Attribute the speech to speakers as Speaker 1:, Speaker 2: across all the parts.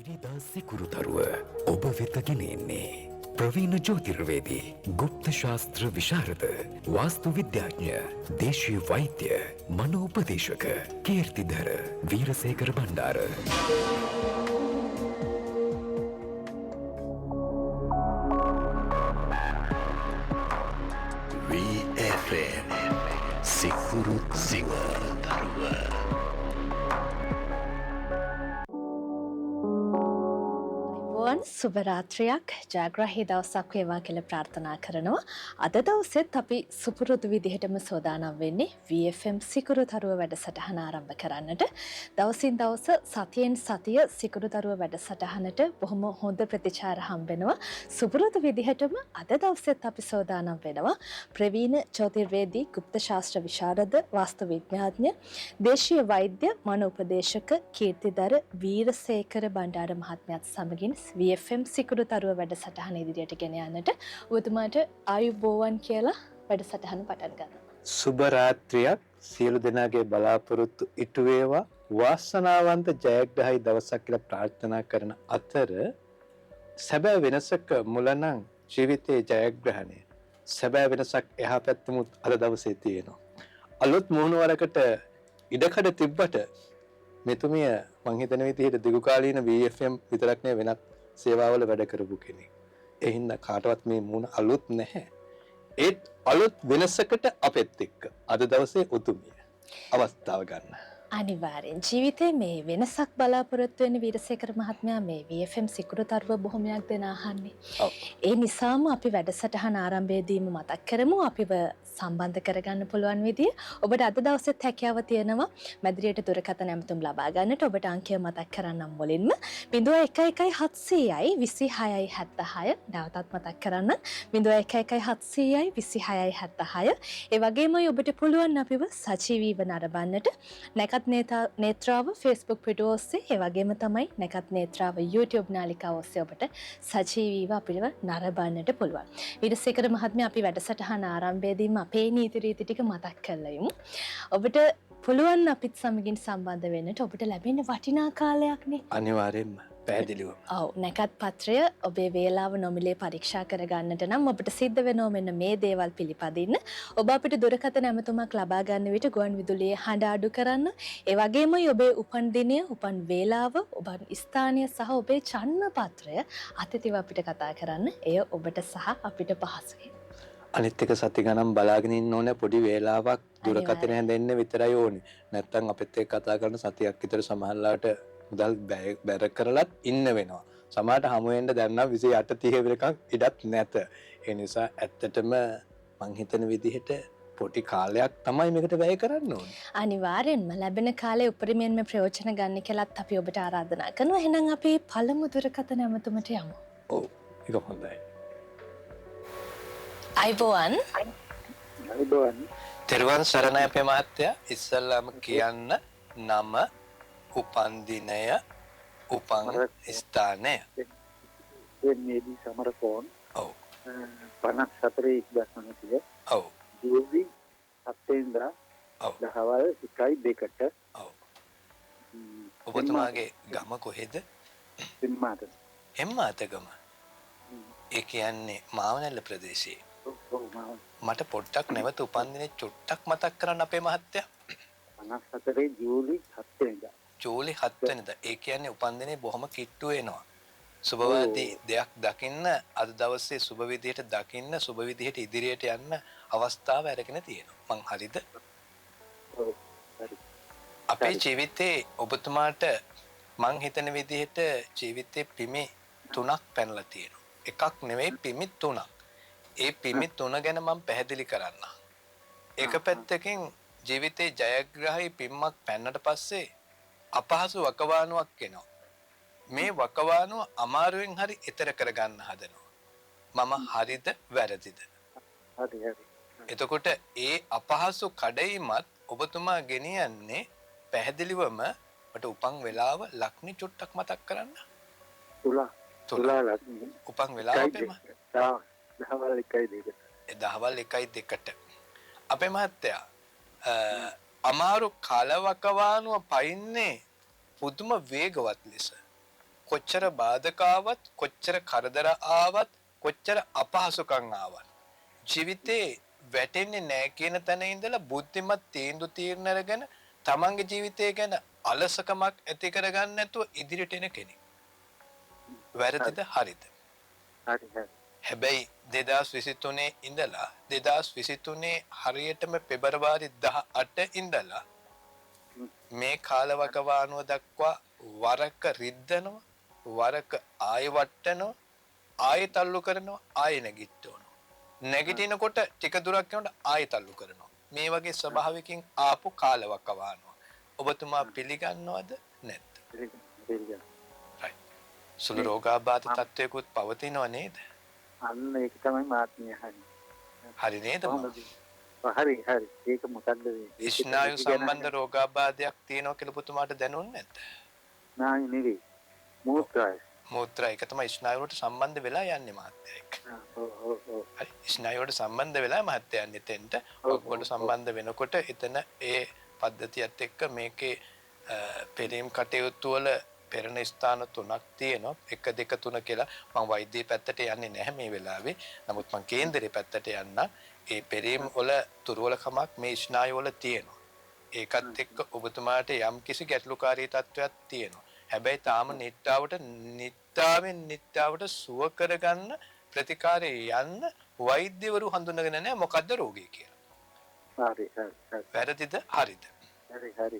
Speaker 1: ඉරිදා සිකුරුතරුව ඔබ වෙත ගෙනෙන්නේ ප්‍රවීණ ජ්‍යොතිර්වේදී ගුප්ත ශාස්ත්‍ර විශාරද වාස්තු විද්‍යාඥ දේශීය වෛද්‍ය මනෝපදේශක කීර්තිධර වීරසේකර බණ්ඩාර VFM සිකුරුතරුව
Speaker 2: සුබ රාත්‍රියක් ජයග්‍රාහී දවසක් වේවා කියලා ප්‍රාර්ථනා කරනවා. අද දවසෙත් අපි සුපුරුදු විදිහටම සෝදානම් වෙන්නේ VFM සිකුරුතරුව වැඩසටහන ආරම්භ කරන්නට. දවසින් දවස සතියෙන් සතිය සිකුරුතරුව වැඩසටහනට බොහොම හොඳ ප්‍රතිචාර හම්බෙනවා. සුපුරුදු විදිහටම අද දවසෙත් අපි සෝදානම් වෙනවා ප්‍රවීණ ජ්‍යොතිර්වේදී ගුප්ත ශාස්ත්‍ර විශාරද වාස්තු විද්‍යාඥ දේශීය වෛද්‍ය මනෝපදේශක කීර්තිධර වීරසේකර බණ්ඩාර මහත්මයාත් සමගින් VFM සිකුරුතරුව වැඩසටහන ඉදිරියට ගෙන යන්නට ඔබතුමාට ආයුබෝවන් කියලා වැඩසටහන පටන් ගන්නවා.
Speaker 3: සුබ රාත්‍රියක් සියලු දෙනාගේ බලාපොරොත්තු ඉටු වේවා වාසනාවන්ත ජයග්‍රහී දවසක් කියලා ප්‍රාර්ථනා කරන අතර සැබෑ වෙනසක මුල නම් ජීවිතයේ ජයග්‍රහණය. සැබෑ වෙනසක් එහා පැත්තමුත් අද දවසේ තියෙනවා. අලුත් මුහුණුවරකට ඉඩකඩ තිබ්බට මෙතුමිය මං හිතන විදිහට දිගු කාලීන VFM විතරක් නෙවෙයි වෙනත් සේවාවල වැඩ කරපු කෙනෙක්. ඒ හින්දා කාටවත් මේ මුණ අලුත් නැහැ. ඒත් අලුත් වෙනසකට අපෙත් එක්ක අද දවසේ උතුමිය අවස්ථාව ගන්න.
Speaker 2: අනිවාර්යෙන් ජීවිතේ මේ වෙනසක් බලාපොරොත්තු වෙන වීරසේකර මහත්මයා මේ VFM සිකුරුතරුව බොහොමයක් දෙන අහන්නේ. ඒ නිසාම අපි වැඩසටහන ආරම්භයේදීම මතක් කරමු අපිව සම්බන්ධ කරගන්න පුළුවන් විදිය. ඔබට අද දවසෙත් හැකියාව තියෙනවා මැදිරියට දුරකථන ඇමතුම් ලබා ගන්නට. ඔබට අංකය මතක් කරන්නම් මුලින්ම 011700යි 2676 නැවතත් මතක් කරන්න 011700යි 2676. ඒ වගේමයි ඔබට පුළුවන් අපිව සජීවීව නරඹන්නට නැකත් නේත්‍රාව Facebook පිටුව ඔස්සේ ඒ වගේම තමයි නැකත් නේත්‍රාව YouTube නාලිකාව ඔස්සේ ඔබට සජීවීව අපිව නරඹන්නට පුළුවන්. වීරසේකර මහත්මයා අපි වැඩසටහන ආරම්භයේදීම අපේ නීති රීති ටික මතක් කරලා යමු. ඔබට පුළුවන් අපිත් සමගින් සම්බන්ධ වෙන්නට ඔබට ලැබෙන වටිනා කාලයක්නේ.
Speaker 3: අනිවාර්යෙන්ම පැහැදිලිවම.
Speaker 2: ඔව් නැකත් පත්‍රය ඔබේ වේලාව නොමිලේ පරීක්ෂා කරගන්නට නම් ඔබට සිද්ධ වෙනවා මෙන්න මේ දේවල් පිළිපදින්න. ඔබ අපිට දුරකථන ඇමතුමක් ලබා ගන්න විට ගුවන් විදුලියේ හඬ අඩු කරන්න. ඒ වගේමයි ඔබේ උපන් දිනය, උපන් වේලාව, උපන් ස්ථානය සහ ඔබේ ජන්ම පත්‍රය අතිතිව අපිට කතා කරන්න. එය ඔබට සහ අපිට පහසුයි.
Speaker 3: අනිත් එක සති ගණන් බලාගෙන ඉන්න ඕනේ පොඩි වේලාවක් දුරකථන හැදෙන්න විතරයි ඕනේ. නැත්තම් අපිත් එක්ක කතා කරන සතියක් විතර සමහරලාට මුදල් බැර කරලත් ඉන්න වෙනවා. සමහරට හමු වෙන්න දැන් නම් 28 30 වෙනකන් ඉඩක් නැත. ඒ නිසා ඇත්තටම මං හිතන විදිහට පොඩි කාලයක් තමයි මේකට වැය කරන්න ඕනේ.
Speaker 2: අනිවාර්යෙන්ම ලැබෙන කාලේ උපරිමයෙන්ම ප්‍රයෝජන ගන්න කියලාත් අපි ඔබට ආරාධනා කරනවා. එහෙනම් අපි පළමු දුරකථන ඇමතුමට යමු.
Speaker 3: ඔව් ඒක හොඳයි.
Speaker 2: අයිබෝවන්.
Speaker 4: අයිබෝවන්.
Speaker 3: තෙරුවන් සරණයි අපේ මහත්තයා. ඉස්සල්ලාම කියන්න නම උපන්දිනය උපන් ස්ථානය.
Speaker 4: මේදී සමරකෝන්.
Speaker 3: ඔව්.
Speaker 4: 54
Speaker 3: ඔව්.
Speaker 4: ජූලි 7 වෙනිදා
Speaker 3: ඔව්.
Speaker 4: දහවල් 1:02ට.
Speaker 3: ඔව්. ඔබතුමාගේ ගම කොහෙද?
Speaker 4: එම්මාත.
Speaker 3: එම්මාතගම. ඒ කියන්නේ මාවනැල්ල ප්‍රදේශයේ.
Speaker 4: ඔව් මාව.
Speaker 3: මට පොඩ්ඩක් නැවත උපන්දිනේ චුට්ටක් මතක් කරන්න අපේ මහත්තයා.
Speaker 4: 54 ජූලි 7 වෙනිදා.
Speaker 3: ජූලි 7 වෙනිදා. ඒ කියන්නේ උපන්දිනේ බොහොම කිට්ටු වෙනවා. සුබවාදී දෙයක් දකින්න අද දවසේ සුබ විදිහට දකින්න සුබ විදිහට ඉදිරියට යන්න අවස්ථාව අරගෙන තියෙනවා. මං හරිද?
Speaker 4: ඔව්. හරි.
Speaker 3: අපේ ජීවිතේ ඔබතුමාට මං හිතන විදිහට ජීවිතේ පිමි 3ක් පැනලා තියෙනවා. එකක් නෙවෙයි පිමි 3ක්. ඒ පිමි 3 ගැන මම පැහැදිලි කරන්න. එක පැත්තකින් ජීවිතේ ජයග්‍රහී පිම්මක් පැන්නට පස්සේ අපහසු වකවානුවක් එනවා. මේ වකවානුව අමාරුවෙන් හරි ඈතර කරගන්න හදනවා. මම හරිද වැරදිද?
Speaker 4: හරි හරි.
Speaker 3: එතකොට ඒ අපහසු කඩයිමත් ඔබතුමා ගෙනියන්නේ පැහැදිලිවම මට උපන් වෙලාව ලක්නි චුට්ටක් මතක් කරන්න.
Speaker 4: තුලා ලක්නි.
Speaker 3: උපන් වෙලාව අපේම
Speaker 4: දහවල් 1:02ට.
Speaker 3: දහවල් 1:02ට. අපේ මහත්තයා අමාරු කලවකවානුව පයින්නේ පුදුම වේගවත් ලෙස. කොච්චර බාධකාවත් කොච්චර කරදර ආවත් කොච්චර අපහසුකම් ආවත් ජීවිතේ වැටෙන්නේ නැහැ කියන තැන ඉඳලා බුද්ධිමත් තීන්දුව තීරණ අරගෙන තමන්ගේ ජීවිතය ගැන අලසකමක් ඇති කරගන්න නැතුව ඉදිරියට එන කෙනෙක්. වැරදිද හරිද?
Speaker 4: හරි හරි.
Speaker 3: හැබැයි 2023 ඉඳලා 2023 හරියටම පෙබරවාරි 18 ඉඳලා මේ කාලවකවානුව දක්වා වරක රිද්දනවා වරක ආය වට්ටනවා ආය තල්ලු කරනවා ආය නැගිට්ටනවා නැගිටිනකොට ටික දුරක් යනකොට ආය තල්ලු කරනවා මේ වගේ ස්වභාවයකින් ආපු කාලවකවානුව ඔබතුමා පිළිගන්නවද නැද්ද?
Speaker 4: පිළිගන්න.
Speaker 3: right සුළු රෝගාබාධ තත්ත්වයකුත් පවතිනව නේද?
Speaker 4: අන්න ඒක තමයි මාත්මිය හරි.
Speaker 3: හරි නේද?
Speaker 4: හරි හරි. ඒක මොකද්ද මේ?
Speaker 3: ස්නායු සම්බන්ධ රෝගාබාධයක් තියෙනවා කියලා පුතුමාට දැනුන්නේ නැද්ද?
Speaker 4: නෑ නෙවෙයි. මූත්‍රාය.
Speaker 3: මූත්‍රා එක තමයි ස්නායු වලට සම්බන්ධ වෙලා යන්නේ මහත්තයා එක්ක. හරි ස්නායු වලට සම්බන්ධ වෙලා මහත්තයා යන්නේ එතෙන්ට. ඔක්කොට සම්බන්ධ වෙනකොට එතන ඒ පද්ධතියත් එක්ක මේකේ පෙරීම් කටයුතු වල පෙරණ ස්ථාන 3ක් තියෙනවා. 1 2 3 කියලා මම වෛද්‍ය පැත්තට යන්නේ නැහැ මේ වෙලාවේ. නමුත් මම කේන්දරේ පැත්තට යන්න. ඒ පෙරීම් වල තුර්වලකමක් මේ ස්නායු වල තියෙනවා. ඒකත් එක්ක ඔබතුමාට යම් කිසි ගැටලුකාරී තත්ත්වයක් තියෙනවා. හැබැයි තාම නිට්ටාවට සුව කරගන්න ප්‍රතිකාරය යන්න වෛද්‍යවරු හඳුනගෙන නැහැ මොකද්ද රෝගය කියලා.
Speaker 4: හරි හරි හරි.
Speaker 3: වැරදිද හරිද?
Speaker 4: හරි හරි හරි.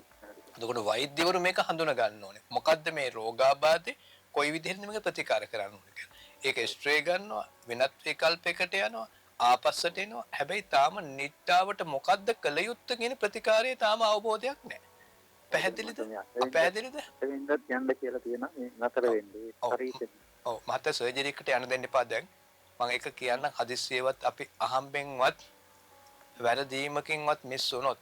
Speaker 3: එතකොට වෛද්‍යවරු මේක හඳුනා ගන්න ඕනේ. මොකද්ද මේ රෝගාබාධේ කොයි විදිහටද මේක ප්‍රතිකාර කරන්න ඕනේ කියලා. ඒක ස්ට්‍රේ ගන්නවා වෙනත් විකල්පයකට යනවා ආපස්සට එනවා. හැබැයි තාම නිට්ටාවට මොකද්ද කළ යුත්තේ කියන ප්‍රතිකාරයේ තාම අවබෝධයක් නැහැ. පැහැදිලිද? අපැහැදිලිද?
Speaker 4: එතෙන්ද යන්න කියලා තියෙනවා මේ නතර වෙන්නේ. හරියට.
Speaker 3: ඔව් මට සර්ජරි එකට යන්න දෙන්න එපා දැන්. මම ඒක කියන්න හදිස්සියවත් අපි අහම්බෙන්වත් වැරදීමකින්වත් මිස් වුණොත්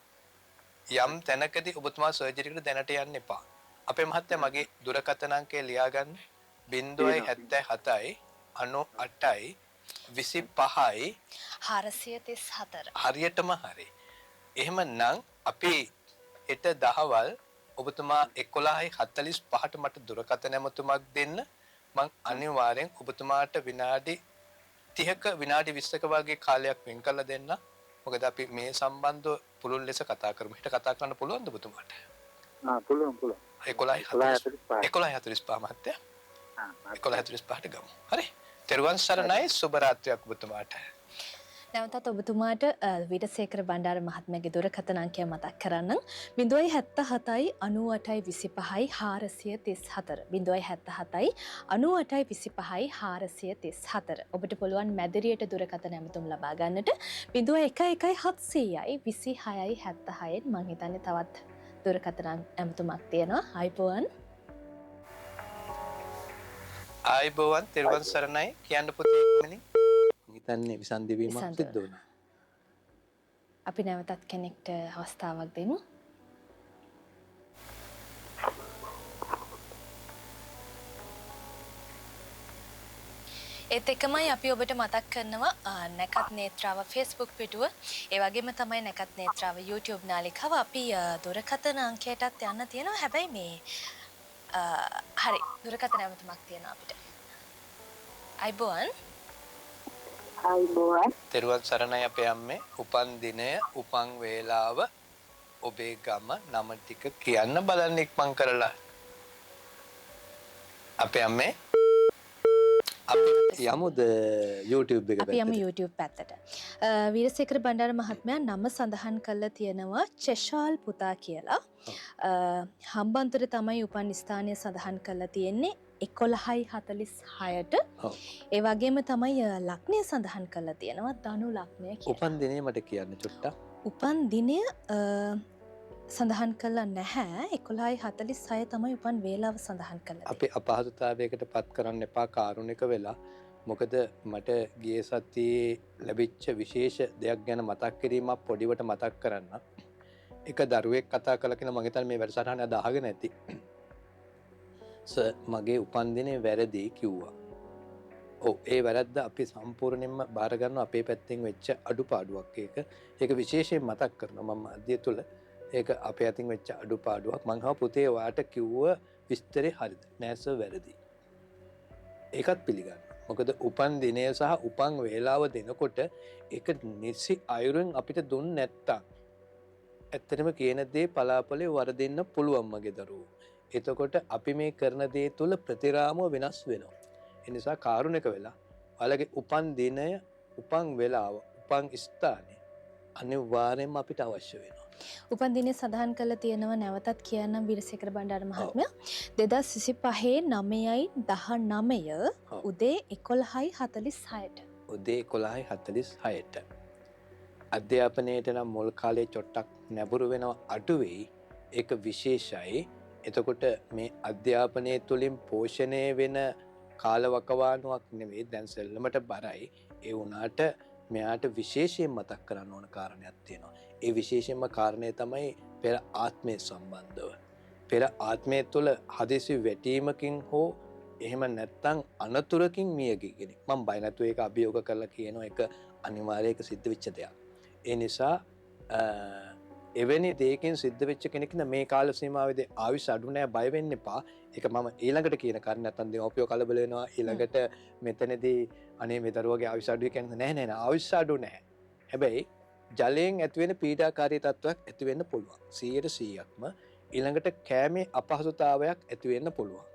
Speaker 3: යම් තැනකදී ඔබතුමා සර්ජරි එකට දැනට යන්න එපා. අපේ මහත්තයා මගේ දුරකථන අංකය ලියාගන්න 077යි 98යි 25යි
Speaker 2: 434
Speaker 3: හරියටම හරි. එහෙමනම් අපි හෙට දහවල් ඔබතුමා 11:45ට මට දුරකථන ඇමතුමක් දෙන්න. මං අනිවාර්යෙන් ඔබතුමාට විනාඩි 30ක විනාඩි 20ක වගේ කාලයක් වෙන් කරලා දෙන්න. මොකද අපි මේ සම්බන්ධව පුළුල් ලෙස කතා කරමු. හෙට කතා කරන්න පුළුවන්ද ඔබතුමාට?
Speaker 4: පුළුවන් පුළුවන්.
Speaker 3: 11:45 මහත්තයා. 11:45ට ගමු. හරි. තෙරුවන් සරණයි සුබ රාත්‍රියක් ඔබතුමාට.
Speaker 2: නැවතත් ඔබතුමාට විරසේකර බණ්ඩාර මහත්මයාගේ දුරකථන අංකය මතක් කරන්නම් 077යි 98යි 25යි 434 077යි 98යි 25යි 434 ඔබට පුළුවන් මැදිරියට දුරකථන ඇමතුම් ලබා ගන්නට 011700යි 26යි 76න් මං හිතන්නේ තවත් දුරකථන ඇමතුමක් තියෙනවා.
Speaker 3: ආයිබෝවන් තෙරුවන් සරණයි කියන්න පුතේ ඉක්මනින් හිතන්නේ විසන්ධි වීමක් සිද්ධ වුණා.
Speaker 2: අපි නැවතත් කෙනෙක්ට අවස්ථාවක් දෙමු. ඒත් එකමයි අපි ඔබට මතක් කරනවා නැකත් නේත්‍රාව Facebook පිටුව ඒ වගේම තමයි නැකත් නේත්‍රාව YouTube නාලිකාව අපි දුරකථන අංකයටත් යන්න තියෙනවා. හැබැයි මේ හරි දුරකථන ඇමතුමක් තියෙනවා අපිට. අයිබෝවන්
Speaker 3: තෙරුවන් සරණයි අපේ අම්මේ. උපන් දිනය උපන් වේලාව ඔබේ ගම නම ටික කියන්න බලන්න ඉක්මන් කරලා. අපේ අම්මේ අපි යමුද YouTube එක
Speaker 2: පැත්තට? අපි යමු YouTube පැත්තට. වීරසේකර බණ්ඩාර මහත්මයා නම සඳහන් කරලා තියෙනවා චෙෂාල් පුතා කියලා. හම්බන්තොට තමයි උපන් ස්ථානය සඳහන් කරලා තියෙන්නේ 11:46ට. ඒ වගේම තමයි ලග්නය සඳහන් කරලා තියෙනවා ධනු ලග්නය කියලා.
Speaker 3: උපන් දිනේ මට කියන්න චුට්ටක්.
Speaker 2: උපන් දිනය සඳහන් කළා නැහැ. 11:46 තමයි උපන් වේලාව සඳහන් කළා.
Speaker 3: අපි අපහසුතාවයකට පත් කරන්න එපා කාරුණික වෙලා. මොකද මට ගිය සතියේ ලැබිච්ච විශේෂ දෙයක් ගැන මතක් කිරීමක් පොඩිවට මතක් කරන්න. එක දරුවෙක් කතා කළා කියන මම හිතන්නේ මේ වැඩසටහන අද අහගෙන ඇති. මගේ උපන්දිනේ වැරදි කිව්වා. ඔව් ඒ වැරද්ද අපි සම්පූර්ණයෙන්ම බාර ගන්නවා අපේ පැත්තෙන් වෙච්ච අඩුපාඩුවක් ඒක. ඒක විශේෂයෙන් මතක් කරනවා මම අධ්‍යය තුල ඒක අපේ අතින් වෙච්ච අඩුපාඩුවක්. මං හව පුතේ ඔයාට කිව්ව විස්තරේ හරිද? නෑ සර් වැරදි. ඒකත් පිළිගන්න. මොකද උපන් දිනය සහ උපන් වේලාව දෙනකොට ඒක නිසි අයුරෙන් අපිට දුන්න නැත්තම් ඇත්තටම කියන දේ පලාපලේ වරදින්න පුළුවන් මගේ දරුවෝ. එතකොට අපි මේ කරන දේ තුළ ප්‍රතිරාමව වෙනස් වෙනවා. ඒ නිසා කාරුණික වෙලා ඔයාලගේ උපන් දිනය, උපන් වේලාව, උපන් ස්ථානය අනිවාර්යයෙන්ම අපිට අවශ්‍ය වෙනවා.
Speaker 2: උපන් දිනේ සඳහන් කළ තියෙනවා නැවතත් කියන්නම් විරසේකර බණ්ඩාර මහත්මයා 2025 9/19 උදේ 11:46ට
Speaker 3: උදේ 11:46ට අධ්‍යාපනයේට නම් මුල් කාලේ චොට්ටක් නැඹුරු වෙනව අඩු වෙයි. ඒක විශේෂයි. එතකොට මේ අධ්‍යාපනයේ තුලින් පෝෂණය වෙන කාලවකවානුවක් නෙවෙයි දැන් සෙල්ලමට බරයි. ඒ වුණාට මෙයාට විශේෂයෙන් මතක් කරන්න ඕන කාරණයක් තියෙනවා. ඒ විශේෂයෙන්ම කාරණය තමයි පෙර ආත්මය සම්බන්ධව. පෙර ආත්මය තුළ හදිසි වැටීමකින් හෝ එහෙම නැත්තම් අනතුරකින් මිය ගිය කෙනෙක්. මම බය නැතුව ඒක අභියෝග කරලා කියනවා. ඒක අනිවාර්යයෙන්ම සිද්ධ වෙච්ච දෙයක්. ඒ නිසා එවැනි දෙයකින් සිද්ධ වෙච්ච කෙනෙක් මේ කාල සීමාවේදී ආයුෂ අඩු නැහැ බය වෙන්න එපා. ඒක මම ඊළඟට කියන කාරණේ නැත්තම් දෙමෝපියෝ කලබල වෙනවා. ඊළඟට මෙතනදී අනේ මේ දරුවගේ ආයුෂ අඩුයි කියන්නේ නෑ ආයුෂ අඩු නැහැ. හැබැයි ජලයෙන් ඇතිවෙන පීඩාකාරී තත්ත්වයක් ඇති වෙන්න පුළුවන්. 100%ක්ම ඊළඟට කෑමේ අපහසුතාවයක් ඇති වෙන්න පුළුවන්.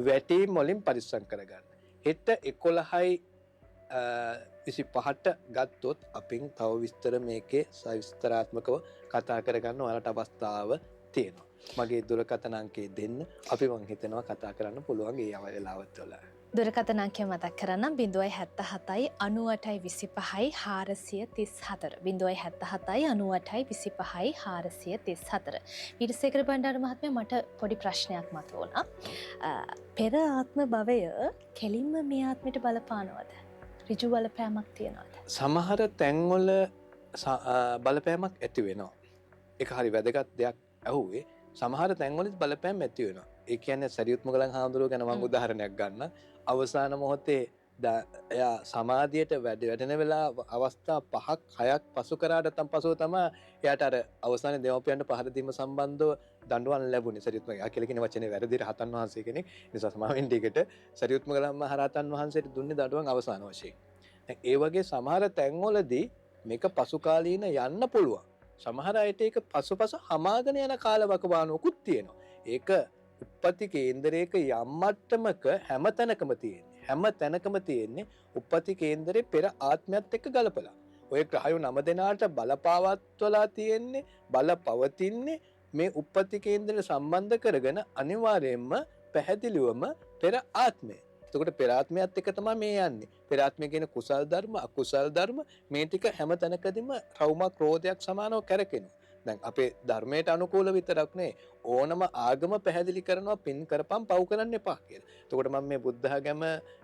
Speaker 3: වැටීම් වලින් පරිස්සම් කරගන්න. හෙට 11:25ට ගත්තොත් අපින් තව විස්තර මේකේ සවිස්තරාත්මකව කතා කරගන්න ඔයාලට අවස්ථාව තියෙනවා. මගේ දුරකථන අංකය දෙන්න. අපි මං හිතනවා කතා කරන්න පුළුවන් ඒ වෙලාවත් වල.
Speaker 2: දුරකථන අංකය මතක් කරන්නම් 077යි 98යි 25යි 434 077යි 98යි 25යි 434 විරසේකර බණ්ඩාර මහත්මයා මට පොඩි ප්‍රශ්නයක් මතුවුණා. පෙර ආත්ම භවය කෙලින්ම මේ ආත්මයට බලපානවද? ඍජු බලපෑමක් තියනවද?
Speaker 3: සමහර තැන්වල බලපෑමක් ඇති වෙනවා. ඒක හරි වැදගත් දෙයක් ඇහුවේ. සමහර තැන්වලත් බලපෑම් ඇති වෙනවා. ඒ කියන්නේ සරියුත් මුගලන් හාමුදුරුවෝ ගැන මම උදාහරණයක් ගන්න. අවසාන මොහොතේ එයා සමාධියට වැඩෙන වෙලාව අවස්ථා 5ක් 6ක් පසු කරාට පසුව තමයි එයාට අර අවසානයේ දෙමව්පියන්ට පහර දීම සම්බන්ධව දඬුවම් ලැබුණේ. සරියුත් මුගලන් කියලා කියන වචනේ වැරදිට රහතන් වහන්සේ කෙනෙක්. නිසා සමාවෙන් ටිකට සරියුත් මුගලන් මහ රහතන් වහන්සේට දුන්නේ දඬුවම් අවසාන වශයෙන්. දැන් ඒ වගේ සමහර තැන්වලදී මේක පසු කාලීන යන්න පුළුවන්. සමහර අයට ඒක පසුපස හමාගෙන යන කාලවකවානුවකුත් තියෙනවා. ඒක උප්පත්ති කේන්දරයක යම් මට්ටමක හැම තැනකම තියෙන්නේ උප්පත්ති කේන්දරේ පෙර ආත්මයත් එක්ක ගලපලා. ඔය ග්‍රහයෝ 9 දෙනාට බලපාවත්වලා තියෙන්නේ බලපවතින්නේ මේ උප්පත්ති කේන්දරය සම්බන්ධ කරගෙන අනිවාර්යයෙන්ම පැහැදිලිවම පෙර ආත්මය. එතකොට පෙර ආත්මයත් එක්ක තමයි මේ යන්නේ. පෙර ආත්මය කියන කුසල් ධර්ම අකුසල් ධර්ම මේ ටික හැම තැනකදීම රවුමක් ක්‍රෝධයක් සමානව කරකිනවා. දැන් අපේ ධර්මයට අනුකූල විතරක් නෙවෙයි ඕනම ආගම පැහැදිලි කරනවා පින් කරපම් පව් කරන්න එපා කියලා. එතකොට මම මේ බුද්ධ ආගම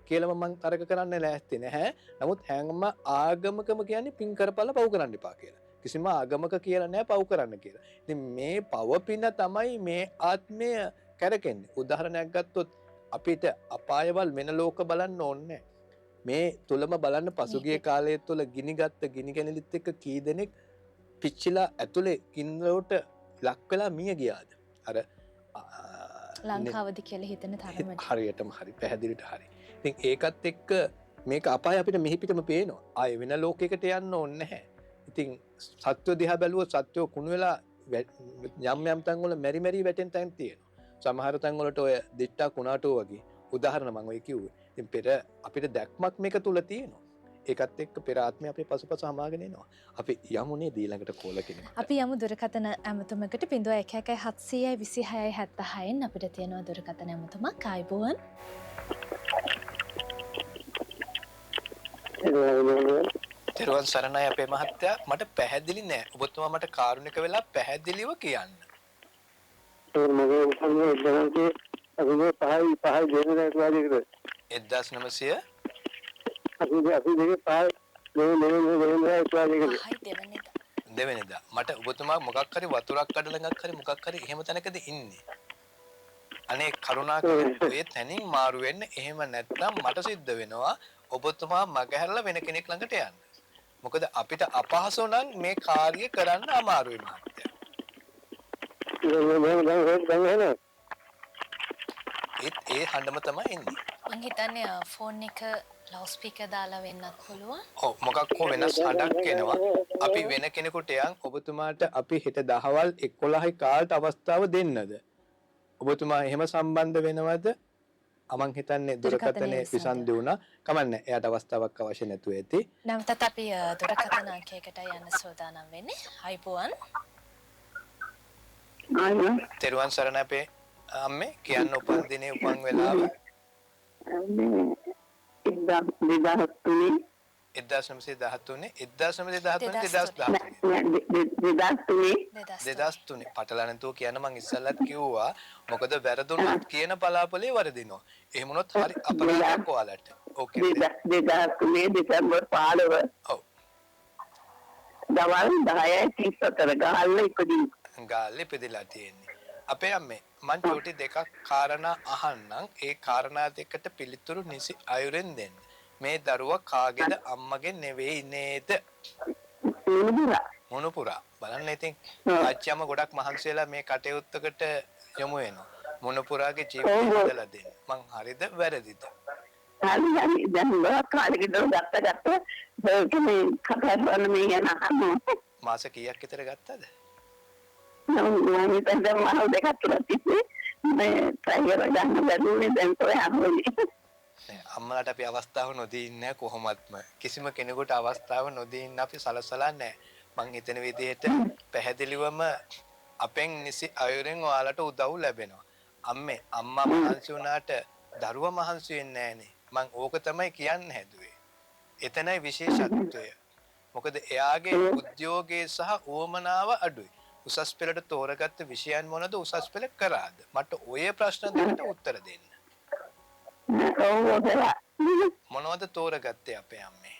Speaker 3: කියලා මම තරක කරන්න ලෑස්ති නැහැ. නමුත් හැම ආගමකම කියන්නේ පින් කරපල පව් කරන්න එපා කියලා. කිසිම ආගමක කියලා නැහැ පව් කරන්න කියලා. ඉතින් මේ පව පින තමයි මේ ආත්මය කරකෙන්නේ. උදාහරණයක් ගත්තොත් අපිට අපායවල් වෙන ලෝක බලන්න ඕනේ. මේ තුලම බලන්න පසුගිය කාලය තුල ගිනිගත්ත ගිනි කැණිලිත් එක්ක කී දෙනෙක් පිච්චිලා ඇතුලේ ගින්නලට ලක් වෙලා මිය ගියාද? අර
Speaker 2: ලංකාවදී කියලා හිතන තරමට.
Speaker 3: හරියටම හරි පැහැදිලිට හරි. ඉතින් ඒකත් එක්ක මේක අපාය අපිට මෙහි පිටම පේනවා. ආයෙ වෙන ලෝකයකට යන්න ඕනේ නැහැ. ඉතින් සත්ව දිහා බැලුවොත් සත්වෝ කුණු වෙලා යම් තැන් වල මෙරි මෙරි වැටෙන තැන් තියෙනවා. සමහර තැන් වලට ඔය දිට්ටා කුණාටෝ වගේ උදාහරණ මම ඔය කිව්වේ. ඉතින් පෙර අපිට දැක්මක් මේක තුල තියෙනවා. ඒකත් එක්ක පෙර ආත්මය අපේ පසුපස හමාගෙන එනවා. අපි යමුනේ ඊළඟට කෝල කෙනෙක්.
Speaker 2: අපි යමු දුරකථන ඇමතුමකට 01122676න් අපිට තියෙනවා දුරකථන ඇමතුමක්. ආයිබෝවන්.
Speaker 3: තෙරුවන් සරණයි අපේ මහත්තයා. මට පැහැදිලි නෑ. ඔබතුමා මට කාරුණික වෙලා පැහැදිලිව කියන්න.
Speaker 4: මගේ උපන්නේ 1905 දෙවෙනිදා
Speaker 3: 1900 දෙවෙනිදා මට ඔබතුමා මොකක් හරි වතුරක් කඩලඟක් හරි මොකක් හරි එහෙම තැනකද ඉන්නේ. අනේ කරුණාකරලා ඔය තැනින් මාරු වෙන්න. එහෙම නැත්නම් මට සිද්ධ වෙනවා ඔබතුමා මගහැරලා වෙන කෙනෙක් ළඟට යන්න. මොකද අපිට අපහසු නම් මේ කාර්ය කරන්න අමාරුයි මහත්තයා. ඒ හඬම තමයි ඉන්නේ.
Speaker 2: මං හිතන්නේ ෆෝන් එක ලවුඩ් ස්පීකර් දාලා වෙන්නත් පුළුවන්.
Speaker 3: ඔව් මොකක් හෝ වෙනස් හඬක් එනවා. අපි වෙන කෙනෙකුට යන් ඔබතුමාට අපි හෙට දහවල් 11යි කාලට අවස්ථාව දෙන්නද? ඔබතුමා එහෙම සම්බන්ධ වෙනවද? මං හිතන්නේ දුරකථනයේ විසන්දි වුණා. කමන්නේ. එයාට අවස්ථාවක් අවශ්‍ය නැතුව ඇති.
Speaker 2: නැවතත් අපි දුරකථන අංකයකට යන්න සූදානම් වෙන්නේ. අයිබෝවන්.
Speaker 3: තෙරුවන් සරණ අපේ අම්මේ කියන්න උපන් දිනේ උපන් වෙලාව 1913 පටල නැතුව කියන්න මං ඉස්සල්ලත් කිව්වා මොකද වැරදුනොත් කියන පලාපලේ වරදිනවා. එහෙම වුණොත් හරි අපරාධයක් ඔයාලට. ඕකේ
Speaker 5: 2003 දෙසැම්බර් 15
Speaker 3: ඔව්
Speaker 5: දවල් 10:34
Speaker 3: ගාල්ලේ ඉපදිලා තියෙන්නේ. අපේ අම්මේ මං චෝටි දෙකක් කාරණා අහන්නම්. ඒ කාරණා දෙකට පිළිතුරු නිසි අයුරෙන් දෙන්න. මේ දරුවා කාගේද අම්මගේ නෙවෙයි නේද? මොනුපුරා. බලන්න ඉතින් අච්චියම ගොඩක් මහන්සි වෙලා මේ කටයුත්තකට යොමු වෙනවා. මොනුපුරාගේ ජීවිතය හදලා දෙන්න. මං හරිද වැරදිද?
Speaker 5: හරි දැන් ගොඩක් කාලෙකට ගත්ත මේ කතා කරන මේ යන අහන්න.
Speaker 3: මාස කීයක් විතර ගත්තද?
Speaker 5: මම හිතන්නේ මාස දෙකක් තුනක් තිස්සේ මේ try කරලා ගන්න බැරිුනේ දැන් තෝ යන්නේ.
Speaker 3: අම්මලාට අපි අවස්ථාව නොදී ඉන්නේ කොහොමත්ම. කිසිම කෙනෙකුට අවස්ථාව නොදී ඉන්න අපි සලසලා නැහැ. මං හිතන විදිහට පැහැදිලිවම අපෙන් නිසි අයුරෙන් ඔයාලට උදව් ලැබෙනවා. අම්මේ අම්මා මහන්සි වුණාට දරුවා මහන්සි වෙන්නේ නැහනේ. මං ඕක තමයි කියන්න හැදුවේ. එතනයි විශේෂත්වය. මොකද එයාගේ උද්‍යෝගයේ සහ උවමනාව අඩුයි. උසස් පෙළට තෝරගත්ත විෂයන් මොනද උසස් පෙළ කරාද? මට ඔය ප්‍රශ්න දෙකට උත්තර දෙන්න. මොනවද තෝරගත්තේ අපේ අම්මේ?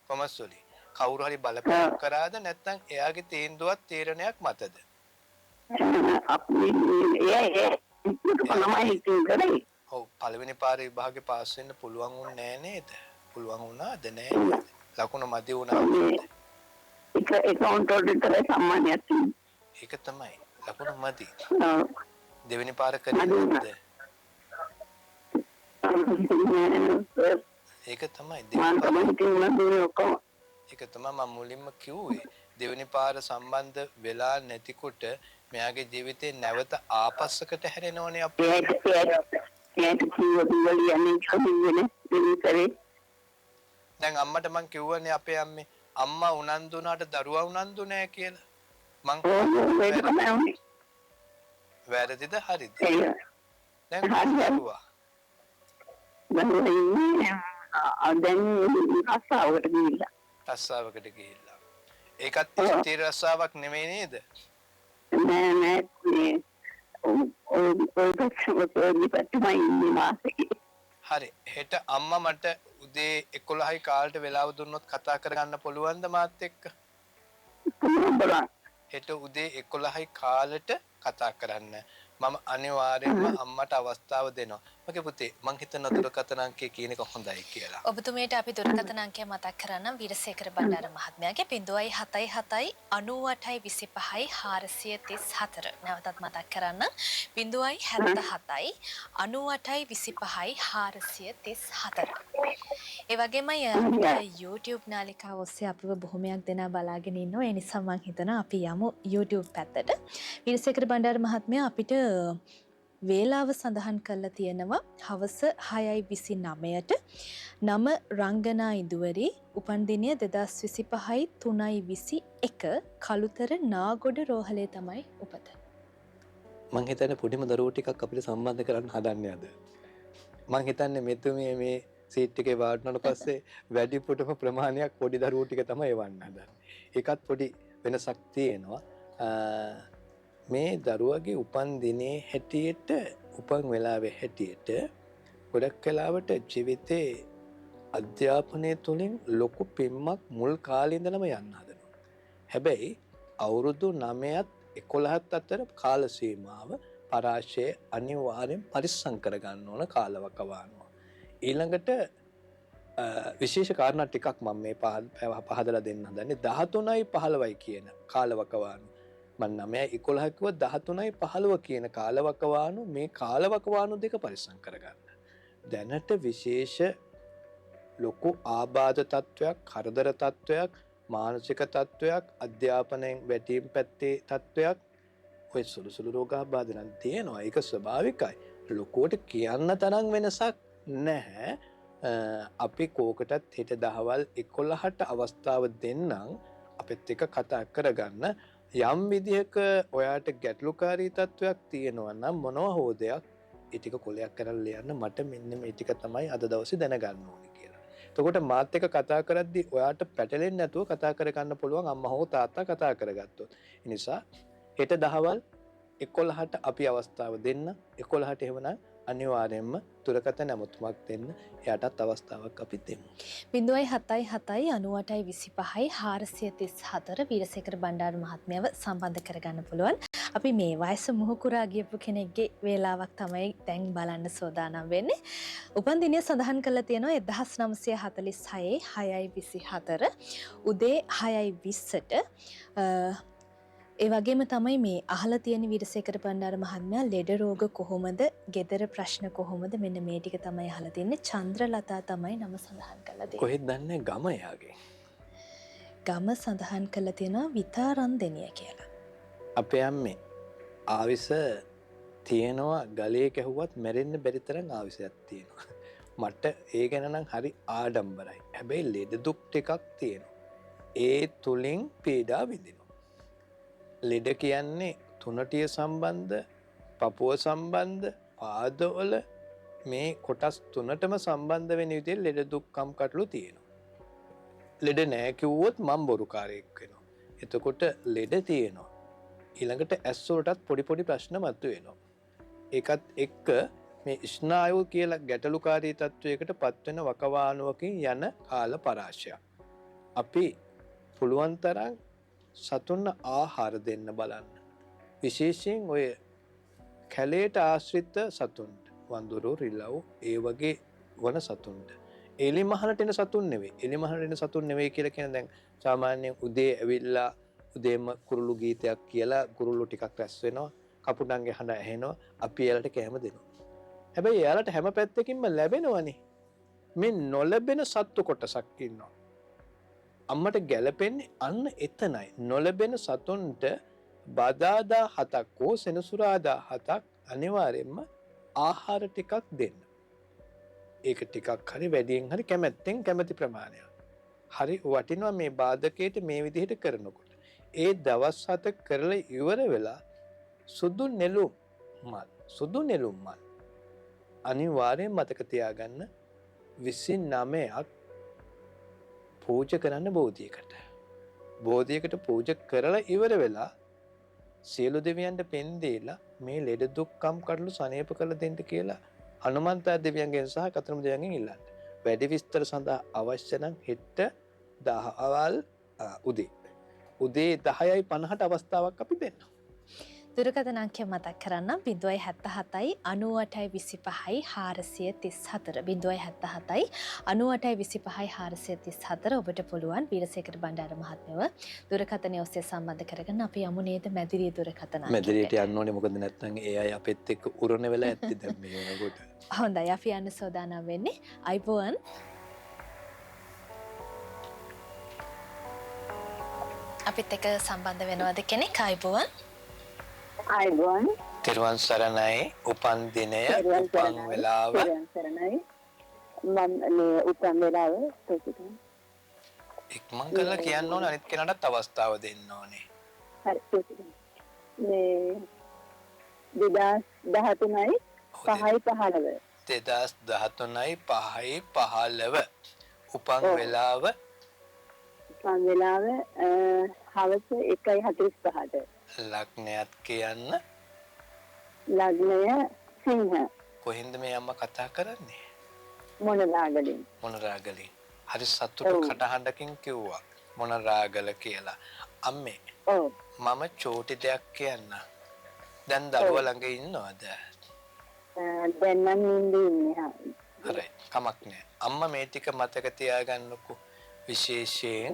Speaker 3: කොමස්සොලි. කවුරු හරි බලපෑම් කරාද නැත්නම් එයාගේ තීන්දුවක් තීරණයක් මතද? ඔව් පළවෙනි පාරේ විභාගේ පාස් වෙන්න පුළුවන් වුණේ නෑ නේද? පුළුවන් වුණාද නෑ නේද? ලකුණු මදි වුණාද?
Speaker 5: ඒක ඔන්ටෝඩ් විතර සම්මානයක් තියෙනවා.
Speaker 3: ඒක තමයි. ලකුණු මදි. දෙවෙනි පාර කරේ නැද්ද? ඒක තමයි ඒක තමයි මම මුලින්ම කිව්වේ. දෙවෙනි පාර සම්බන්ධ වෙලා නැතිකොට මෙයාගේ ජීවිතේ නැවත ආපස්සකට හැරෙනවනේ අපි. දැන් අම්මට මං කිව්වනේ අපේ අම්මේ අම්මා උනන්දු වුණාට දරුවා උනන්දු නෑ කියලා. මං වැරදිද හරිද? දැන් දරුවා රස්සාවකට ගිහිල්ලා. ඒකත් ස්ථිර රස්සාවක් නෙමෙයි නේද?
Speaker 5: නෑ
Speaker 3: හරි. හෙට අම්මා මට උදේ 11යි කාලට වෙලාව දුන්නොත් කතා කරගන්න පුළුවන්ද මාත් එක්ක? හෙට උදේ 11යි කාලට කතා කරන්න. මම අනිවාර්යෙන්ම අම්මට අවස්ථාව දෙනවා. මගේ පුතේ මං හිතන දුරකථන අංකය කියන එක හොඳයි කියලා.
Speaker 2: ඔබතුමීට අපි දුරකථන අංකය මතක් කරන්නම්. වීරසේකර බණ්ඩාර මහත්මයාගේ 077 98 25 434. නැවතත් මතක් කරන්නම් 077 98 25 434. ඒ වගේමයි YouTube නාලිකාව ඔස්සේ අපිව බොහොමයක් දෙනා බලාගෙන ඉන්නවා. ඒ නිසා මම හිතනවා අපි යමු YouTube පැත්තට. වීරසේකර බණ්ඩාර මහත්මයා අපිට වේලාව සඳහන් කරලා තියෙනවා හවස 6:29ට නම රංගනා ඉදුවරි උපන්දිනය 2025 3:21 කළුතර නාගොඩ රෝහලේ තමයි උපත.
Speaker 3: මං හිතන්නේ පොඩිම දරුවෝ ටිකක් අපිට සම්බන්ධ කරන්න හදන්නේ අද. මං හිතන්නේ මෙතුමිය මේ සීට් එකේ වාඩිවුණාට පස්සේ වැඩිපුරම ප්‍රමාණයක් පොඩි දරුවෝ ටික තමයි එවන්න හදන්නේ. ඒකත් පොඩි වෙනසක් තියෙනවා. මේ දරුවගේ උපන් දිනේ හැටියට උපන් වෙලාවේ හැටියට ගොඩක් වෙලාවට ජීවිතේ අධ්‍යාපනය තුළින් ලොකු පිම්මක් මුල් කාලේ ඉඳලම යන්න හදනවා. හැබැයි අවුරුදු 9ත් 11ත් අතර කාල සීමාව පරාශය අනිවාර්යෙන් පරිස්සම් කරගන්න ඕන කාලවකවානුව. ඊළඟට විශේෂ කාරණා ටිකක් මම මේ පහදලා දෙන්න හදන්නේ 13යි 15යි කියන කාලවකවානුව. මම 9 11 කිව්ව 13යි 15 කියන කාලවකවානු මේ කාලවකවානු දෙක පරිස්සම් කරගන්න. දැනට විශේෂ ලොකු ආබාධ තත්වයක්, කරදර තත්වයක්, මානසික තත්වයක්, අධ්‍යාපනයෙන් වැටීම් පැත්තේ තත්වයක් ඔය සුළු රෝගාබාධ නම් තියෙනවා. ඒක ස්වභාවිකයි. ලොකුවට කියන්න තරම් වෙනසක් නැහැ. අපි කෝකටත් හෙට දහවල් 11ට අවස්ථාව දෙන්නම් අපිත් එක්ක කතා කරගන්න. යම් විදිහක ඔයාට ගැටලුකාරී තත්වයක් තියෙනවා නම් මොනවා හෝ දෙයක් ඒ ටික කොලයක් කරලා ලියන්න මට මෙන්න මේ ටික තමයි අද දවසේ දැනගන්න ඕනේ කියලා. එතකොට මාත් එක්ක කතා කරද්දී ඔයාට පැටලෙන්නේ නැතුව කතා කරගන්න පුළුවන් අම්මා හෝ තාත්තා කතා කරගත්තොත්. ඒ නිසා හෙට දහවල් 11ට අපි අවස්ථාව දෙන්න. 11ට එහෙමනම් අනිවාර්යයෙන්ම දුරකථන නමුත්මක් දෙන්න. එයාටත් අවස්ථාවක් අපි දෙමු.
Speaker 2: 077 98 25 434 වීරසේකර බණ්ඩාර මහත්මයාව සම්බන්ධ කරගන්න පුළුවන්. අපි මේ වයස මුහුකුරා ගියපු කෙනෙක්ගේ වේලාවක් තමයි දැන් බලන්න සෝදානම් වෙන්නේ. උපන්දිනය සඳහන් කරලා තියෙනවා 1946 6:24 උදේ 6:20ට. ඒ වගේම තමයි මේ අහලා තියෙන වීරසේකර බණ්ඩාර මහත්මයා ලෙඩ රෝග කොහොමද, gedara ප්‍රශ්න කොහොමද, මෙන්න මේ ටික තමයි අහලා තින්නේ. චන්ද්‍රලතා තමයි නම සඳහන් කරලා තියෙන්නේ.
Speaker 3: කොහෙද දන්නේ ගම එයාගේ?
Speaker 2: ගම සඳහන් කරලා තියෙනවා විතාරන්දෙනිය කියලා.
Speaker 3: අපේ අම්මේ ආවිස තියෙනවා, ගලේ කැහුවත් මැරෙන්න බැරි තරම් ආවිසයක් තියෙනවා. මට ඒ ගැන නම් හරි ආඩම්බරයි. හැබැයි ලෙඩ දුක් ටිකක් තියෙනවා. ඒ තුලින් පීඩා විඳිනවා. ලෙඩ කියන්නේ තුනටිය සම්බන්ධ, පපුව සම්බන්ධ, පාදවල මේ කොටස් තුනටම සම්බන්ධ වෙන විදිහට ලෙඩ දුක් කම්කටොළු තියෙනවා. ලෙඩ නෑ කිව්වොත් මම බොරුකාරයෙක් වෙනවා. එතකොට ලෙඩ තියෙනවා. ඊළඟට ඇස් වලටත් පොඩි පොඩි ප්‍රශ්න මතුවෙනවා. ඒකත් එක්ක මේ ස්නායු කියලා ගැටලුකාරී තත්වයකට පත්වෙන වකවානුවකින් යන කාල පරාශයක්. අපි පුළුවන් තරම් සතුන්න ආහාර දෙන්න බලන්න. විශේෂයෙන් ඔය කැලේට ආශ්‍රිත සතුන්ට, වඳුරු, රිලව් ඒ වගේ වන සතුන්ට. එලි මහලට එන සතුන් නෙවෙයි. එලි මහලට එන සතුන් නෙවෙයි කියලා කියන දැන් සාමාන්‍යයෙන් උදේ ඇවිල්ලා උදේම කුරුළු ගීතයක් කියලා කුරුළු ටිකක් රැස් වෙනවා. කපුටන්ගේ හඬ ඇහෙනවා. අපි එයාලට කැම දෙනවා. හැබැයි එයාලට හැම පැත්තකින්ම ලැබෙනවනේ. මේ නොලැබෙන සත්තු කොටසක් ඉන්නවා. අම්මට ගැලපෙන්නේ අන්න එතනයි. නොලැබෙන සතුන්ට බදාදා 7ක් හෝ සෙනසුරාදා 7ක් අනිවාර්යයෙන්ම ආහාර ටිකක් දෙන්න. ඒක ටිකක් හරි වැඩියෙන් හරි කැමැත්තෙන් කැමැති ප්‍රමාණයක්. හරි වටිනවා මේ බාධකයට මේ විදිහට කරනකොට. ඒ දවස් 7 කරලා ඉවර වෙලා සුදු නෙළුම් මල් අනිවාර්යෙන් මතක තියාගන්න 29ක් පූජ කරන්න බෝධියකට. බෝධියකට පූජ කරලා ඉවර වෙලා සියලු දෙවියන්ට පෙන් දීලා මේ ලෙඩ දුක්කම් කටළු සනීප කරලා දෙන්න කියලා හනුමන්ත දෙවියන්ගෙන් සහ කතරම දෙවියන්ගෙන් ඉල්ලන්න. වැඩි විස්තර සඳහා අවශ්‍ය නම් හෙට දහවල් උදේ 10:50ට අවස්ථාවක් අපි දෙන්නවා.
Speaker 2: දුරකථන අංකය මතක් කරන්නම් 077 98 25 434 077 98 25 434 ඔබට පුළුවන් වීරසේකර බණ්ඩාර මහත්මයව දුරකථනය ඔස්සේ සම්බන්ධ කරගෙන අපි යමු නේද මැදිරිය දුරකථන අංකයට.
Speaker 3: මැදිරියට යන්න ඕනේ මොකද නැත්නම් ඒ අය අපෙත් එක්ක උරණ වෙලා ඇත්තේ දැන් මේ වෙනකොට.
Speaker 2: හොඳයි අපි යන්න සෝදානම් වෙන්නේ. අයිබෝන් අපිත් එක්ක සම්බන්ධ වෙනවද කෙනෙක්? අයිබෝන්
Speaker 5: ආයිබෝන්
Speaker 3: තෙරුවන් සරණයි. උපන් දිනය උපන් වෙලාව
Speaker 5: සරණයි මම මේ උපන් වෙලාව
Speaker 3: ඉක්මන් කරලා කියන්න ඕනේ. අනිත් කෙනාටත් අවස්ථාව දෙන්න ඕනේ.
Speaker 5: හරි මේ 2013යි 5:15
Speaker 3: 2013යි 5:15 උපන් වෙලාව
Speaker 5: හවස 1:45ට
Speaker 3: ලග්නයත් කියන්න.
Speaker 5: ලග්නය සිංහ.
Speaker 3: කොහෙන්ද මේ අම්මා කතා කරන්නේ?
Speaker 5: මොනරාගලින්.
Speaker 3: මොනරාගලින්. හරි සතුටු කටහඬකින් කිව්වා මොනරාගල කියලා. අම්මේ මම චෝටි දෙයක් කියන්න. දැන් දරුවා ළඟ ඉන්නවද?
Speaker 5: දැන් නම් ඉන්නේ.
Speaker 3: හරි කමක් නෑ. අම්මා මේ ටික මතක තියාගන්නකෝ. විශේෂයෙන්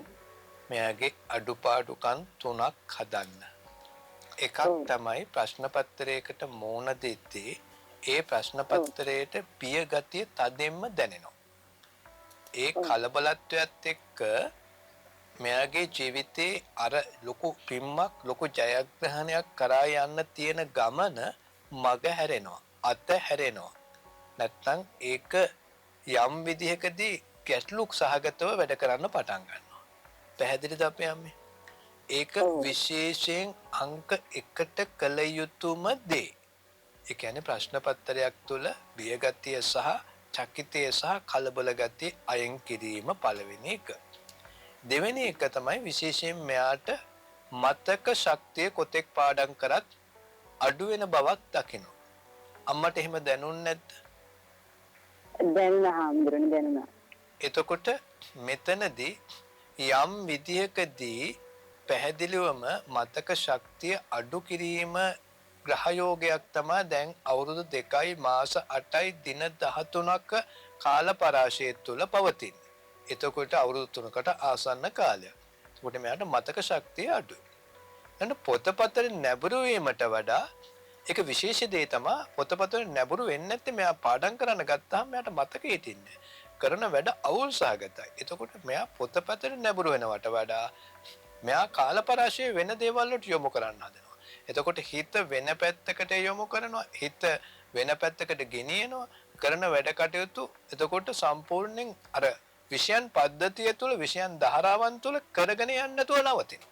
Speaker 3: මෙයාගේ අඩුපාඩුකම් 3ක් හදන්න. එකක් තමයි ප්‍රශ්න පත්‍රයකට මූණ දෙද්දී ඒ ප්‍රශ්න පත්‍රයට පිය ගතිය තදින්ම දැනෙනවා. ඒ කලබලත්වයත් එක්ක මෙයාගේ ජීවිතේ අර ලොකු පිම්මක් ලොකු ජයග්‍රහණයක් කරා යන්න තියෙන ගමන මග හැරෙනවා. අත හැරෙනවා. නැත්තම් ඒක යම් විදිහකදී ගැටලු සහගතව වැඩ කරන්න පටන් ගන්නවා. පැහැදිලිද අපේ අම්මේ? ඒක විශේෂයෙන් අංක 1ට කළ යුතුම දේ. ඒ කියන්නේ ප්‍රශ්න පත්‍රයක් තුළ බියගතිය සහ චකිතය සහ කලබල ගතිය අයින් කිරීම පළවෙනි එක. දෙවෙනි එක තමයි විශේෂයෙන් මෙයාට මතක ශක්තිය කොතෙක් පාඩම් කරත් අඩු වෙන බවක් දකින්න. අම්මට එහෙම දැනුන්නේ නැද්ද?
Speaker 5: දැනුණා හාමුදුරනේ දැනුණා.
Speaker 3: එතකොට මෙතනදී යම් විදියකදී පැහැදිලිවම මතක ශක්තිය අඩු කිරීම ග්‍රහයෝගයක් තමයි දැන් අවුරුදු 2යි මාස 8යි දින 13ක කාල පරාශය තුළ පවතින්නේ. එතකොට අවුරුදු 3කට ආසන්න කාලයක්. එතකොට මෙයාට මතක ශක්තිය අඩුයි. එහෙනම් පොතපතේ නැඹුරු වීමට වඩා ඒක විශේෂ දේ තමයි පොතපතේ නැඹුරු වෙන්නේ නැත්නම් මෙයා පාඩම් කරන්න ගත්තාම මෙයාට මතකෙ හිටින්නේ. කරන වැඩ අවුල් සහගතයි. එතකොට මෙයා පොතපතේ නැඹුරු වෙනවට වඩා මෙයා කාලපරාශය වෙන දේවල් වලට යොමු කරන්න හදනවා. එතකොට හිත වෙන පැත්තකට යොමු කරනවා. හිත වෙන පැත්තකට ගෙනියනවා. කරන වැඩ කටයුතු එතකොට සම්පූර්ණයෙන් අර විෂයන් පද්ධතිය තුළ විෂයන් ධාරාවන් තුළ කරගෙන යන්න නැතුව නවතිනවා.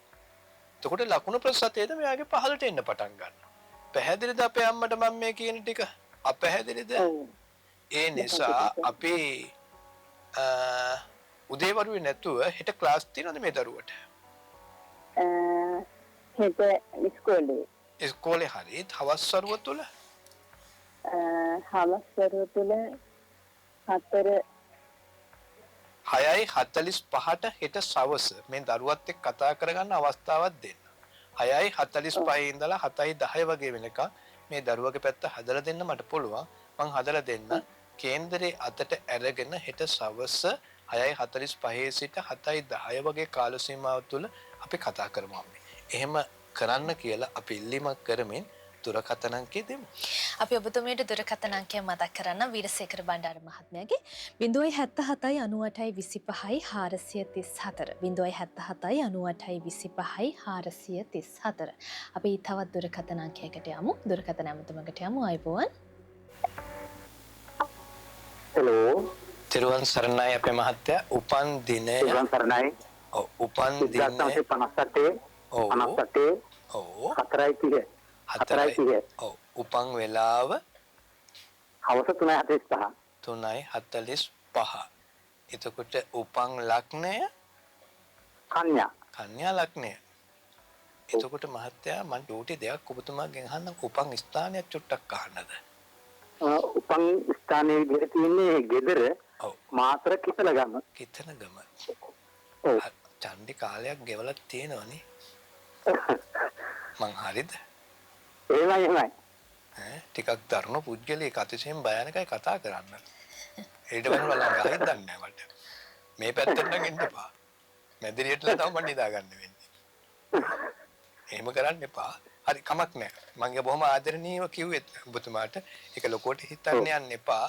Speaker 3: එතකොට ලකුණු ප්‍රතිශතයද මෙයාගේ පහළට එන්න පටන් ගන්නවා. පැහැදිලිද අපේ අම්මට මම මේ කියන ටික? අපැහැදිලිද? ඒ නිසා අපි උදේවරුේ නැතුව හෙට ක්ලාස් තියෙනවද මේ දරුවට?
Speaker 5: හෙට
Speaker 3: ඉස්කෝලේ හරි හවස් වරුව තුල
Speaker 5: හවස් වරුව තුල
Speaker 3: 6:45ට හෙට සවස මේ දරුවත් එක්ක කතා කරගන්න අවස්ථාවක් දෙන්න. 6:45 ඉඳලා 7:10 වගේ වෙනකන් මේ දරුවගේ පැත්ත හදලා දෙන්න මට පුළුවන්. මං හදලා දෙන්න. කේන්දරේ අතට අරගෙන හෙට සවස 6:45 සිට 7:10 වගේ කාල සීමාව තුළ අපි කතා කරමු අම්මේ. එහෙම කරන්න කියලා අපි ඉල්ලීමක් කරමින් දුරකථන අංකය දෙමු.
Speaker 2: අපි ඔබතුමියට දුරකථන අංකය මතක් කරන්න වීරසේකර බණ්ඩාර මහත්මයාගේ 077යි 98යි 25යි 434 077යි 98යි 25යි 434. අපි තවත් දුරකථන අංකයකට යමු. දුරකථන ඇමතුමකට යමු. අයබෝවන්.
Speaker 4: හෙලෝ.
Speaker 3: තිරුවන් සරණයි අපේ මහත්තයා. උපන් දිනය.
Speaker 4: තිරුවන් සරණයි.
Speaker 3: ඔව් උපන් දිනය
Speaker 4: 58 58
Speaker 3: ඔව්
Speaker 4: 4:30 4:30
Speaker 3: ඔව් උපන් වෙලාව
Speaker 4: හවස 3:45
Speaker 3: 3:45. එතකොට උපන් ලග්නය කන්‍යා ලග්නය. එතකොට මහත්තයා මම ඩියුටි දෙයක් ඔබතුමාගෙන් අහන්න උපන් ස්ථානය චුට්ටක් අහන්නද?
Speaker 4: උපන් ස්ථානයේ විදිහට තියෙන්නේ ගෙදර මාතර කිතලගම. ඔව්.
Speaker 3: චන්දි කාලයක් ගෙවලා තියෙනවනේ. මං හරිද?
Speaker 4: එහෙමයි.
Speaker 3: ටිකක් දරුණු පුද්ගලයෙක් අතිශයින් භයානකයි කතා කරන්න. ඊට වෙනම ළඟ ආයෙත් දන්නේ නැහැ මට. මේ පැත්තට නම් එන්න එපා. මැදිරියටලා තමයි මම නිදා ගන්න වෙන්නේ. එහෙම කරන්න එපා. හරි කමක් නැහැ. මම බොහොම ආදරණීයව කිව්වෙත් ඔබතුමාට ඒක ලොකෝට හිතන්න යන්න එපා.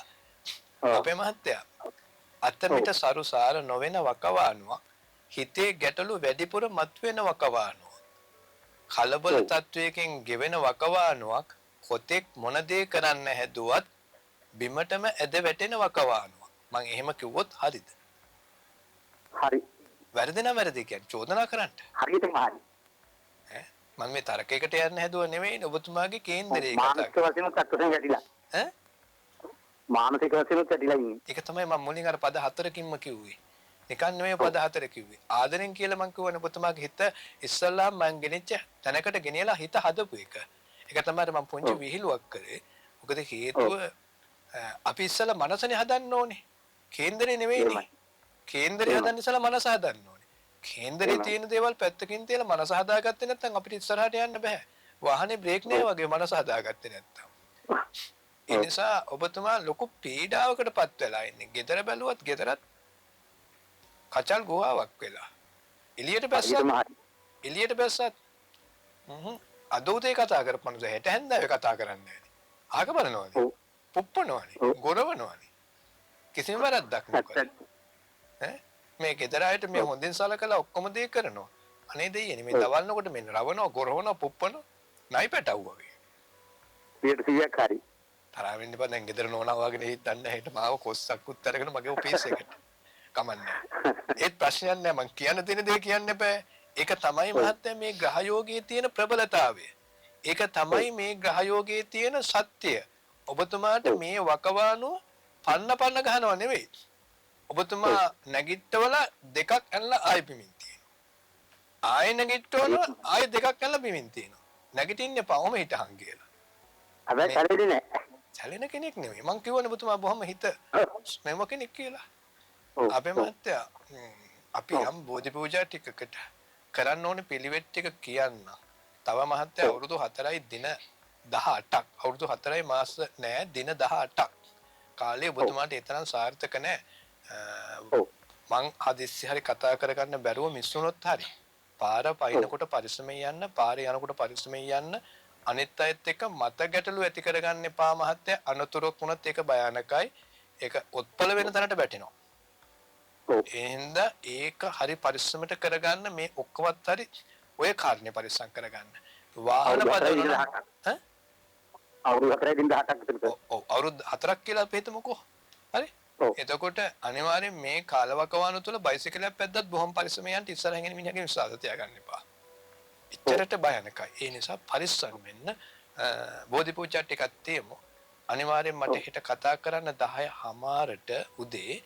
Speaker 3: අපේ මහත්තයා අතමිට සරුසාර නොවන වකවානුවක් හිතේ ගැටලු වැඩිපුර මතුවෙන වකවානුවක් කලබල තත්වයකින් ගෙවෙන වකවානුවක් කොතෙක් මොන දේ කරන්න හැදුවත් බිමටම ඇද වැටෙන වකවානුවක්. මම එහෙම කිව්වොත් හරිද?
Speaker 4: හරි.
Speaker 3: වැරදි නම් වැරදි කියන්නේ චෝදනා කරන්න.
Speaker 4: හරියටම හරි.
Speaker 3: මම මේ තරකයකට යන්න හැදුව නෙමෙයි ඔබතුමාගේ කේන්දරේ කතා.
Speaker 4: මානසික වශයෙන් තත්ත්වයෙන් ගැටිලා. මානසික වශයෙන් ගැටිලා ඉන්නේ.
Speaker 3: ඒක තමයි මම මුලින් අර පද 4කින්ම කිව්වේ. නිකන් නෙමෙයි පද 4 කිව්වේ. ආදරෙන් කියලා මම කියවනේ ඔබතුමාගේ හිත ඉස්සල්ලා මං ගෙනිච්ච තැනකට ගෙනියලා හිත හදපු එක. ඒක තමයි මම පුංචි විහිළුවක් කරේ. මොකද හේතුව අපි ඉස්සල්ලා මනසනේ හදන්න ඕනේ. කේන්දරේ නෙවෙයිනේ. කේන්දරේ හදන්න ඉස්සල්ලා මනස හදන්න ඕනේ. කේන්දරේ තියෙන දේවල් පැත්තකින් තියලා මනස හදාගත්තේ නැත්නම් අපිට ඉස්සරහට යන්න බෑ. වාහනේ බ්‍රේක් නෑ වගේ මනස හදාගත්තේ නැත්නම්. ඒ නිසා ඔබතුමා ලොකු පීඩාවකටපත් වෙලා ඉන්නේ. ගෙදර බැලුවත් ගෙදරත් කචල් ගෝවාවක් වෙලා. එළියට බැස්සත් අද උදේ කතා කරපන්නද හෙට හැන්දෑවේ කතා කරන්නේ නැහැ. ආක බලනවානේ.
Speaker 4: ඔව්.
Speaker 3: පුප්පනවානේ. ගොරවනවානේ. කිසිම වැරද්දක් නැහැ. ඈ මේ ගෙදර අයට මේ හොඳින් සලකලා ඔක්කොම දේ කරනවා. අනේ දෙයියනේ මේ දවල්නකොට මෙන්න රවනවා ගොරවනවා පුප්පනවා නයි පැටවු වගේ.
Speaker 4: 100ක් හරි.
Speaker 3: තරහ වෙන්න එපා දැන් ගෙදර නෝනා වගේ හිටන්න හෙට මාව කොස්සක් උත් අරගෙන මගේ ඔෆිස් එකට. කමන්නේ. ඒත් ප්‍රශ්නයක් නැහැ මං කියන්න තියෙන දේ කියන්න එපා. ඒක තමයි මහත්තයා මේ ග්‍රහ යෝගයේ තියෙන ප්‍රබලතාවය. ඒක තමයි මේ ග්‍රහ යෝගයේ තියෙන සත්‍යය. ඔබතුමාට මේ වකවානුව පන්න ගහනව නෙවෙයි. ඔබතුමා නැගිටවල දෙකක් ඇනලා ආයෙ පිමින් තියෙනවා. ආයෙ නැගිටවල ආයෙ දෙකක් ඇනලා පිමින් තියෙනවා. නැගිටින්න එපා ඔහම හිටහන් කියලා.
Speaker 4: හැබැයි කලෙන්නේ නැහැ.
Speaker 3: සැලෙන කෙනෙක් නෙවෙයි. මං කියවනේ ඔබතුමා බොහොම හිත මෙව කෙනෙක් කියලා. අපේ මහත්තයා අපි යම් බෝධි පූජා ටිකකට කරන්න ඕනේ පිළිවෙත් ටික කියන්න. තව මහත්තයා අවුරුදු 4යි දින 18ක් අවුරුදු 4යි මාස නෑ දින 18ක් කාලේ ඔබතුමාට ඒ තරම් සාර්ථක නෑ. මං හදිස්සි හරි කතා කරගන්න බැරුව මිස් වුණොත් හරි පාර පයින්නකොට පරිස්සමෙන් යන්න පාරේ යනකොට පරිස්සමෙන් යන්න අනිත් අයත් එක්ක මත ගැටලු ඇති කරගන්න එපා මහත්තයා. අනතුරක් වුණත් ඒක භයානකයි. ඒක ඔත්පල වෙන තැනට වැටෙනවා. එහෙනම් ඒක හරි පරිස්සමට කරගන්න මේ ඔක්කොවත් හරි ඔය කාරණේ පරිස්සම් කරගන්න. වාහන පදවල ඈ
Speaker 4: අවුරුදු 4කින් 18ක් විතර.
Speaker 3: ඔව් අවුරුදු 4ක් කියලා අපි හිතමුකෝ. හරි? එතකොට අනිවාර්යෙන් මේ කාලවකවානු තුල බයිසිකලයක් පැද්දත් බොහොම පරිස්සමෙන් යන්න ඉස්සරහින් එන මිනිහගේ විශ්වාසය තියාගන්න එපා. ඉච්චරට භයානකයි. ඒ නිසා පරිස්සම් වෙන්න බෝධි පූජා ටිකක් තියමු. අනිවාර්යෙන් මට හෙට කතා කරන්න 10:00ට උදේ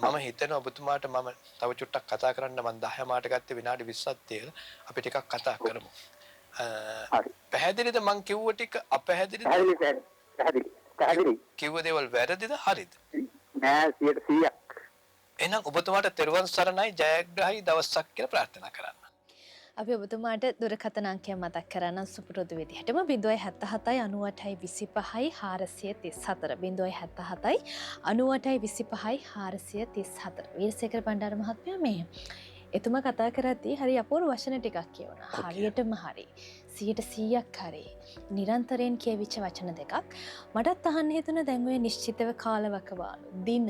Speaker 3: මම හිතන ඔබතුමාට මම තව චුට්ටක් කතා කරන්න මම 10 මාට ගත්තේ විනාඩි 20ක් තියලා අපි ටිකක් කතා කරමු. පැහැදිලිද මං කිව්ව ටික අපැහැදිලිද?
Speaker 4: පැහැදිලි.
Speaker 3: කිව්ව දේවල් වැරදිද හරිද?
Speaker 4: නෑ 100%ක්.
Speaker 3: එහෙනම් ඔබතුමාට තෙරුවන් සරණයි ජයග්‍රහී දවසක් කියලා ප්‍රාර්ථනා කරන්න.
Speaker 2: අපි ඔබතුමාට දුරකථන අංකය මතක් කරන්න සුපුරුදු විදිහටම 077 98 25 434 077 98 25 434 වීරසේකර බණ්ඩාර මහත්මයා මේ එතුමා කතා කරද්දී හරි අපූර්ව වචන ටිකක් කියවුණා. හරියටම හරි 100%ක් හරි නිරන්තරයෙන් කියවිච්ච වචන දෙකක් මටත් අහන්න හිතුණා. දැන් ඔය නිශ්චිතව කාලවකවානු දින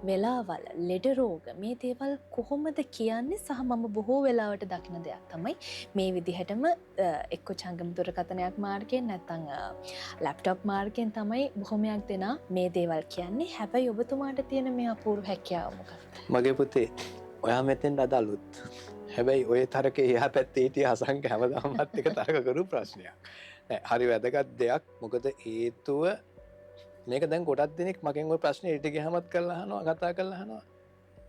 Speaker 2: වෙලාවල් ලෙඩ රෝග මේ දේවල් කොහොමද කියන්නේ සහ මම බොහෝ වෙලාවට දකින දෙයක් තමයි මේ විදිහටම එක්ක ජංගම දුරකථනයක් මාර්ගයෙන් නැත්නම් ලැප්ටොප් මාර්ගයෙන් තමයි බොහොමයක් දෙනා මේ දේවල් කියන්නේ. හැබැයි ඔබතුමාට තියෙන මේ අපූර්ව හැකියාව මොකක්ද?
Speaker 3: මගේ පුතේ ඔයා මෙතෙන් අදාළුත්. හැබැයි ඔය තරකේ එහා පැත්තේ හිටිය හසංක හැමදාමත් එක තරක කරු ප්‍රශ්නයක්. හරි වැදගත් දෙයක්. මොකද හේතුව මේක දැන් ගොඩක් දෙනෙක් මගෙන් ওই ප්‍රශ්නේ ඊට ගියමත් කරලා අහනවා කතා කරලා අහනවා.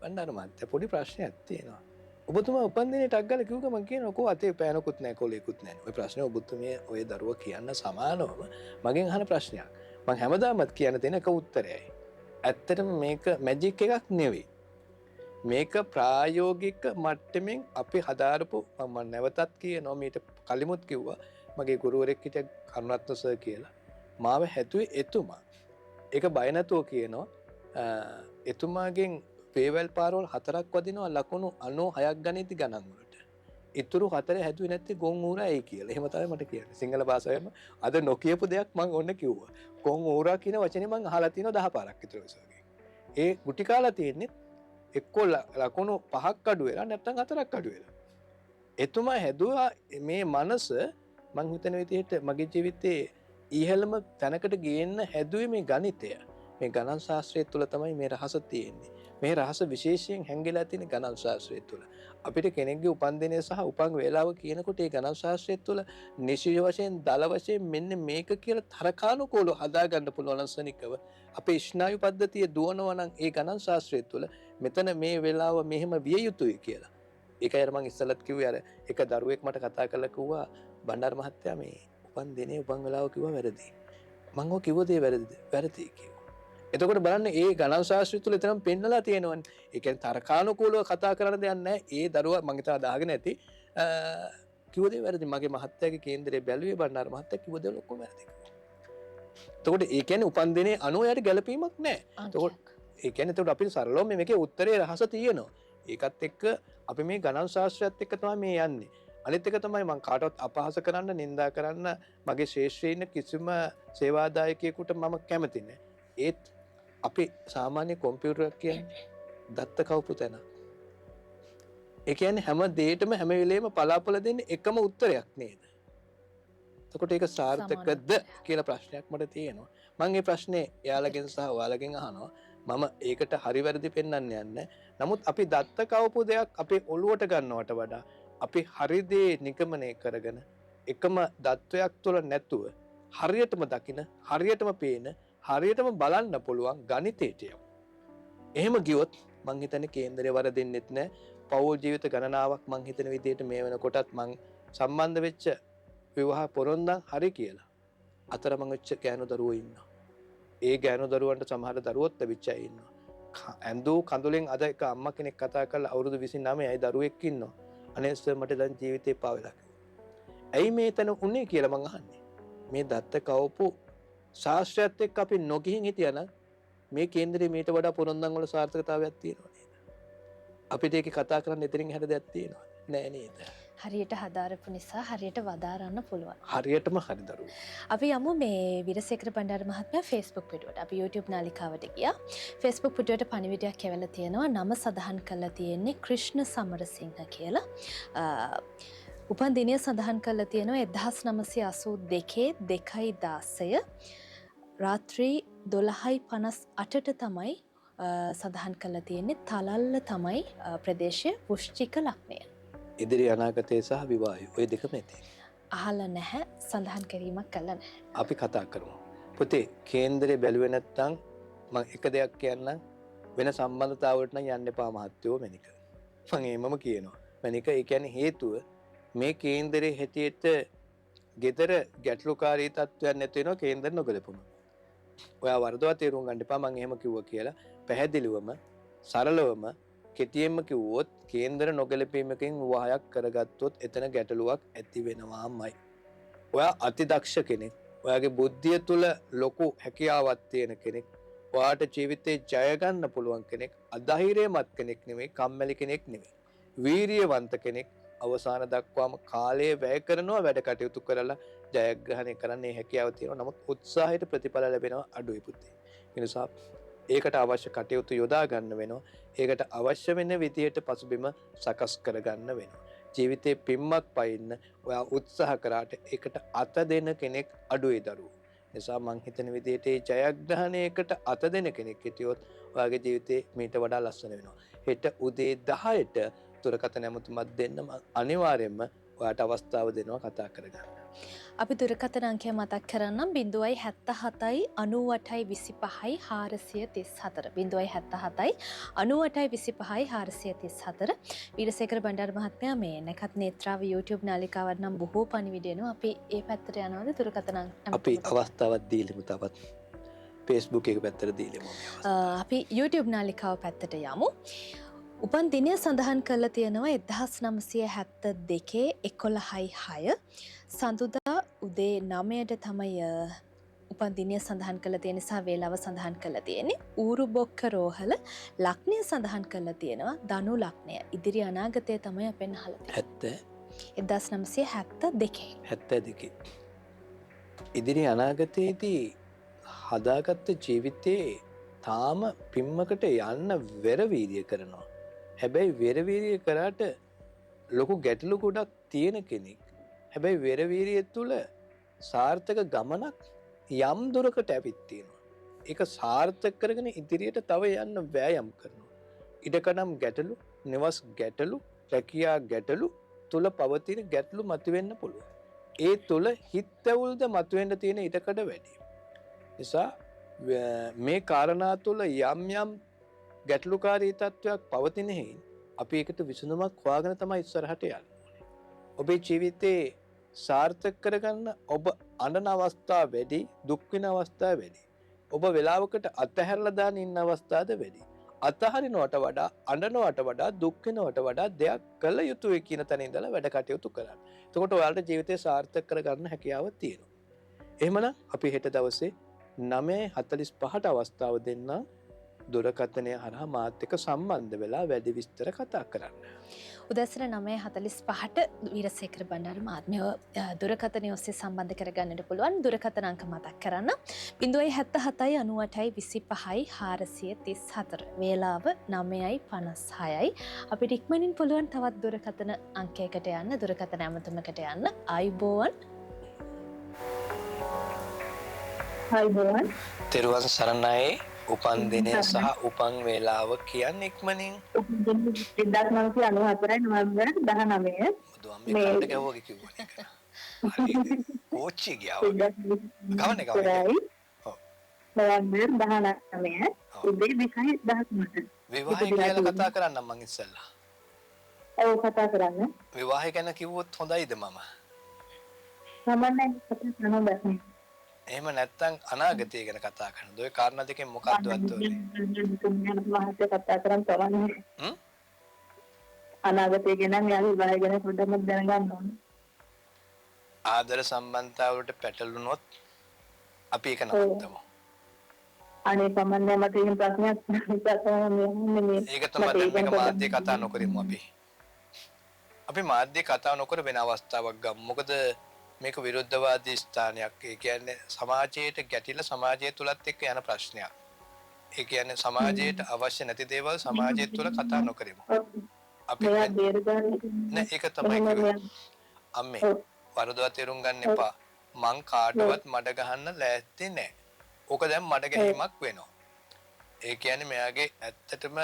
Speaker 3: බණ්ඩාර මහත්තයා පොඩි ප්‍රශ්නයක් තියෙනවා. ඔබතුමා උපන්දිනේ ටක් ගාලා කිව්වම මම කියනවා කො අතේ පෑනකුත් නැහැ කොලේකුත් නැහැ. ওই ප්‍රශ්නේ ඔබතුමිය ඔය දරුවා කියන්න සමානවම මගෙන් අහන ප්‍රශ්නයක්. මම හැමදාමත් කියන්න තියෙන එක උත්තරයයි. ඇත්තටම මේක මැජික් එකක් නෙවෙයි. මේක ප්‍රායෝගික මට්ටමින් අපි හදාරපු මම නැවතත් කියනවා මීට කලිමුත් කිව්වා මගේ ගුරුවරයෙක් හිටිය කරුණාරත්න සර් කියලා. මාව හැදුවේ එතුමා. ඒක බය නැතුව කියනවා එතුමාගෙන් වේවැල් පාරවල් 4ක් වදිනවා ලකුණු 96ක් ගණිතී ගණන් වලට. ඊතුරු 4 හැදුවේ නැත්තේ ගොන් ඌරායි කියලා. එහෙම තමයි මට කියන්නේ. සිංහල භාෂාවෙන් අද නොකියපු දෙයක් මම ඔන්න කිව්වා. ගොන් ඌරා කියන වචනේ මම අහලා තියෙනවා 10 පාරක් විතර ඔයසගේ. ඒ ගුටි කාලා තියෙන්නේ එක්කෝ ලකුණු 5ක් අඩු වෙලා නැත්නම් 4ක් අඩු වෙලා. එතුමා හැදුවා මේ මනස මං හිතන විදිහට මගේ ජීවිතේ ඉහළම තැනකට ගේන්න හැදුවේ මේ ගණිතය. මේ ගණන් ශාස්ත්‍රය තුළ තමයි මේ රහස තියෙන්නේ. මේ රහස විශේෂයෙන් හැංගිලා තියෙන ගණන් ශාස්ත්‍රය තුළ. අපිට කෙනෙක්ගේ උපන්දිනය සහ උපන් වේලාව කියනකොට ඒ ගණන් ශාස්ත්‍රය තුළ නිශ්චය වශයෙන් දල වශයෙන් මෙන්න මේක කියලා තරකානුකූලව හදාගන්න පුළුවන් ලස්සනිකව අපේ ස්නායු පද්ධතිය දුවනවා නම් ඒ ගණන් ශාස්ත්‍රය තුළ මෙතන මේ වෙලාව මෙහෙම විය යුතුයි කියලා. ඒකයි අර මම ඉස්සලත් කිව්වේ අර එක දරුවෙක් මට කතා කරලා කිව්වා බණ්ඩාර මහත්තයා මේ උපන් දිනේ උපන් වෙලාව කිව්වා වැරදි. මම ඔය කිව්ව දේ වැරදි කිව්වා. එතකොට බලන්න ඒ ගණන් ශාස්ත්‍රය තුළ එතරම් පෙන්නලා තියෙනවනේ. ඒ කියන්නේ තරකානුකූලව කතා කරන දෙයක් නැහැ. ඒ දරුවා මම හිතා දාගෙන ඇති කිව්ව දේ වැරදි. මගේ මහත්තයාගේ කේන්දරේ බැලුවේ බණ්ඩාර මහත්තයා කිව්ව දේ ඔක්කොම වැරදි. එතකොට ඒ කියන්නේ උපන් දිනේ අනෝ යට ගැළපීමක් නැහැ. එතකොට ඒ කියන්නේ එතකොට අපිට සරලව මේකේ උත්තරේ රහස තියෙනවා. ඒකත් එක්ක අපි මේ ගණන් ශාස්ත්‍රයත් එක්ක තමයි මේ යන්නේ. අනිත් එක තමයි මම කාටවත් අපහාස කරන්න නිඳා කරන්න මගේ ශේෂ්ත්‍රයේ ඉන්න කිසිම සේවාදායකයෙකුට මම කැමති නැහැ. ඒත් අපි සාමාන්‍ය කම්පියුටරයක් කියන්නේ දත්ත කවපු තැන. ඒ කියන්නේ හැම දෙයකම හැම වෙලේම පලාපල දෙන්නේ එකම උත්තරයක් නේද? එතකොට ඒක සාර්ථකද කියලා ප්‍රශ්නයක් මට තියෙනවා. මම මේ ප්‍රශ්නේ එයාලගෙන් සහ ඔයාලගෙන් අහනවා. මම ඒකට හරි වැරදි පෙන්වන්න යන්නේ. නමුත් අපි දත්ත කවපු දෙයක් අපේ ඔළුවට ගන්නවට වඩා අපි හරි දේ නිගමනය කරගෙන එකම දත්වයක් තුළ නැතුව හරියටම දකින, හරියටම පේන, හරියටම බලන්න පුළුවන් ගණිතයට යමු. එහෙම ගියොත් මං හිතන්නේ කේන්දරේ වරදින්නෙත් නැහැ. පෞල් ජීවිත ගණනාවක් මං හිතන විදිහට මේ වෙනකොටත් මං සම්බන්ධ වෙච්ච විවාහ පොරොන්දම් හරි කියලා. අතරමං වෙච්ච ගෑනු දරුවෝ ඉන්නවා. ඒ ගෑනු දරුවන්ට සමහර දරුවොත් ලැබිච්ච අය ඉන්නවා. ඇඳු කඳුලෙන් අද එක අම්මා කෙනෙක් කතා කරලා අවුරුදු 29යි දරුවෙක් ඉන්නවා. අනේ සර් මට දැන් ජීවිතේ පාවෙලා. ඇයි මේ තන උනේ කියලා මං අහන්නේ. මේ දත්ත කවපු ශාස්ත්‍රයත් එක්ක අපි නොගිහින් හිටියනම් මේ කේන්දරේ මීට වඩා පොරොන්දම් වල සාර්ථකතාවයක් තියෙනවා නේද? අපිට ඒක කතා කරන්න ඉතින් හැර දෙයක් තියෙනවා නෑ නේද?
Speaker 2: හරියට හදාරපු නිසා හරියට වදාරන්න පුළුවන්.
Speaker 3: හරියටම හරි දරුවෝ.
Speaker 2: අපි යමු මේ විරසේකර බණ්ඩාර මහත්මයා Facebook පිටුවට. අපි YouTube නාලිකාවට ගියා. Facebook පිටුවට පණිවිඩයක් එවලා තියෙනවා. නම සඳහන් කරලා තියෙන්නේ ක්‍රිෂ්ණ සමරසිංහ කියලා. උපන්දිනය සඳහන් කරලා තියෙනවා 1982 2/16 රාත්‍රී 12:58ට තමයි සඳහන් කරලා තියෙන්නේ. තලල්ල තමයි ප්‍රදේශයේ වෘශ්චික ලග්නය.
Speaker 3: ඉදිරි අනාගතය සහ විවාහය ඔය දෙකම ඇති.
Speaker 2: අහලා නැහැ, සඳහන් කිරීමක් කළා නැහැ.
Speaker 3: අපි කතා කරමු. පුතේ කේන්දරේ බැලුවේ නැත්නම් මම එක දෙයක් කියන්නම්. වෙන සම්බන්ධතාවලට නම් යන්න එපා මහත්තයෝ මැනික. මම එමම කියනවා. මැනික ඒ කියන්නේ හේතුව මේ කේන්දරේ හැටියට gedara ගැටලුකාරී තත්ත්වයක් නැති වෙනවා කේන්දර නොගලපුම. ඔයා වරදවා තේරුම් ගන්න එපා මම එහෙම කිව්වා කියලා. පැහැදිලිවම සරලවම කෙටියෙන්ම කිව්වොත් කේන්දර නොගැලපීමකින් විවාහයක් කරගත්තොත් එතන ගැටලුවක් ඇති වෙනවාමයි. ඔයා අතිදක්ෂ කෙනෙක්. ඔයාගේ බුද්ධිය තුල ලොකු හැකියාවක් තියෙන කෙනෙක්. ඔයාට ජීවිතේ ජය ගන්න පුළුවන් කෙනෙක්. අධෛර්යමත් කෙනෙක් නෙමෙයි, කම්මැලි කෙනෙක් නෙමෙයි. වීරියවන්ත කෙනෙක්. අවසාන දක්වාම කාලය වැය කරනවා වැඩ කටයුතු කරලා ජයග්‍රහණය කරන්න හැකියාව තියෙනවා. නමුත් උත්සාහයට ප්‍රතිඵල ලැබෙනවා අඩුයි පුතේ. ඒ නිසා ඒකට අවශ්‍ය කටයුතු යොදා ගන්න වෙනවා. ඒකට අවශ්‍ය වෙන විදියට පසුබිම සකස් කර ගන්න වෙනවා. ජීවිතේ පිම්මක් පයින්න ඔයා උත්සාහ කරාට ඒකට අත දෙන කෙනෙක් අඩුයි දරුවෝ. නිසා මං හිතන විදියට ඒ ජයග්‍රහණයකට අත දෙන කෙනෙක් හිටියොත් ඔයාගේ ජීවිතේ මීට වඩා ලස්සන වෙනවා. හෙට උදේ 10ට දුරකථන ඇමතුමක් දෙන්න මම අනිවාර්යයෙන්ම ඔයාට අවස්ථාව දෙනවා කතා කරගන්න.
Speaker 2: අපි දුරකථන අංකය මතක් කරන්නම් 077යි 98යි 25යි 434 077යි 98යි 25යි 434 වීරසේකර බණ්ඩාර මහත්මයා මේ නැකත් නේත්‍රාව YouTube නාලිකාවට නම් බොහෝ පණිවිඩ එනවා. අපි ඒ පැත්තට යනවාද දුරකථන
Speaker 3: අපි අවස්ථාවක් දීලමු තවත් Facebook එක පැත්තට දීලමු.
Speaker 2: අපි YouTube නාලිකාව පැත්තට යමු. උපන් දිනය සඳහන් කරලා තියෙනවා 1972 11/6 සඳුදා උදේ 9ට තමයි උපන් දිනය සඳහන් කරලා තියෙන නිසා වේලාව සඳහන් කරලා තියෙන්නේ. ඌරු බොක්ක රෝහල ලග්නය සඳහන් කරලා තියෙනවා ධනු ලග්නය. ඉදිරි අනාගතය තමයි අපෙන් අහලා තියෙන්නේ. 1972
Speaker 3: 72 ඉදිරි අනාගතයේදී හදාගත්ත ජීවිතේ තාම පිම්මකට යන්න වෙරවීර්ය කරනවා. හැබැයි වෙරවීරිය කරාට ලොකු ගැටලු ගොඩක් තියෙන කෙනෙක්. හැබැයි වෙරවීරිය තුළ සාර්ථක ගමනක් යම් දුරකට ඇවිත් තියෙනවා. ඒක සාර්ථක කරගෙන ඉදිරියට තව යන්න වෑයම් කරනවා. ඉඩකඩම් ගැටලු, නිවස් ගැටලු, රැකියා ගැටලු තුළ පවතින ගැටලු මතුවෙන්න පුළුවන්. ඒ තුළ හිත් ඇවුල්ද මතුවෙන්න තියෙන ඉඩකඩ වැඩි. නිසා මේ කාරණා තුළ යම් යම් ගැටලුකාරී තත්ත්වයක් පවතින හේයින් අපි ඒකට විසඳුමක් හොයාගෙන තමයි ඉස්සරහට යන්නේ. ඔබේ ජීවිතේ සාර්ථක කරගන්න ඔබ අඬන අවස්ථා වැඩි, දුක් වෙන අවස්ථා වැඩි. ඔබ වෙලාවකට අතහැරලා දාන ඉන්න අවස්ථාද වැඩි. අතහරිනවට වඩා, අඬනවට වඩා, දුක් වෙනවට වඩා දෙයක් කළ යුතුයි කියන තැන ඉඳලා වැඩ කටයුතු කරන්න. එතකොට ඔයාලට ජීවිතේ සාර්ථක කරගන්න හැකියාව තියෙනවා. එහෙමනම් අපි හෙට දවසේ 9:45ට අවස්ථාව දෙන්න දුරකථනය හරහා මාත් එක්ක සම්බන්ධ වෙලා වැඩි විස්තර කතා කරන්න.
Speaker 2: උදැසන 9:45ට වීරසේකර බණ්ඩාර මහත්මයව දුරකථනය ඔස්සේ සම්බන්ධ කරගන්නට පුළුවන්. දුරකථන අංක මතක් කරන්න 077 98 25 434 වේලාව 9:56යි. අපිට ඉක්මනින් පුළුවන් තවත් දුරකථන අංකයකට යන්න, දුරකථන ඇමතුමකට යන්න. ආයුබෝවන්.
Speaker 5: ආයුබෝවන්.
Speaker 3: තෙරුවන් සරණයි. උපන් දිනය සහ උපන් වේලාව කියන්නේ ඉක්මනින්
Speaker 5: 1994 නොවැම්බර් 19.
Speaker 3: බුදුහාමි කන්ට ගැවුවා කිව්වනේ. හරිද? කෝච්චි ගියා. ගමනේ ගමනේ. ඔව්.
Speaker 5: නොවැම්බර් 19 උදේ 2:13ට.
Speaker 3: විවාහය කියලා කතා කරන්නම් මං ඉස්සෙල්ලා.
Speaker 5: ඔව් කතා කරන්න.
Speaker 3: විවාහය ගැන කිව්වොත් හොඳයිද මම?
Speaker 5: සමන්නේ කතා කරන්න බෑ.
Speaker 3: එහෙම නැත්තම් අනාගතය ගැන කතා කරනද? ඔය කාරණා දෙකෙන් මොකක්ද වත්තෝනේ?
Speaker 5: මහත්ය කතා කරන් තවන්නේ. අනාගතය ගැන මෙයාගේ විවාහය ගැන පොඩ්ඩක් දැනගන්න ඕනේ.
Speaker 3: ආදර සම්බන්ධතාව වලට පැටළුනොත් අපි ඒක නවත්තමු.
Speaker 5: අනේ සම්බන්ධය මත තියෙන ප්‍රශ්නයක් මේ
Speaker 3: ඒක තමයි දැන් මේක මාධ්‍ය කතා නොකරමු අපි. අපි මාධ්‍ය කතා නොකර වෙන අවස්ථාවක් ගමු. මොකද මේක විරුද්ධවාදී ස්ථානයක්. ඒ කියන්නේ සමාජයට ගැටිලා සමාජය තුලත් එක්ක යන ප්‍රශ්නයක්. ඒ කියන්නේ සමාජයට අවශ්‍ය නැති දේවල් සමාජය තුල කතා නොකරමු. අපි නෑ ඒක තමයි කිව්වේ. අම්මේ වරදවා තේරුම් ගන්න එපා. මං කාටවත් මඩ ගහන්න ලෑස්ති නෑ. ඕක දැන් මඩ ගැනීමක් වෙනවා. ඒ කියන්නේ මෙයාගේ ඇත්තටම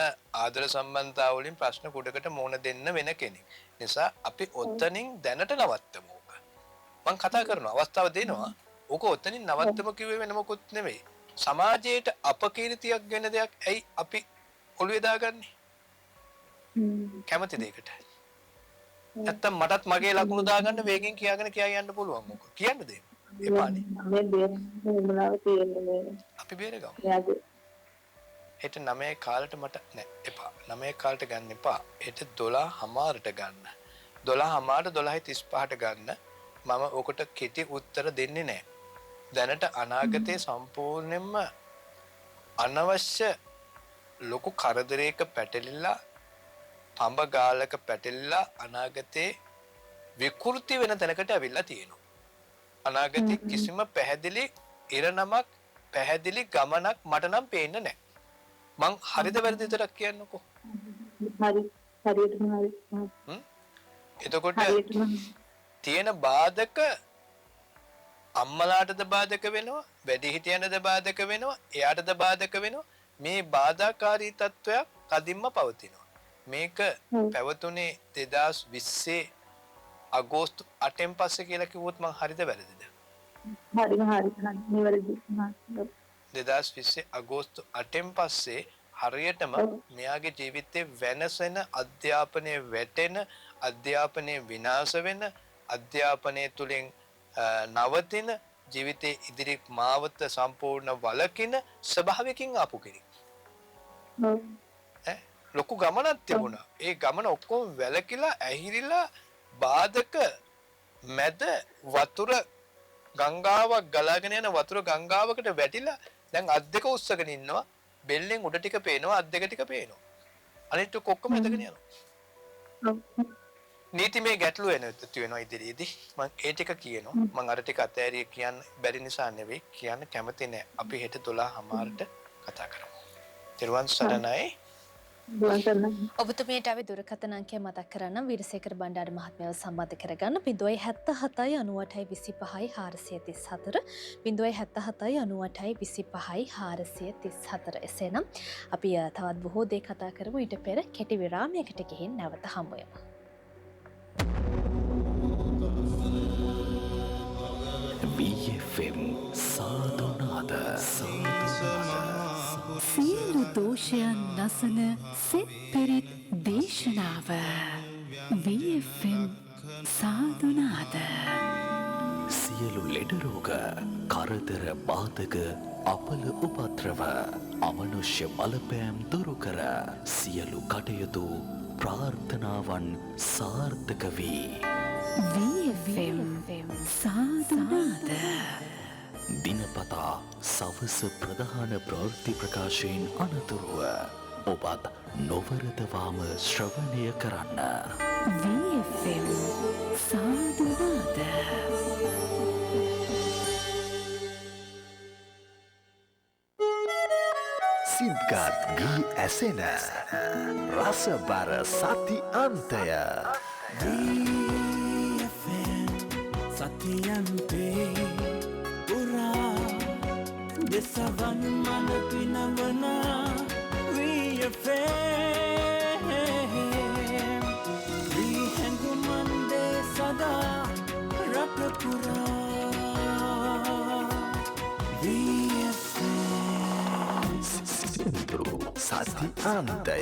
Speaker 3: ආදර සම්බන්ධතාව වලින් ප්‍රශ්න කුඩකට මුහුණ දෙන්න වෙන කෙනෙක්. නිසා අපි ඔතනින් දැනට නවත්තමු. මං කතා කරන අවස්ථාව දෙනවා. ඕක ඔතනින් නවත්තම කිව්වේ වෙන මොකුත් නෙමෙයි. සමාජයට අපකීර්තියක් වෙන දෙයක් ඇයි අපි ඔළුවේ දාගන්නේ? කැමති දෙයකට. නැත්තම් මටත් මගේ ලකුණු දාගන්න වේගෙන් කියාගෙන කියා යන්න පුළුවන් මොකක්. කියන්න දෙන්න. එපානේ.
Speaker 5: මේ බේරමලාව තියෙන්නේ.
Speaker 3: අපි බේරගමු. හෙට 9 කාලට මට නෑ එපා. 9 කාලට ගන්න එපා. හෙට 12:00ට ගන්න. 12:00ට 12:35ට ගන්න. මම ඔකට කෙටි උත්තර දෙන්නේ නැහැ. දැනට අනාගතයේ සම්පූර්ණයෙන්ම අනවශ්‍ය ලොකු කරදරයක පැටලිලා පඹ ගාලක පැටලිලා අනාගතේ විකෘති වෙන තැනකට ඇවිල්ලා තියෙනවා. අනාගතේ කිසිම පැහැදිලි ඉරණමක් පැහැදිලි ගමනක් මට නම් පේන්නේ නැහැ. මං හරිද වැරදිද විතරක් කියන්නකෝ.
Speaker 5: හරි හරියටම හරි.
Speaker 3: එතකොට තියෙන බාධක අම්මලාටද බාධක වෙනවා, වැඩිහිටියන්ටද බාධක වෙනවා, එයාටද බාධක වෙනවා. මේ බාධාකාරී තත්වයක් කදින්ම පවතිනවා. මේක පැවතුනේ 2020 අගෝස්තු 8න් පස්සේ කියලා කිව්වොත් මං හරිද වැරදිද?
Speaker 5: හරි නිවැරදි.
Speaker 3: 2020 අගෝස්තු 8න් පස්සේ හරියටම මෙයාගේ ජීවිතේ වෙනසෙන අධ්‍යාපනයේ වැටෙන අධ්‍යාපනයේ විනාශ වෙන අධ්‍යාපනය තුළින් නවතින ජීවිතයේ ඉදිරි මාවත සම්පූර්ණ වලකින ස්වභාවයකින් ආපු කෙනෙක්. ලොකු ගමනක් තිබුණා. ඒ ගමන ඔක්කොම වැලකිලා ඇහිරිලා බාධක මැද වතුර ගංගාවක් ගලාගෙන යන වතුර ගංගාවකට වැටිලා දැන් අත් දෙක උස්සගෙන ඉන්නවා. බෙල්ලෙන් උඩ ටික පේනවා, අත් දෙක ටික පේනවා. අනිත් ඔක්කොම ඇදගෙන යනවා. නීතිමය ගැටලු වෙනවා ඉදිරියේදී. මම ඒ ටික කියනවා. මම අර ටික අතෑරිය කියන්න බැරි නිසා නෙවෙයි, කියන්න කැමති නෑ. අපි හෙට 12:00ට කතා කරමු. තිරුවන් සරණයි.
Speaker 2: ඔබතුමියට අපි දුරකථන අංකය මතක් කරන්න වීරසේකර බණ්ඩාර මහත්මයාව සම්බන්ධ කරගන්න 077 98 25 434 077 98 25 434. එසේනම් අපි තවත් බොහෝ දේ කතා කරමු. ඊට පෙර කෙටි විරාමයකට ගිහින් නැවත හමු වෙමු.
Speaker 1: BFM සාදුනාද
Speaker 6: සියලු දෝෂයන් නසන සෙත් පෙරෙත් දේශනාව BFM සාදුනාද
Speaker 1: සියලු ලෙඩ රෝග කරදර බාධක අපල උපද්‍රව අමනුෂ්‍ය බලපෑම් දුරු කර සියලු කටයුතු ප්‍රාර්ථනාවන් සාර්ථක වේ.
Speaker 6: BFM සාදුනාද
Speaker 1: දිනපතා සවස ප්‍රධාන ප්‍රවෘත්ති ප්‍රකාශයෙන් අනතුරුව ඔබත් නොවරදවාම ශ්‍රවණය කරන්න.
Speaker 6: VFM සාදුනාද
Speaker 1: සිද්ගත් ගී ඇසෙන රසබර සති අන්තය
Speaker 7: සතියන්තේ පුරා දෙසවන් මන පිනවන වී හැඟුමන්දේ සදා රටපුරා
Speaker 1: සින්දුරු සති අන්තය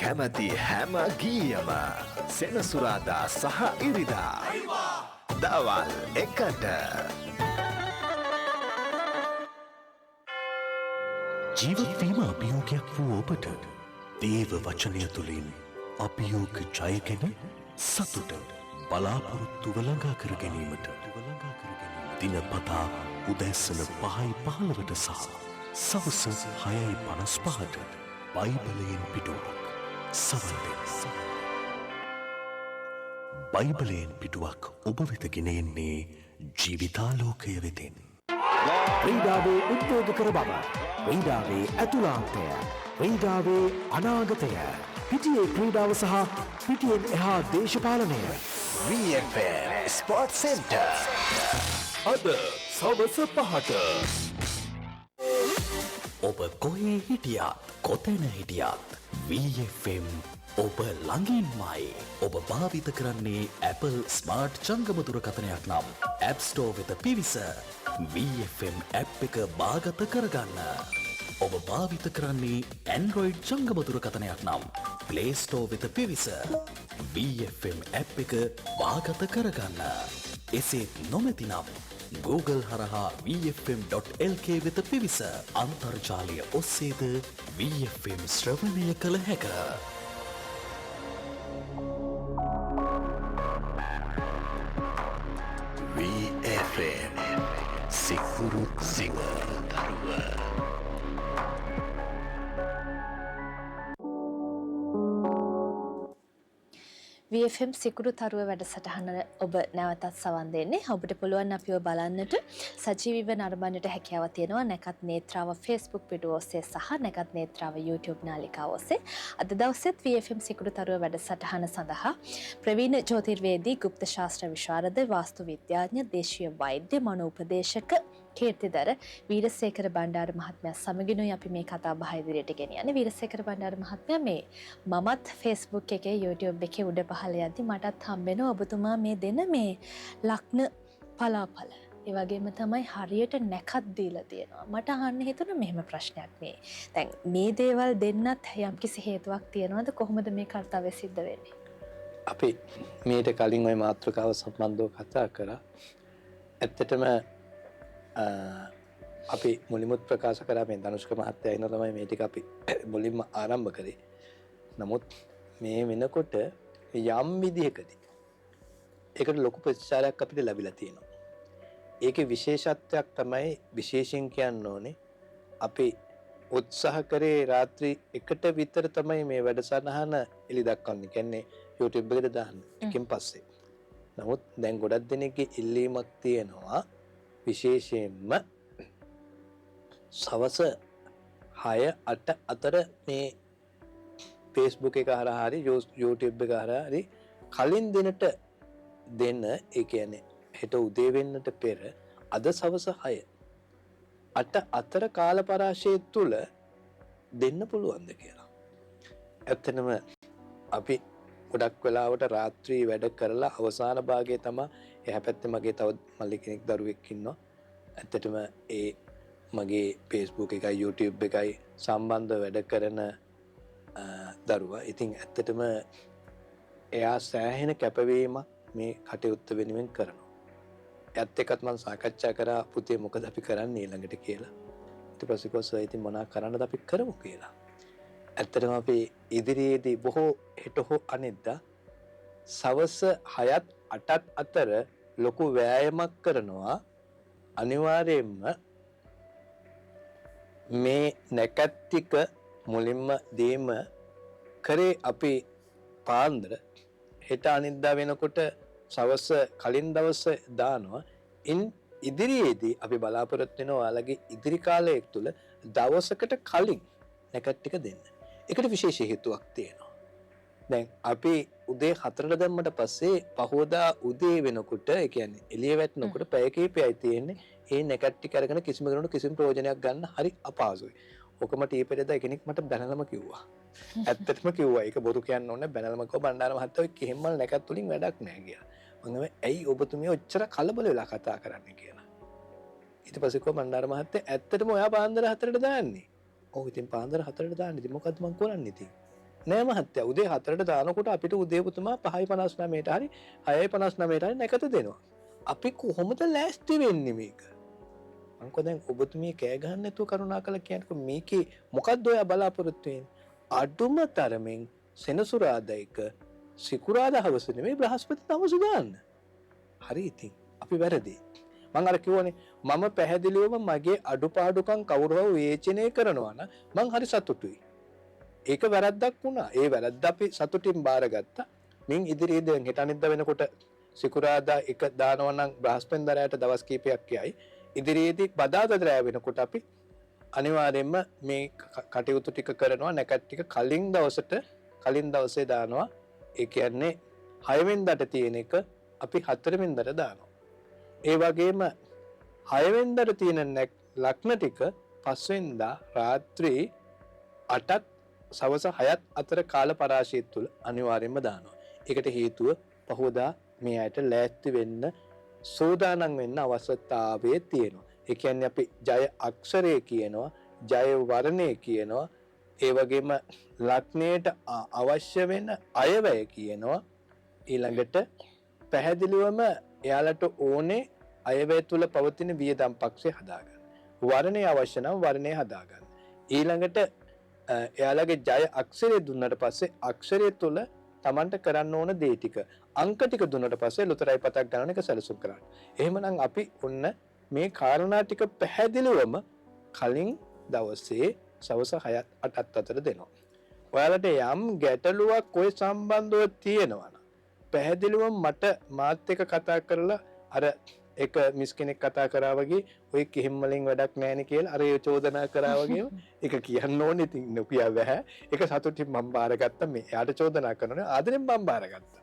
Speaker 1: කැමති හැම ගීයම සෙනසුරාදා සහ ඉරිදා දවල් 1ට ජීවත්වීම අභියෝගයක් වූ ඔබට දේව වචනය තුළින් අභියෝග ජයගෙන සතුට බලාපොරොත්තුව ළඟා කර ගැනීමට දිනපතා උදැසන 5:15ට සහ සවස 6:55ට බයිබලයෙන් පිටුවක් සවන් දෙන්න. බයිබලයෙන් පිටුවක් ඔබ වෙත ගෙන එන්නේ ජීවිතාලෝකය වෙතින්.
Speaker 8: ක්‍රීඩාවේ උද්වේග කර බව, ක්‍රීඩාවේ ඇතුළාන්තය, ක්‍රීඩාවේ අනාගතය, පිටියේ ක්‍රීඩාව සහ පිටියෙන් එහා දේශපාලනය.
Speaker 1: VFM ස්පෝර්ට් සෙන්ටර් අද සවස 5ට. ඔබ කොහේ හිටියත් කොතැන හිටියත් VFM ඔබ ළඟින්මයි. ඔබ භාවිත කරන්නේ Apple ස්මාර්ට් ජංගම දුරකථනයක් නම් App Store වෙත පිවිස VFM app එක බාගත කරගන්න. ඔබ භාවිත කරන්නේ Android ජංගම දුරකථනයක් නම් Play Store වෙත පිවිස VFM app එක බාගත කරගන්න. එසේත් නොමැතිනම් Google හරහා vfm.lk වෙත පිවිස අන්තර්ජාලය ඔස්සේද VFM ශ්‍රවණය කළ හැක. VFM සිකුරු තරුව.
Speaker 2: VFM සිකුරු තරුව වැඩසටහන ඔබ නැවතත් සවන් දෙන්නේ. ඔබට පුළුවන් අපිව බලන්නට සජීවීව නරඹන්නට හැකියාව තියෙනවා නැකත් නේත්‍රාව Facebook පිටුව ඔස්සේ සහ නැකත් නේත්‍රාව YouTube නාලිකාව ඔස්සේ. අද දවසෙත් VFM සිකුරු තරුව වැඩසටහන සඳහා ප්‍රවීණ ජ්‍යොතිර්වේදී ගුප්ත ශාස්ත්‍ර විශාරද වාස්තු විද්‍යාඥ දේශීය වෛද්‍ය මනෝපදේශක කීර්තිදර වීරසේකර බණ්ඩාර මහත්මයා සමගිනුයි අපි මේ කතා බහ ඉදිරියට ගෙනියන්නේ. වීරසේකර බණ්ඩාර මහත්මයා මේ මමත් Facebook එකේ YouTube එකේ උඩ පහළ යද්දි මටත් හම්බෙනවා ඔබතුමා මේ දෙන මේ ලග්න පලාපල. ඒ වගේම තමයි හරියට නැකත් දීලා තියෙනවා. මට අහන්න හිතුණා මෙහෙම ප්‍රශ්නයක් මේ. දැන් මේ දේවල් දෙන්නත් යම්කිසි හේතුවක් තියෙනවද? කොහොමද මේ කාර්යය සිද්ධ වෙන්නේ?
Speaker 3: අපි මීට කලින් ওই මාතෘකාව සම්බන්ධව කතා කරා. ඇත්තටම අපි මුලින්ම ප්‍රකාශ කරා මේ ධනුෂ්ක මහත්තයා ඉන්න තමයි මේ ටික අපි මුලින්ම ආරම්භ කරේ. නමුත් මේ වෙනකොට යම් විදිහකදී ඒකට ලොකු ප්‍රතිචාරයක් අපිට ලැබිලා තියෙනවා. ඒකේ විශේෂත්වයක් තමයි විශේෂයෙන් කියන්න ඕනේ අපි උත්සාහ කරේ රාත්‍රී 1ට විතර තමයි මේ වැඩසටහන එලි දක්වන්නේ. කියන්නේ YouTube එකට දාන්න. එකෙන් පස්සේ. නමුත් දැන් ගොඩක් දෙනෙක්ගේ ඉල්ලීමක් තියෙනවා විශේෂයෙන්ම සවස 6-8 අතර මේ Facebook එක හරහා හරි YouTube එක හරහා හරි කලින් දිනට දෙන්න. ඒ කියන්නේ හෙට උදේ වෙන්නට පෙර අද සවස 6-8 අතර කාල පරාසය තුල දෙන්න පුළුවන්ද කියලා. ඇත්තටම අපි ගොඩක් වෙලාවට රාත්‍රී වැඩ කරලා අවසාන භාගයේ තමයි එහා පැත්තේ මගේ තව මල්ලි කෙනෙක් දරුවෙක් ඉන්නවා. ඇත්තටම ඒ මගේ Facebook එකයි YouTube එකයි සම්බන්ධ වැඩ කරන දරුවා. ඉතින් ඇත්තටම එයා සෑහෙන කැපවීමක් මේ කටයුත්ත වෙනුවෙන් කරනවා. එයත් එක්කත් මම සාකච්ඡා කරා පුතේ මොකද අපි කරන්නේ ඊළඟට කියලා. ඊට පස්සේ කොහොමද ඉතින් මොනා කරන්නද අපි කරමු කියලා. ඇත්තටම අපි ඉදිරියේදී බොහෝ හෙට හෝ අනිද්දා සවස් 6ත් 8ත් අතර ලොකු වෑයමක් කරනවා. අනිවාර්යයෙන්ම මේ නැකත් ටික මුලින්ම දීම කරේ අපි පාන්දර හෙට අනිද්දා වෙනකොට සවස කලින් දවස දානවා. ඉන් ඉදිරියේදී අපි බලාපොරොත්තු වෙනවා ඔයාලගේ ඉදිරි කාලයක් තුල දවසකට කලින් නැකත් ටික දෙන්න. ඒකට විශේෂ හේතුවක් තියෙනවා. දැන් අපි උදේ 4ට දැම්මට පස්සේ පහෝදා උදේ වෙනකොට ඒ කියන්නේ එළිය වැටෙනකොට පැය කිහිපයයි තියෙන්නේ. ඒ නැකත් ටික අරගෙන කිසිම කෙනෙකුට කිසිම ප්‍රයෝජනයක් ගන්න හරි අපහසුයි. ඔකම ටීපෙරේදා කෙනෙක් මට බැනලම කිව්වා. ඇත්තටම කිව්වා. ඒක බොරු කියන්න ඕනේ. බැනලම කිව්වා බණ්ඩාර මහත්තයා ඔය කිහිම්මල් නැකත් වලින් වැඩක් නැහැ කියලා. මම ඇයි ඔබතුමිය ඔච්චර කලබල වෙලා කතා කරන්නේ කියලා. ඊට පස්සේ කිව්වා බණ්ඩාර මහත්තයා ඇත්තටම ඔයා පාන්දර 4ට දාන්නේ. ඔව් ඉතින් පාන්දර 4ට දාන්නේ. ඉතින් මොකද්ද මං කරන්නේ ඉතින්? නෑ මහත්තයා උදේ 4ට දානකොට අපිට උදේ පුතුමා 5:59ට හරි 6:59ට හරි නැකත දෙනවා. අපි කොහොමද ලෑස්ති වෙන්නේ මේක? මං කො දැන් ඔබතුමිය කෑ ගහන්න නැතුව කරුණාකරලා කියන්නකො මේකේ මොකද්ද ඔයා බලාපොරොත්තු වෙන්නේ? අඩුම තරමින් සෙනසුරාදා එක සිකුරාදා හවස නෙමෙයි බ්‍රහස්පති දවස දාන්න. හරි ඉතින් අපි වැරදි. මං අර කිව්වනේ මම පැහැදිලිවම මගේ අඩුපාඩුකම් කවුරු හෝ විවේචනය කරනවා නම් මං හරි සතුටුයි. ඒක වැරද්දක් වුණා. ඒ වැරද්ද අපි සතුටින් බාරගත්තා. මින් ඉදිරියේ දැන් හෙට අනිද්දා වෙනකොට සිකුරාදා එක දානවා නම් බ්‍රහස්පතින්දරයට දවස් කීපයක් යයි. ඉදිරියේදී බදාදා රැය වෙනකොට අපි අනිවාර්යයෙන්ම මේ කටයුතු ටික කරනවා. නැකත් ටික කලින් දවසේ දානවා. ඒ කියන්නේ 6 වෙනිදාට තියෙන එක අපි 4 වෙනිදාට දානවා. ඒ වගේම 6 වෙනිදාට තියෙන ලග්න ටික 5 වෙනිදා රාත්‍රී 8ත් සවස 6ත් අතර කාල පරාශය තුල අනිවාර්යයෙන්ම දානවා. ඒකට හේතුව පහවදා මේ අයට ලෑස්ති වෙන්න සූදානම් වෙන්න අවශ්‍යතාවය තියෙනවා. ඒ කියන්නේ අපි ජය අක්ෂරය කියනවා, ජය වර්ණය කියනවා, ඒ වගේම ලග්නයට අවශ්‍ය වෙන අයවැය කියනවා. ඊළඟට පැහැදිලිවම එයාලට ඕනේ අයවැය තුල පවතින වියදම් පක්ෂය හදාගන්න. වර්ණය අවශ්‍ය නම් වර්ණය හදාගන්න. ඊළඟට එයාලගේ ජය අක්ෂරය දුන්නට පස්සේ අක්ෂරය තුල Tamanට කරන්න ඕන දේ ටික අංක ටික දුන්නට පස්සේ ලොතරැයි පතක් ගන්න එක සැලසුම් කරන්න. එහෙමනම් අපි ඔන්න මේ කාරණා ටික පැහැදිලිවම කලින් දවසේ සවස් 6ත් 8ත් අතර දෙනවා. ඔයාලට යම් ගැටලුවක් ඔය සම්බන්ධව තියෙනවා නම් පැහැදිලිවම මාත් එක්ක කතා කරලා අර එක මිස් කෙනෙක් කතා කරා වගේ ඔය කිහිම් වලින් වැඩක් නැහෙනි කියලා අර චෝදනා කරා වගේම ඒක කියන්න ඕනේ. ඉතින් නොකිය බෑ. ඒක සතුටින් මම බාරගත්තා. මේ එයාට චෝදනා කරනවා ආදරෙන් මම බාරගත්තා.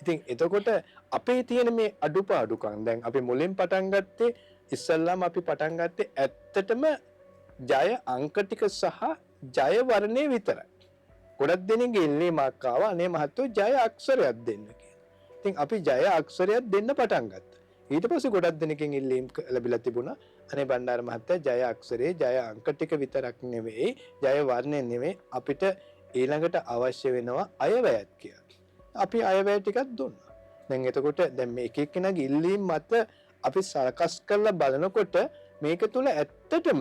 Speaker 3: ඉතින් එතකොට අපේ තියෙන මේ අඩුපාඩුකම් දැන් අපි මුලින් පටන් ගත්තේ ඉස්සල්ලාම අපි පටන් ගත්තේ ඇත්තටම ජය අංක ටික සහ ජය වර්ණය විතරයි. ගොඩක් දෙනෙක්ගේ ඉල්ලීමක් ආවා අනේ මහත්තයෝ ජය අක්ෂරයක් දෙන්න කියලා. ඉතින් අපි ජය අක්ෂරයක් දෙන්න පටන් ගත්තා. ඊට පස්සේ ගොඩක් දෙනෙක්ගෙන් ඉල්ලීම් ලැබිලා තිබුණා අනේ බණ්ඩාර මහත්තයා ජය අක්ෂරේ ජය අංක ටික විතරක් නෙවෙයි ජය වර්ණය නෙවෙයි අපිට ඊළඟට අවශ්‍ය වෙනවා අයවැයත් කියලා. අපි අයවැය ටිකක් දුන්නා. දැන් එතකොට දැන් මේ එක එක්කෙනාගේ ඉල්ලීම් මත අපි සකස් කරලා බලනකොට මේක තුල ඇත්තටම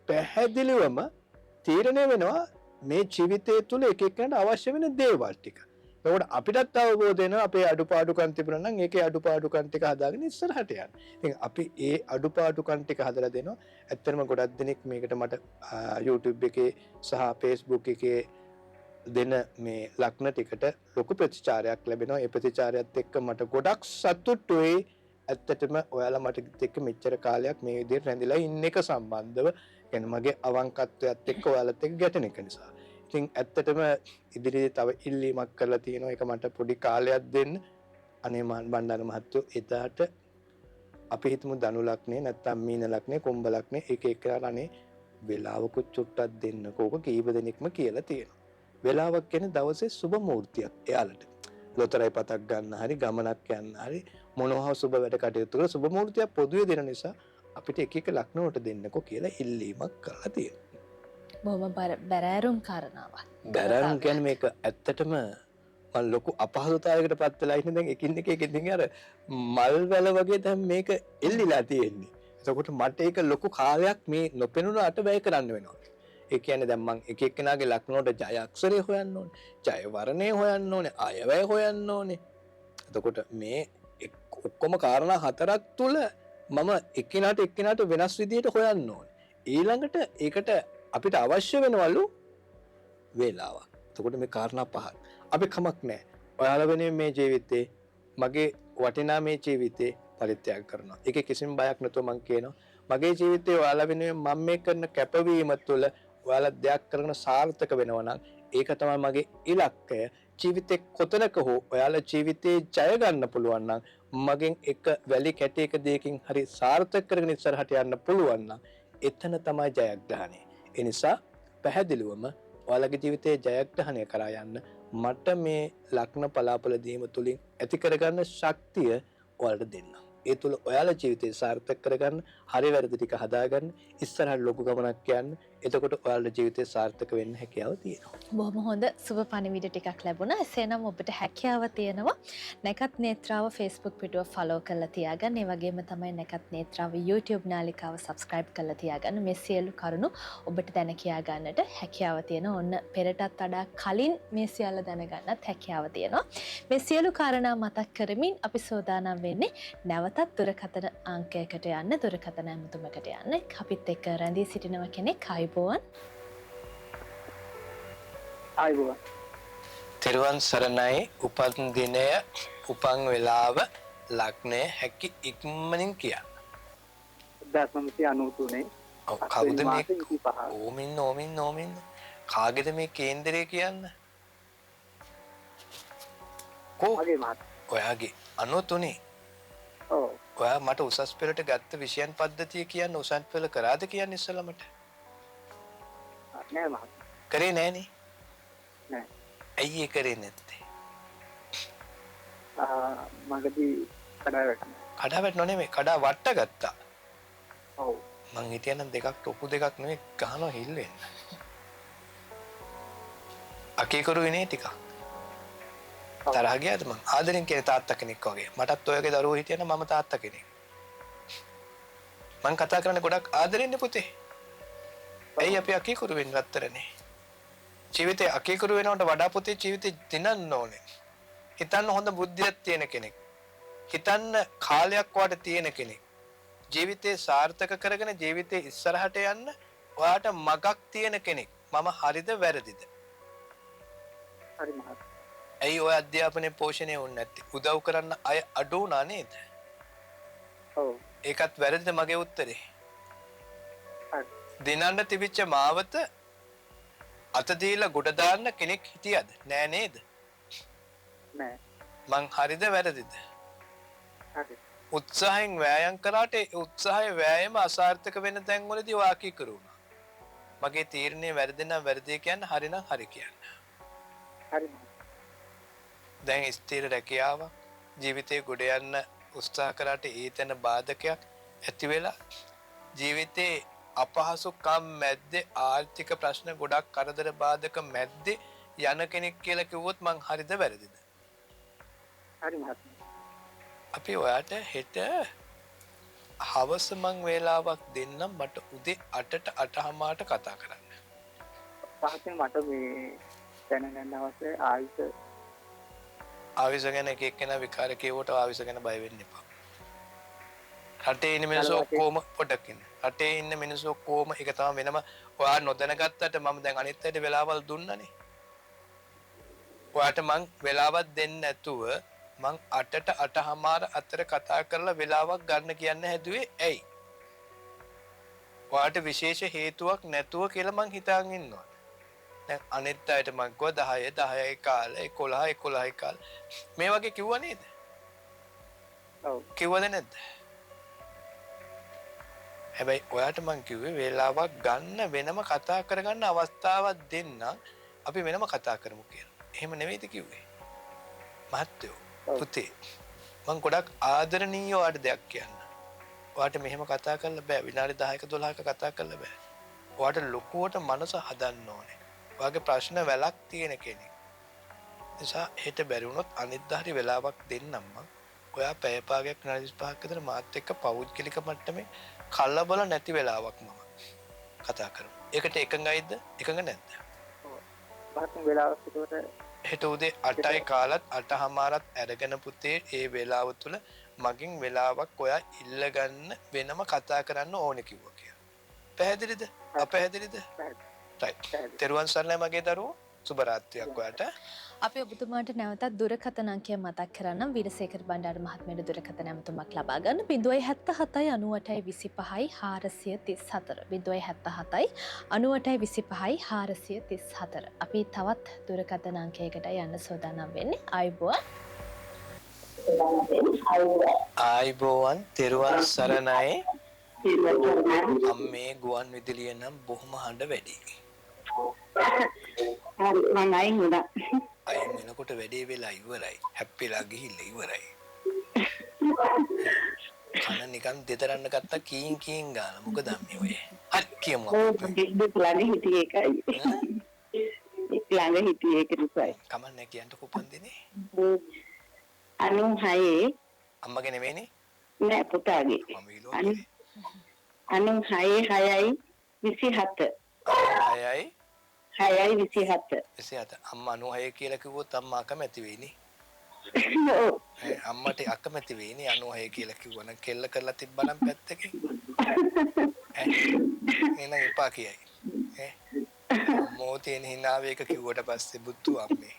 Speaker 3: පැහැදිලිවම තීරණය වෙනවා මේ ජීවිතය තුල එක එක්කෙනාට අවශ්‍ය වෙන දේවල් ටික. ඒකට අපිටත් අවබෝධ වෙනවා අපේ අඩුපාඩුකම් තිබුණා නම් ඒකේ අඩුපාඩුකම් ටික හදාගෙන ඉස්සරහට යන්න. ඉතින් අපි ඒ අඩුපාඩුකම් ටික හදලා දෙනවා. ඇත්තටම ගොඩක් දෙනෙක් මේකට මට YouTube එකේ සහ Facebook එකේ දෙන මේ ලග්න ටිකට ලොකු ප්‍රතිචාරයක් ලැබෙනවා. ඒ ප්‍රතිචාරයත් එක්ක මට ගොඩක් සතුටුයි. ඇත්තටම ඔයාලා මට එක්ක මෙච්චර කාලයක් මේ විදිහට රැඳිලා ඉන්න එක සම්බන්ධව يعني මගේ අවංකත්වයත් එක්ක ඔයාලත් එක්ක ගැටෙන එක නිසා. ඉතින් ඇත්තටම ඉදිරියේ තව ඉල්ලීමක් කරලා තියෙනවා. ඒක මට පොඩි කාලයක් දෙන්න. අනේ බණ්ඩාර මහත්තයෝ එදාට අපි හිතමු ධනු ලග්නේ නැත්නම් මීන ලග්නේ කුම්භ ලග්නේ එක එකකට අනේ වෙලාවකුත් චුට්ටක් දෙන්නකෝ. ඔක කීප දෙනෙක්ම කියලා තියෙනවා. වෙලාවක් කියන්නේ දවසේ සුබ මූර්තියක් එයාලට. ලොතරැයි පතක් ගන්න හරි ගමනක් යන්න හරි මොනවා සුබ වැඩ කටයුතු කරලා සුබ මූර්තියක් පොදුවේ දෙන නිසා අපිට එක එක ලග්න වලට දෙන්නකෝ කියලා ඉල්ලීමක් කරලා තියෙනවා.
Speaker 2: බොහොම බැරෑරුම් කාරණාවක්.
Speaker 3: බැරෑරුම් කියන්නේ මේක ඇත්තටම මම ලොකු අපහසුතාවයකට පත් වෙලා ඉන්නේ. දැන් එකින් එක අර මල් වැල වගේ දැන් මේක එල්ලිලා තියෙන්නේ. එතකොට මට ඒක ලොකු කාලයක් මේ නොපෙනුනට වැය කරන්න වෙනවා. ඒ කියන්නේ දැන් මම එක එක්කෙනාගේ ලග්න වලට ජය අක්ෂරය හොයන්න ඕනේ, ජය වර්ණය හොයන්න ඕනේ, අයවැය හොයන්න ඕනේ. එතකොට මේ ඔක්කොම කාරණා හතරක් තුල මම එක්කෙනාට වෙනස් විදිහට හොයන්න ඕනේ. ඊළඟට ඒකට අපිට අවශ්‍ය වෙනවලු වේලාවක්. එතකොට මේ කාරණා පහ. අපි කමක් නැහැ. ඔයාලා වෙනුවෙන් මේ ජීවිතේ මගේ වටිනා මේ ජීවිතේ පරිත්‍යාග කරනවා. ඒකේ කිසිම බයක් නැතුව මම කියනවා මගේ ජීවිතේ ඔයාලා වෙනුවෙන් මම මේ කරන කැපවීම තුළ ඔයාලා දෙයක් කරගෙන සාර්ථක වෙනවා නම් ඒක තමයි මගේ ඉලක්කය. ජීවිතේ කොතනක හෝ ඔයාලා ජීවිතේ ජය ගන්න පුළුවන් නම් මගෙන් එක වැලි කැටයක දෙයකින් හරි සාර්ථක කරගෙන ඉස්සරහට යන්න පුළුවන් නම් එතන තමයි ජයග්‍රහණය. ඒ නිසා පැහැදිලිවම ඔයාලගේ ජීවිතයේ ජයග්‍රහණය කරා යන්න මට මේ ලග්න පලාපල දීම තුලින් ඇති කරගන්න ශක්තිය ඔයාලට දෙන්න. ඒ තුල ඔයාලා ජීවිතේ සාර්ථක කරගන්න, හරි වැරදි ටික හදාගන්න, ඉස්සරහට ලොකු ගමනක් යන්න. එතකොට ඔයාලගේ ජීවිතේ සාර්ථක වෙන්න හැකියාව තියෙනවා.
Speaker 2: බොහොම හොඳ සුබ පණිවිඩ ටිකක් ලැබුණා. එසේනම් ඔබට හැකියාව තියෙනවා නැකත් නේත්‍රාව Facebook පිටුව ෆලෝ කරලා තියාගන්න. ඒ වගේම තමයි නැකත් නේත්‍රාව YouTube නාලිකාව subscribe කරලා තියාගන්න. මේ සියලු කරුණු ඔබට දැන කියා ගන්නට හැකියාව තියෙනවා. ඔන්න පෙරටත් වඩා කලින් මේ සියල්ල දැනගන්නත් හැකියාව තියෙනවා. මේ සියලු කාරණා මතක් කරමින් අපි සෝදානම් වෙන්නේ නැවතත් දුරකථන අංකයකට යන්න, දුරකථන ඇමතුමකට යන්න. අපිත් එක්ක රැඳී සිටිනවා කෙනෙක්. ආයුබෝවන්.
Speaker 4: ආයුබෝවන්.
Speaker 3: තෙරුවන් සරණයි. උපන් දිනය, උපන් වේලාව, ලග්නය හැකි ඉක්මනින් කියන්න.
Speaker 4: 1993
Speaker 3: ඔව් කවුද මේ ඕමින් කාගේද මේ කේන්දරය කියන්න?
Speaker 4: මගේ මහත්.
Speaker 3: ඔයාගේ 93.
Speaker 4: ඔව්.
Speaker 3: ඔයා මට උසස් පෙළට ගත්ත විෂයන් පද්ධතිය කියන්න උසස් පෙළ කරාද කියන්නේ ඉස්සෙල්ලා මට?
Speaker 4: නෑ මහත්.
Speaker 3: කරේ නෑනේ.
Speaker 4: නෑ.
Speaker 3: ඇයි ඒ කරේ නැත්තේ?
Speaker 4: මගදී කඩා වැටුණා.
Speaker 3: කඩා වැටුණා නෙමෙයි කඩා වට ගත්තා.
Speaker 4: ඔව්.
Speaker 3: මං හිතියනම් දෙකක් ટොපු දෙකක් නෙමෙයි ගහනවා හිල් වෙන්න. අකේ කරුවේ නේ ටිකක්. තරහ ගියාද මං? ආදරෙන් කියන තාත්තා කෙනෙක් වගේ. මටත් ඔයගේ දරුවෝ හිටියනම් මම තාත්තා කෙනෙක්. මං කතා කරන්නේ ගොඩක් ආදරෙන්නේ පුතේ. ඇයි අපි අකේ කරු වෙන්න රත්තරනේ? ජීවිතේ අකේ කරු වෙනවට වඩා පුතේ ජීවිතේ දිනන්න ඕනේ. හිතන්න හොඳ බුද්ධියක් තියෙන කෙනෙක්. හිතන්න කාලයක් වාට තියෙන කෙනෙක්. ජීවිතේ සාර්ථක කරගෙන ජීවිතේ ඉස්සරහට යන්න ඔයාට මගක් තියෙන කෙනෙක්. මම හරිද වැරදිද?
Speaker 4: හරි මහත්.
Speaker 3: ඇයි ඔය අධ්‍යාපනයේ පෝෂණය වුනේ නැත්තේ? උදව් කරන්න අය අඩු වුණා නේද?
Speaker 4: ඔව්.
Speaker 3: ඒකත් වැරදිද මගේ උත්තරේ?
Speaker 4: හරි.
Speaker 3: දිනන්න තිබිච්ච මාවත අත දීලා ගොඩ දාන්න කෙනෙක් හිටියද? නෑ නේද?
Speaker 4: නෑ.
Speaker 3: මං හරිද වැරදිද?
Speaker 4: හරි.
Speaker 3: උත්සාහයෙන් වෑයම් කරාට ඒ උත්සාහය වෑයම අසාර්ථක වෙන තැන් වලදී වාකී කරුණා. මගේ තීරණය වැරදි නම් වැරදි කියන්න, හරි නම් හරි කියන්න.
Speaker 4: හරි.
Speaker 3: දැන් ස්ථිර රැකියාව ජීවිතේ ගොඩ යන්න උත්සාහ කරාට ඒතන බාධකයක් ඇති වෙලා ජීවිතේ අපහසුකම් මැද්දේ ආර්ථික ප්‍රශ්න ගොඩක් කරදර බාධක මැද්දේ යන කෙනෙක් කියලා කිව්වොත් මං හරිද වැරදිද?
Speaker 4: හරි මහත්මයා.
Speaker 3: අපි ඔයාට හෙට හවස මං වේලාවක් දෙන්නම් මට උදේ 8ට 8:00ට කතා කරන්න.
Speaker 4: පහසෙන් මට මේ දැනගන්න අවශ්‍ය
Speaker 3: ආවිස ගැන එක එක්කෙනා විකාර කියවට ආවිස ගැන බය වෙන්න එපා. රටේ ඉන්න මිනිස්සු ඔක්කොම පොඩක් ඉන්න. රටේ ඉන්න මිනිස්සු ඔක්කොම එක තමයි වෙනම ඔයා නොදැනගත්තට මම දැන් අනිත් අයට වෙලාවල් දුන්නනේ. ඔයාට මං වෙලාවක් දෙන්න නැතුව මං 8ට 8:00 අතර කතා කරලා වෙලාවක් ගන්න කියන්න හැදුවේ ඇයි? ඔයාට විශේෂ හේතුවක් නැතුව කියලා මං හිතාගෙන ඉන්නවා. දැන් අනිත් අයට මං කව 10 10යි කාලේ 11 11යි කාලේ මේ වගේ කිව්වා නේද?
Speaker 4: ඔව්.
Speaker 3: කිව්වද නැද්ද? හැබැයි ඔයාට මං කිව්වේ වේලාවක් ගන්න වෙනම කතා කරගන්න අවස්ථාවක් දෙන්න අපි වෙනම කතා කරමු කියලා. එහෙම නෙවෙයිද කිව්වේ? මහත්තයෝ පුතේ මං ගොඩක් ආදරණීය ඔයාට දෙයක් කියන්න. ඔයාට මෙහෙම කතා කරන්න බෑ. විනාඩි 10ක 12ක කතා කරන්න බෑ. ඔයාට ලොකුවට මනස හදන්න ඕනේ. ඔයාගේ ප්‍රශ්න වැලක් තියෙන කෙනෙක්. නිසා හෙට බැරි වුණොත් අනිද්දා හරි වෙලාවක් දෙන්නම් මං. ඔයා පැය භාගයක් විනාඩි 25ක් විතර මාත් එක්ක පෞද්ගලික මට්ටමේ කලබල නැති වෙලාවක් මම කතා කරමු. ඒකට එකඟයිද? එකඟ නැද්ද?
Speaker 4: ඔව්. මහත්ම වෙලාවක් විතර
Speaker 3: හෙට උදේ 8යි කාලත් 8:00ත් අරගෙන පුතේ ඒ වෙලාව තුල මගෙන් වෙලාවක් ඔයා ඉල්ලගන්න වෙනම කතා කරන්න ඕනේ කිව්වා කියලා. පැහැදිලිද? අපැහැදිලිද? right. තෙරුවන් සරණයි මගේ දරුවෝ. සුබ රාත්‍රියක් ඔයාට.
Speaker 2: අපි ඔබතුමාට නැවතත් දුරකථන අංකය මතක් කරන්නම්. වීරසේකර බණ්ඩාර මහත්මයාට දුරකථන ඇමතුමක් ලබා ගන්න 077 98 25 434 077 98 25 434. අපි තවත් දුරකථන අංකයකට යන්න සූදානම් වෙන්නේ.
Speaker 3: ආයිබෝවන් තෙරුවන් සරණයි. අම්මේ ගුවන් විදුලිය නම් බොහොම හඬ වැඩි.
Speaker 5: මම අයින් වුණා.
Speaker 3: අයින් වෙනකොට වැඩේ වෙලා ඉවරයි. හැප්පිලා ගිහිල්ලා ඉවරයි. කන නිකන් දෙතරන්න ගත්තා කීන් කීන් ගාන. මොකද අම්මේ ඔය? හරි කියමු අපි.
Speaker 5: ළඟ හිටියේ එකයි. ළඟ හිටියේ ඒක නිසා.
Speaker 3: කමන්නේ කියන්න කොපන් දෙනේ.
Speaker 5: 96
Speaker 3: අම්මගේ නෙමෙයිනේ.
Speaker 5: නෑ පුතාගේ.
Speaker 3: මම විලෝකේ.
Speaker 5: 96 6යි 27.
Speaker 3: 6යි
Speaker 5: 6යි 27.
Speaker 3: 27. අම්මා 96 කියලා කිව්වොත් අම්මා අකමැති වෙයිනේ.
Speaker 5: ඔව්.
Speaker 3: අම්මට අකමැති වෙයිනේ 96 කියලා කිව්වනම් කෙල්ල කරලා තිබ්බනම් පැත්තකින්. එනං එපා කියයි. මොතේන හිනාවේක කිව්වට පස්සේ බුද්ධු අම්මේ.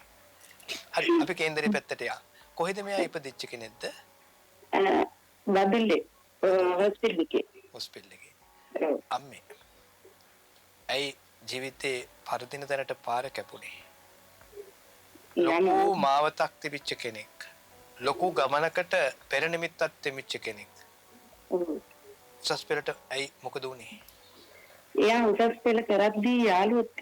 Speaker 3: හරි අපි කේන්දරේ පැත්තට යා. කොහෙද මෙයා ඉපදිච්ච කෙනෙක්ද?
Speaker 5: බබිලේ
Speaker 3: හොස්පිටල් එකේ. අම්මේ. ඇයි ජීවිතේ පරදින තැනට පාර කැපුණේ? ලොකු මාවතක් තිබිච්ච කෙනෙක්. ලොකු ගමනකට පෙර නිමිත්තක් තිබිච්ච කෙනෙක්. උසස් පෙළට ඇයි මොකද උනේ?
Speaker 5: එයා උසස් පෙළ කරද්දී යාළුවොත්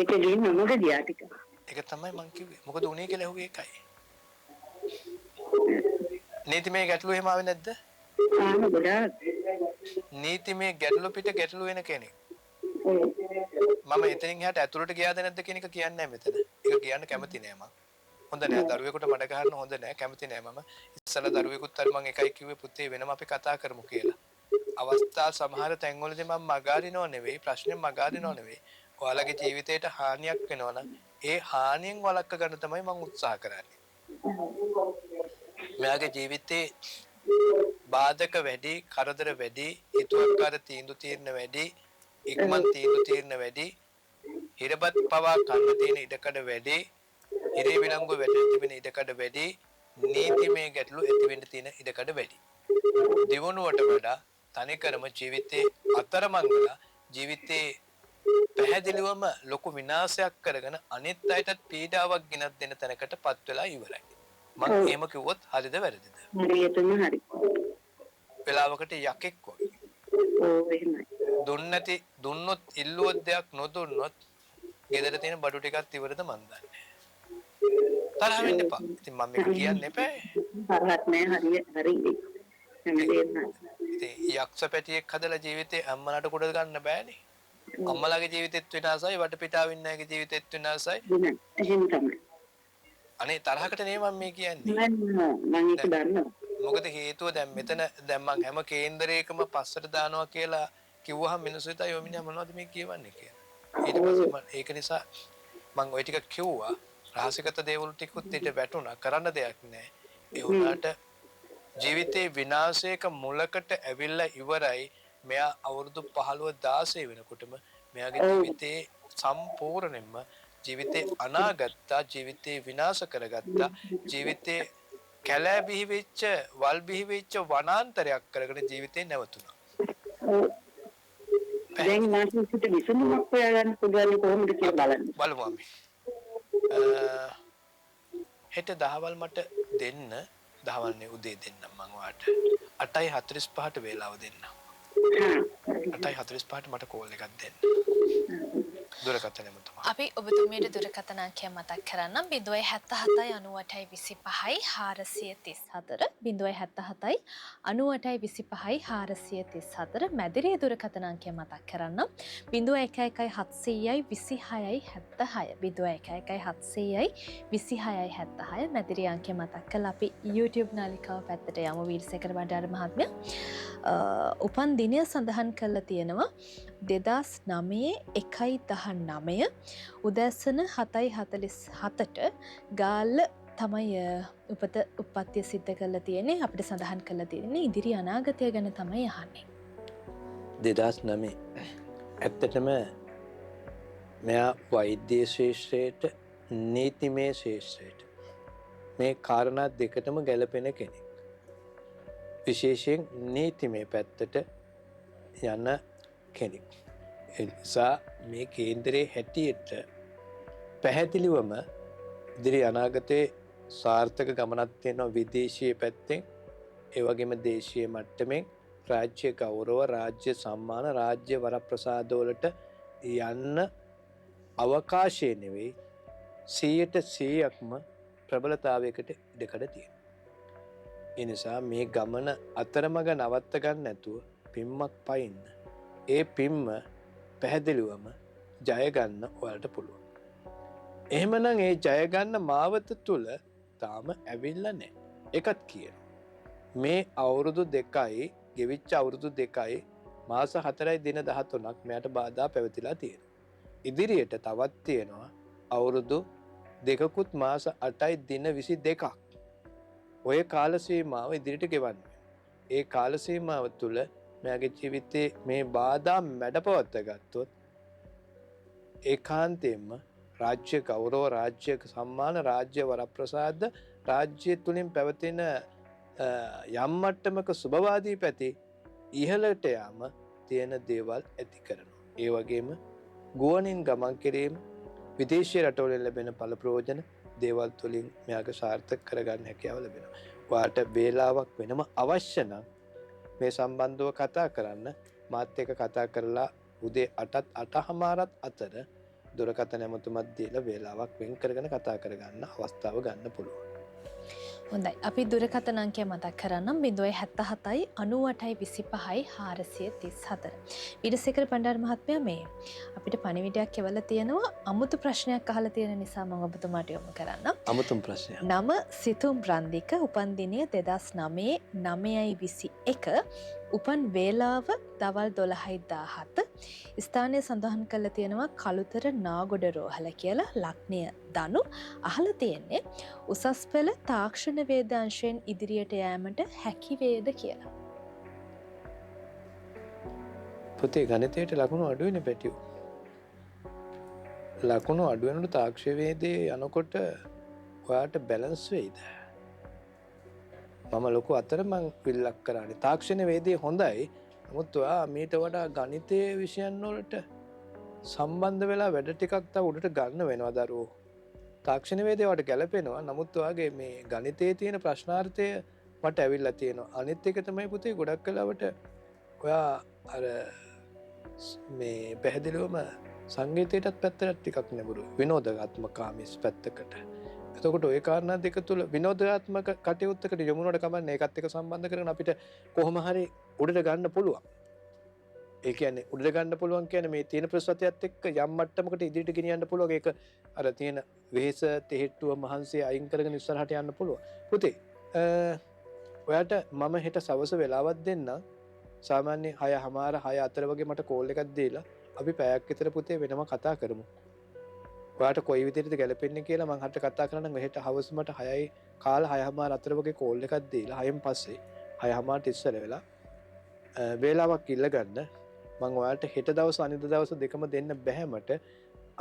Speaker 5: එක්ක ගිහින් මොකද ගියා ටික.
Speaker 3: ඒක තමයි මං කිව්වේ. මොකද උනේ කියලා ඇහුවේ ඒකයි. නීතිමය ගැටලු එහෙම ආවේ නැද්ද?
Speaker 5: ගොඩාක්.
Speaker 3: නීතිමය ගැටලු පිට ගැටලු වෙන කෙනෙක්. මම එතනින් එහාට ඇතුළට ගියාද නැද්ද කියන එක කියන්නේ නැහැ මෙතන. ඒක කියන්න කැමති නෑ මං. හොඳ නෑ දරුවෙකුට මඩ ගහන්න හොඳ නෑ කැමති නෑ මම. ඉස්සලා දරුවෙකුත් අර මං එකයි කිව්වේ පුතේ වෙනම අපි කතා කරමු කියලා. අවස්ථා සමහර තැන්වලදී මම මගහරිනව නෙවෙයි ප්‍රශ්නේ මගහරිනව නෙවෙයි. ඔයාලගේ ජීවිතේට හානියක් වෙනවා නම් ඒ හානියෙන් වළක්ව ගන්න තමයි මම උත්සාහ කරන්නේ. මෙයාගේ ජීවිතේ බාධක වැඩි, කරදර වැඩි, හිතුවක්කාර තීන්දුව తీරන වැඩි, ඉක්මන් තීන්දුව తీරන වැඩි, හිරපත් පවා කන්න තියෙන ඉඩකඩ වැඩි, හිරේ විලංගු වැටෙන්න තිබෙන ඉඩකඩ වැඩි, නීතිමය ගැටලු ඇති වෙන්න තියෙන ඉඩකඩ වැඩි. දිනුවට වඩා තනිකරම ජීවිතේ අතරමංගල ජීවිතේ පැහැදිලිවම ලොකු විනාශයක් කරගෙන අනිත් අයටත් පීඩාවක් ගෙනත් දෙන තැනකටපත් වෙලා ඉවරයි. මම එහෙම කිව්වොත් හරිද වැරදිද?
Speaker 5: හරියටම හරි.
Speaker 3: වෙලාවකට යකෙක් වගේ.
Speaker 5: ඔව් එහෙමයි.
Speaker 3: දුන්නොත් ඉල්ලුවොත් දෙයක් නොදුන්නොත් ගෙදර තියෙන බඩු ටිකක් ඉවරද මන් දන්නේ. තරහ වෙන්න එපා. ඉතින් මම මේක කියන්න එපා.
Speaker 5: තරහක් නෑ හරිය හරි. හැමදේම.
Speaker 3: ඉතින් යක්ෂ පැටියෙක් හදලා ජීවිතේ අම්මලාට කුඩ ගන්න බෑනේ. අම්මලාගේ ජීවිතෙත් විනාශයි වටපිටාව ඉන්න අයගේ ජීවිතෙත් විනාශයි.
Speaker 5: එහෙම තමයි.
Speaker 3: අනේ තරහකට නේ මම මේ කියන්නේ.
Speaker 5: මම ඒක දන්නවා.
Speaker 3: මොකද හේතුව දැන් මෙතන දැන් මං හැම කේන්දරයකම පස්සට දානවා කියලා කිව්වහම මිනිස්සු හිතා යෝ මිනිහා මොනවද මේ කියවන්නේ කියලා. ඊට පස්සේ මම ඒක නිසා මං ওই ටික කිව්වා. රහසිගත දේවල් ටිකුත් ඊට වැටුණා. කරන්න දෙයක් නැහැ. ඒ උනාට ජීවිතේ විනාශයක මුලකට ඇවිල්ලා ඉවරයි. මෙයා අවුරුදු 15 16 වෙනකොටම මෙයාගේ ජීවිතේ සම්පූර්ණයෙන්ම ජීවිතේ අනාගත්තා ජීවිතේ විනාශ කරගත්තා ජීවිතේ කැලෑ බිහි වෙච්ච වල් බිහි වෙච්ච වනාන්තරයක් කරගෙන ජීවිතේ නැවතුණා.
Speaker 5: දැන් මානසික විසඳුමක් හොයාගන්න පුළුවන් කොහොමද කියලා බලන්න.
Speaker 3: බලමු අපි. හෙට දහවල් මට දෙන්න දහවල්නේ උදේ දෙන්නම් මම ඔයාලට 8:45ට වේලාව දෙන්නම්. 8:45ට මට කෝල් එකක් දෙන්න. දුරකථනය මතම.
Speaker 2: අපි ඔබතුමියට දුරකථන අංකය මතක් කරන්නම් 077 98 25 434 077 98 25 434 මැදිරිය දුරකථන අංකය මතක් කරන්නම් 011 700යි 26යි 76 011 700යි 26යි 76 මැදිරිය අංකය මතක් කරලා අපි YouTube නාලිකාව පැත්තට යමු. වීරසේකර බණ්ඩාර මහත්මයා උපන් දිනය සඳහන් කරලා තියෙනවා 2009 උදැසන 7:47ට ගාල්ල තමයි උපත්ය සිද්ධ කරලා තියෙන්නේ. අපිට සඳහන් කරලා තියෙන්නේ ඉදිරි අනාගතය ගැන තමයි අහන්නේ.
Speaker 3: 2009 ඇත්තටම මෙයා වෛද්‍ය ශේෂ්ත්‍රයට නීතිමය ශේෂ්ත්‍රයට මේ කාරණා දෙකටම ගැලපෙන කෙනෙක්. විශේෂයෙන් නීතිමය පැත්තට යන කෙනෙක්. ඒ නිසා මේ කේන්දරයේ හැටියට පැහැදිලිවම ඉදිරි අනාගතයේ සාර්ථක ගමනක් තියෙනවා විදේශීය පැත්තෙන්, ඒ වගේම දේශීය මට්ටමින් රාජ්‍ය ගෞරව, රාජ්‍ය සම්මාන, රාජ්‍ය වරප්‍රසාද වලට යන්න අවකාශය නෙවෙයි 100%ක්ම ප්‍රබලතාවයකට ඉඩකඩ තියෙනවා. ඒ නිසා මේ ගමන අතරමඟ නවත්ත ගන්න නැතුව පිම්මක් පයින්න. ඒ පිම්ම පැහැදිලිවම ජය ගන්න ඔයාලට පුළුවන්. එහෙමනම් ඒ ජය ගන්න මාවත තුල තාම ඇවිල්ලා නැහැ. ඒකත් කියනවා. මේ අවුරුදු 2යි ගෙවිච්ච අවුරුදු 2යි මාස 4යි දින 13ක් මෙයට බාධා පැවතිලා තියෙනවා. ඉදිරියට තවත් තියෙනවා අවුරුදු 2කුත් මාස 8යි දින 22ක්. ඔය කාල සීමාව ඉදිරියට ගෙවන්න. ඒ කාල සීමාව තුළ මෙයාගේ ජීවිතේ මේ බාධා මැඩපවත්ව ගත්තොත් ඒකාන්තයෙන්ම රාජ්‍ය ගෞරව, රාජ්‍ය සම්මාන, රාජ්‍ය වරප්‍රසාද, රාජ්‍ය තුලින් පැවතෙන යම් මට්ටමක සුබවාදී පැති ඉහළට යාම තියෙන දේවල් ඇති කරනවා. ඒ වගේම ගුවනින් ගමන් කිරීම, විදේශීය රටවලින් ලැබෙන පළ ප්‍රයෝජන දේවල් තුලින් මෙයාගේ සාර්ථක කරගන්න හැකියාව ලැබෙනවා. ඔයාට වේලාවක් වෙනම අවශ්‍ය නම් මේ සම්බන්ධව කතා කරන්න. මාත් එක්ක කතා කරලා උදේ 8ත් 8:00මාරත් අතර දුරකථන ඇමතුමක් දීලා වේලාවක් වෙන් කරගෙන කතා කරගන්න අවස්ථාව ගන්න පුළුවන්.
Speaker 2: හොඳයි. අපි දුරකථන අංකය මතක් කරන්නම් 077යි 98යි 25යි 434. විරසේකර පණ්ඩාර මහත්මයා මේ අපිට පණිවිඩයක් එවලා තියෙනවා. අමුතු ප්‍රශ්නයක් අහලා තියෙන නිසා මම ඔබතුමාට යොමු කරන්නම්.
Speaker 3: අමුතුම ප්‍රශ්නයක්.
Speaker 2: නම සිතුම් රන්දික, උපන්දිනය 2009 9/21, උපන් වේලාව දවල් 12:17. ස්ථානය සඳහන් කරලා තියෙනවා කළුතර නාගොඩ රෝහල කියලා. ලග්නය ධනු. අහලා තියෙන්නේ උසස් පෙළ තාක්ෂණ වේද අංශයෙන් ඉදිරියට යෑමට හැකි වේද කියලා.
Speaker 3: පුතේ ගණිතයට ලකුණු අඩු වෙන පැටියෝ. ලකුණු අඩු වෙනකොට තාක්ෂණ වේදේ යනකොට ඔයාට බැලන්ස් වෙයිද? මම ලොකු අතරමං විල්ලක් කරන්නේ. තාක්ෂණ වේදේ හොඳයි. නමුත් ඔයා මීට වඩා ගණිතයේ විෂයන් වලට සම්බන්ධ වෙලා වැඩ ටිකක් තව උඩට ගන්න වෙනවා දරුවෝ. තාක්ෂණ වේදේ වට ගැලපෙනවා. නමුත් ඔයාගේ මේ ගණිතයේ තියෙන ප්‍රශ්නාර්ථය මට ඇවිල්ලා තියෙනවා. අනිත් එක තමයි පුතේ ගොඩක් කලාවට ඔයා අර මේ පැහැදිලිවම සංගීතයටත් පැත්තට ටිකක් නැඹුරු. විනෝදාත්මක කාමීස් පැත්තකට. එතකොට ওই කාරණා දෙක තුල විනෝදාත්මක කටයුත්තකට යොමුනට කමන්නේ ඒකත් එක්ක සම්බන්ධ කරගෙන අපිට කොහොම හරි උඩට ගන්න පුළුවන්. ඒ කියන්නේ උඩට ගන්න පුළුවන් කියන්නේ මේ තියෙන ප්‍රසතියත් එක්ක යම් මට්ටමකට ඉදිරියට ගෙනියන්න පුළුවන්. ඒක අර තියෙන වෙහෙස තෙහෙට්ටුව මහන්සිය අයින් කරගෙන ඉස්සරහට යන්න පුළුවන්. පුතේ ඔයාට මම හෙට සවස වෙලාවක් දෙන්න. සාමාන්‍ය 6:00මාර 6 අතර වගේ මට කෝල් එකක් දීලා අපි පැයක් විතර පුතේ වෙනම කතා කරමු. ඔයාට කොයි විදිහටද ගැලපෙන්නේ කියලා මම හරියට කතා කරනනම් හෙට හවස මට 6යි කාල 6:00මාර අතර වගේ කෝල් එකක් දීලා 6න් පස්සේ 6:00මාරට ඉස්සර වෙලා වේලාවක් ඉල්ලගන්න. මම ඔයාලට හෙට දවස් අනිත් දවස් දෙකම දෙන්න බැහැ මට.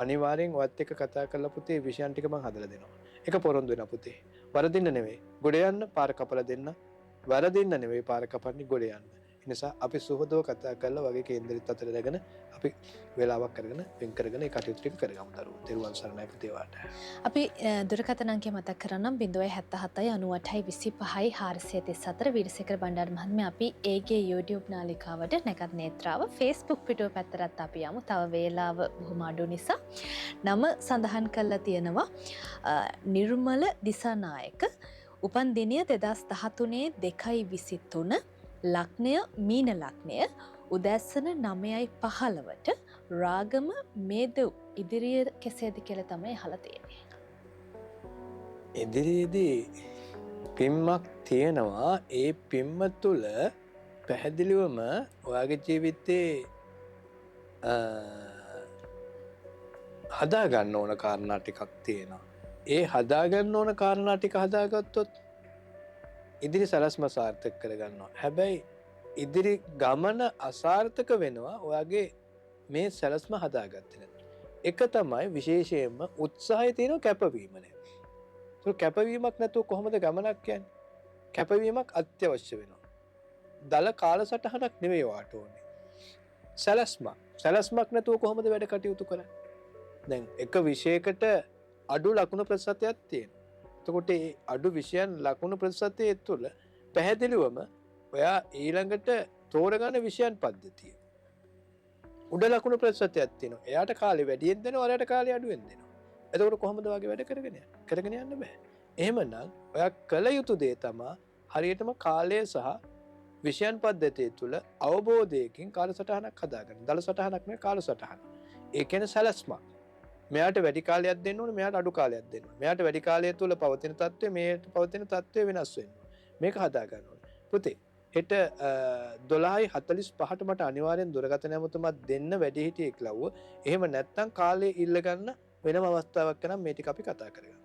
Speaker 3: අනිවාර්යෙන් ඔයත් එක්ක කතා කරලා පුතේ විෂයන් ටික මම හදලා දෙනවා. ඒක පොරොන්දු වෙනවා පුතේ. වරදින්න නෙවෙයි. ගොඩ යන්න පාර කපලා දෙන්න. වරදින්න නෙවෙයි පාර කපන්නේ ගොඩ යන්න. ඒ නිසා අපි සුහදව කතා කරලා වගේ කේන්දරිත අතර දැගෙන අපි වේලාවක් කරගෙන වෙන් කරගෙන ඒ කටයුතු ටික කරගමු දරුවෝ. තෙරුවන් සරණයි පුතේ වාට.
Speaker 2: අපි දුරකථන අංකය මතක් කරනම් 077යි 98යි 25යි 434. විරසේකර බණ්ඩාර මහත්මයා අපි ඒගේ YouTube නාලිකාවට නැකත් නේත්‍රාව Facebook පිටුව පැත්තට අපි යමු. තව වේලාව බොහොම අඩු නිසා නම සඳහන් කරලා තියෙනවා නිර්මල දිසානායක, උපන් දිනය 2013 2/23, ලග්නය මීන ලග්නය, උදැස්සන 9:15ට, රාගම මේදව්. ඉදිරිය කෙසේද කියලා තමයි අහලා තියෙන්නේ.
Speaker 3: ඉදිරියේදී පිම්මක් තියෙනවා. ඒ පිම්ම තුළ පැහැදිලිවම ඔයාගේ ජීවිතේ හදා ගන්න ඕන කාරණා ටිකක් තියෙනවා. ඒ හදා ගන්න ඕන කාරණා ටික හදාගත්තොත් ඉදිරි සලස්ම සාර්ථක කරගන්නවා. හැබැයි ඉදිරි ගමන අසාර්ථක වෙනවා ඔයාගේ මේ සැලස්ම හදාගත්තේ නැත්නම්. එක තමයි විශේෂයෙන්ම උත්සාහය තියෙන කැපවීම නෑ. ඒක කැපවීමක් නැතුව කොහොමද ගමනක් යන්නේ? කැපවීමක් අත්‍යවශ්‍ය වෙනවා. දල කාලසටහනක් නෙවෙයි වාට ඕනේ. සැලස්මක් නැතුව කොහොමද වැඩ කටයුතු කරන්නේ? දැන් එක විෂයකට අඩු ලකුණු ප්‍රතිශතයක් තියෙනවා. එතකොට ඒ අඩු විෂයන් ලකුණු ප්‍රතිශතය තුළ පැහැදිලිවම ඔයා ඊළඟට තෝරගන්න විෂයන් පද්ධතිය උඩ ලකුණු ප්‍රතිශතයක් තියෙනවා. එයාට කාලේ වැඩියෙන් දෙනවා, ඔයාලට කාලේ අඩුවෙන් දෙනවා. එතකොට කොහොමද වගේ වැඩ කරගෙන යන්න බෑ. එහෙමනම් ඔයා කළ යුතු දේ තමයි හරියටම කාලය සහ විෂයන් පද්ධතිය තුළ අවබෝධයකින් කාලසටහනක් හදාගන්න. දල සටහනක් නෙවෙයි කාලසටහන. ඒ කියන්නේ සැලැස්මක්. මෙයාට වැඩි කාලයක් දෙන්න ඕනේ, මෙයාට අඩු කාලයක් දෙන්න ඕනේ. මෙයාට වැඩි කාලය තුළ පවතින තත්ත්වය, මෙයාට පවතින තත්ත්වය වෙනස් වෙනවා. මේක හදා ගන්න ඕනේ. පුතේ, හෙට 12:45ට මට අනිවාර්යෙන් දුරකථන ඇමතුමක් දෙන්න වැඩිහිටියෙක් ලව්ව. එහෙම නැත්නම් කාලේ ඉල්ල ගන්න වෙනම අවස්ථාවක් නම් මේ ටික අපි කතා කරගමු.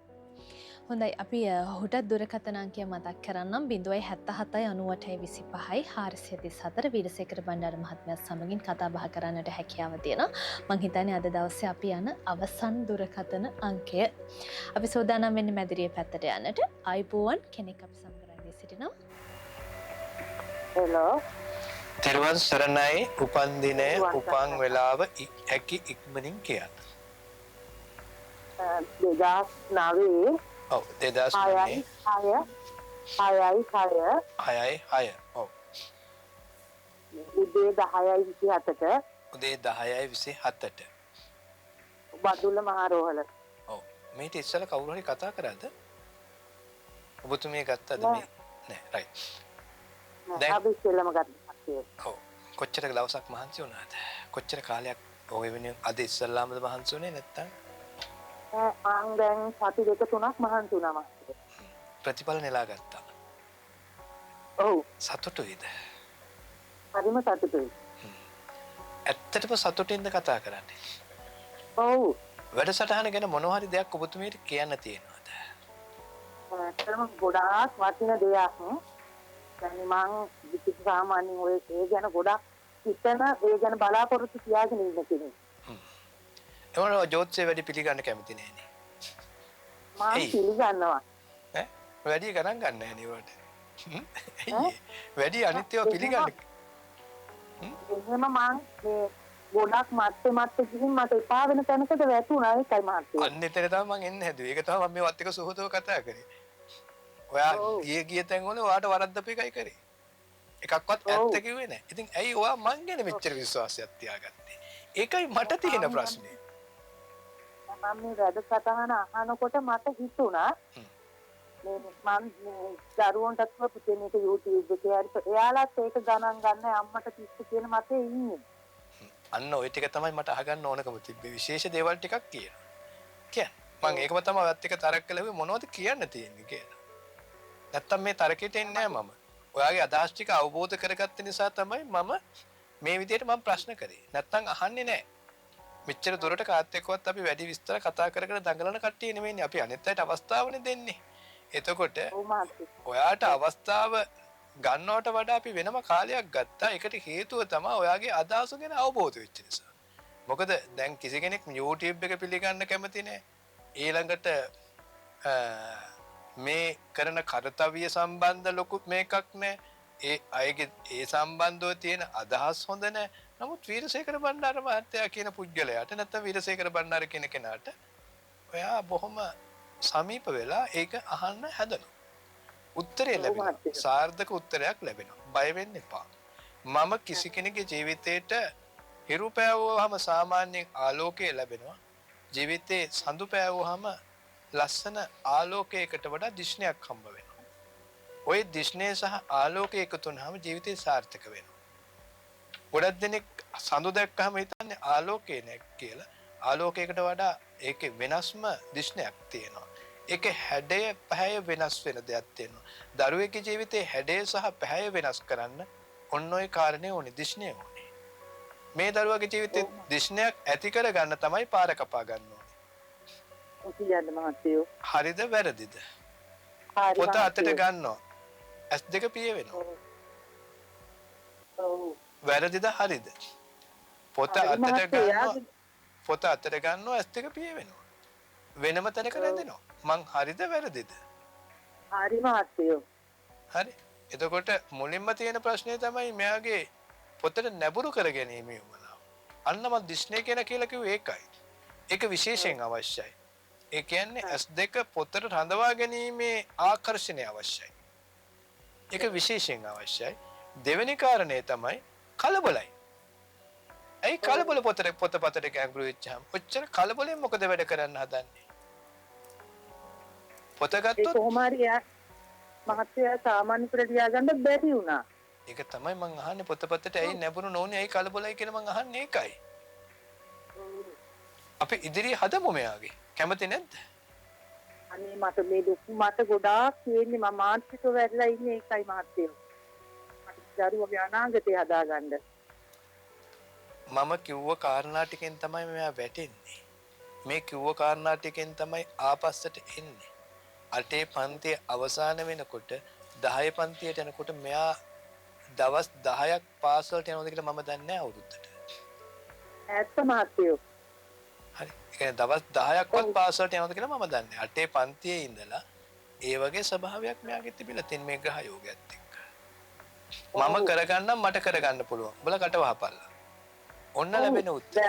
Speaker 2: හොඳයි අපි ඔහුට දුරකථන අංකය මතක් කරන්නම් 077 98 25 434 වීරසේකර බණ්ඩාර මහත්මයා සමගින් කතා බහ කරන්නට හැකියාව තියෙනවා. මං හිතන්නේ අද දවසේ අපි යන අවසන් දුරකථන අංකය. අපි සෝදානම් වෙන්නේ මැදිරිය පැත්තට යන්නට. ආයිබෝවන් කෙනෙක් අපි සමග රැඳී සිටිනවා.
Speaker 5: හෙලෝ.
Speaker 3: තෙරුවන් සරණයි. උපන් දිනය උපන් වෙලාව හැකි ඉක්මනින් කියන්න.
Speaker 5: 2009
Speaker 3: ඔව් 2009 6 ඔව්
Speaker 5: උදේ 10:27ට
Speaker 3: උදේ 10:27ට
Speaker 5: බදුල්ල මහරෝහල.
Speaker 3: ඔව් මේට ඉස්සෙල්ලා කවුරු හරි කතා කරාද? ඔබතුමිය ගත්තද මේ? නෑ රයිට්. දැන්
Speaker 5: අපි ඉස්සෙල්ලම ගත්තා.
Speaker 3: ඔව් කොච්චර දවසක් මහන්සි වුණාද? කොච්චර කාලයක් ඔය වෙනුවෙන් අද ඉස්සෙල්ලාමද මහන්සි වුණේ නැත්තම්?
Speaker 5: මං දැන් සති දෙක තුනක් මහන්සි වුණා මාස්ටර්.
Speaker 3: ප්‍රතිඵල නෙලා ගත්තා.
Speaker 5: ඔව්
Speaker 3: සතුටුයිද?
Speaker 5: හරිම සතුටුයි.
Speaker 3: ඇත්තටම සතුටින්ද කතා කරන්නේ?
Speaker 5: ඔව්.
Speaker 3: වැඩසටහන ගැන මොනවා හරි දෙයක් ඔබතුමියට කියන්න තියෙනවද?
Speaker 5: ඇත්තටම ගොඩාක් වටින දෙයක්. දැන් මං විචිත සාමාන්‍යයෙන් ඔය ඒ ගැන ගොඩක් හිතන ඒ ගැන බලාපොරොත්තු තියාගෙන ඉන්න කෙනෙක්.
Speaker 3: ඒවල ජෝතිෂය වැඩි පිළිගන්න කැමති නෑනේ.
Speaker 5: මම පිළිගන්නවා.
Speaker 3: ඈ වැඩි ගණන් ගන්න නෑ නේ වලට. වැඩි අනිත්‍යව පිළිගන්න.
Speaker 5: එහෙම මං මේ ගොඩක් මත්තේ ගිහින් මට එපා වෙන තැනකට වැටුණා ඒකයි මහත්තයා.
Speaker 3: අන්න එතන තමයි මං එන්න හැදුවේ. ඒක තමයි මම මේ වත් එක සුහදව කතා කරේ. ඔයා ගිය තැන් වල ඔයාට වරද්දපු එකයි කරේ. එකක්වත් ඇත්ත කිව්වේ නෑ. ඉතින් ඇයි ඔයා මං ගැන මෙච්චර විශ්වාසයක් තියාගත්තේ? ඒකයි මට තියෙන ප්‍රශ්නේ.
Speaker 5: මම මේ වැඩසටහන අහනකොට මට හිතුණා මේ මම දරුවන්ටත් පුතේ මේක YouTube එකේ හරි එයාලත් ඒක ගණන් ගන්න අම්මට කිස්ස කියන මතේ ඉන්නේ.
Speaker 3: අන්න ওই ටික තමයි මට අහගන්න ඕනකම තිබ්බේ. විශේෂ දේවල් ටිකක් කියනවා. මම ඒකම තමයි ඔයත් එක්ක තරක් කළේ මොනවද කියන්න තියෙන්නේ කියලා. නැත්තම් මේ තරකෙට එන්නේ නැහැ මම. ඔයාගේ අදහස් ටික අවබෝධ කරගත්ත නිසා තමයි මම මේ විදිහට මම ප්‍රශ්න කරේ. නැත්තම් අහන්නේ නැහැ. මෙච්චර දුරට කාත් එක්කවත් අපි වැඩි විස්තර කතා කරගෙන දඟලන කට්ටිය නෙමෙයිනේ. අපි අනිත් අයට අවස්ථාවනේ දෙන්නේ. එතකොට ඔයාට අවස්ථාව ගන්නවට වඩා අපි වෙනම කාලයක් ගත්තා. ඒකට හේතුව තමයි ඔයාගේ අදහස ගැන අවබෝධ වෙච්ච නිසා. මොකද දැන් කිසි කෙනෙක් YouTube එක පිළිගන්න කැමති නැහැ. ඊළඟට මේ කරන කාර්යය සම්බන්ධ ලොකු මේකක් නැහැ. ඒ අයගේ ඒ සම්බන්ධව තියෙන අදහස් හොඳ නැහැ. නමුත් වීරසේකර බණ්ඩාර මහත්තයා කියන පුද්ගලයාට නැත්නම් වීරසේකර බණ්ඩාර කියන කෙනාට ඔයා බොහොම සමීප වෙලා ඒක අහන්න හදනවා. උත්තරය ලැබෙනවා. සාර්ථක උත්තරයක් ලැබෙනවා. බය වෙන්න එපා. මම කිසි කෙනෙකුගේ ජීවිතේට හිරු පෑවුවාම සාමාන්‍යයෙන් ආලෝකය ලැබෙනවා. ජීවිතේ සඳු පෑවුවාම ලස්සන ආලෝකයකට වඩා දිෂ්ණයක් හම්බ වෙනවා. ওই දිෂ්ණය සහ ආලෝකය එකතු වුනහම ජීවිතේ සාර්ථක වෙනවා. ගොඩක් දෙනෙක් සඳු දැක්කම හිතන්නේ ආලෝකය නේ කියලා. ආලෝකයකට වඩා ඒකේ වෙනස්ම දිෂ්ණයක් තියෙනවා. ඒකේ හැඩය පහය වෙනස් වෙන දෙයක් තියෙනවා. දරුවෙකුගේ ජීවිතේ හැඩය සහ පහය වෙනස් කරන්න ඔන්න ඔය කාරණේ ඕනේ දිෂ්ණය ඕනේ. මේ දරුවගේ ජීවිතේ දිෂ්ණයක් ඇති කර ගන්න තමයි පාර කපා ගන්න ඕනේ.
Speaker 5: ඔකියන්න මහත්තයෝ.
Speaker 3: හරිද වැරදිද?
Speaker 5: හරි.
Speaker 3: පොත අතට ගන්නවා. S2 පිය වෙනවා.
Speaker 5: ඔව්.
Speaker 3: වැරදිද හරිද? පොත
Speaker 5: හරි
Speaker 3: අතට
Speaker 5: මහත්තයා,
Speaker 3: ගන්නවා
Speaker 5: එයාගේ-
Speaker 3: පොත අතට ගන්නවා ඇස් දෙක පිය වෙනවා. වෙනම තැනක රැඳෙනවා. මං හරිද වැරදිද?
Speaker 5: හරි මහත්තයෝ.
Speaker 3: හරි. එතකොට මුලින්ම තියෙන ප්‍රශ්නේ තමයි මෙයාගේ පොතට නැඹුරු කර ගැනීම යොමනාව. අන්න මම දිස්නේ කියලා කිව්වේ ඒකයි. ඒක විශේෂයෙන් අවශ්‍යයි. ඒ කියන්නේ S2 පොතට රඳවා ගැනීමේ ආකර්ෂණය අවශ්‍යයි. ඒක විශේෂයෙන් අවශ්‍යයි. දෙවෙනි කාරණේ තමයි කලබලයි. ඇයි කලබල පොතපතට ගැඹුරු වෙච්චාම ඔච්චර කලබලෙන් මොකද වැඩ කරන්න හදන්නේ? පොත
Speaker 5: ඒ
Speaker 3: ගත්තොත්
Speaker 5: කොහොම හරි එයා මහත්තයා සාමාන්‍ය පෙළ ලියාගන්න බැරි වුණා.
Speaker 3: ඒක තමයි මං අහන්නේ පොතපතට ඇයි නැඹුරු නොවුනේ ඇයි කලබලයි කියලා මං අහන්නේ ඒකයි. අපි ඉදිරිය හදමු මෙයාගේ. කැමති නැද්ද?
Speaker 5: අනේ මට මේ දුක් මට ගොඩාක් තියෙන්නේ මම මානසිකව වැරලා ඉන්නේ ඒකයි මහත්තයෝ. මට දරුවගේ අනාගතය හදාගන්න.
Speaker 3: මම කිව්ව කාරණා ටිකෙන් තමයි මෙයා වැටෙන්නේ. මේ කිව්ව කාරණා ටිකෙන් තමයි ආපස්සට එන්නේ. 8 පන්තියේ අවසාන වෙනකොට 10 පන්තියට යනකොට මෙයා දවස් 10ක් පාසලට යනවද කියලා මම දන්නේ නැහැ අවුරුද්දට.
Speaker 5: ඇත්ත මහත්තයෝ.
Speaker 3: හරි. ඒ කියන්නේ දවස් 10ක්වත් පාසලට යනවද කියලා මම දන්නේ. 8 පන්තියේ ඉඳලා ඒ වගේ ස්වභාවයක් මෙයාගේ තිබිලා තින් මේ ග්‍රහ යෝගයත් එක්ක. මම කරගන්නම් මට කරගන්න පුළුවන්. උඹලා කට වහපල්ලා. ඔන්න ලැබෙන උත්තරය.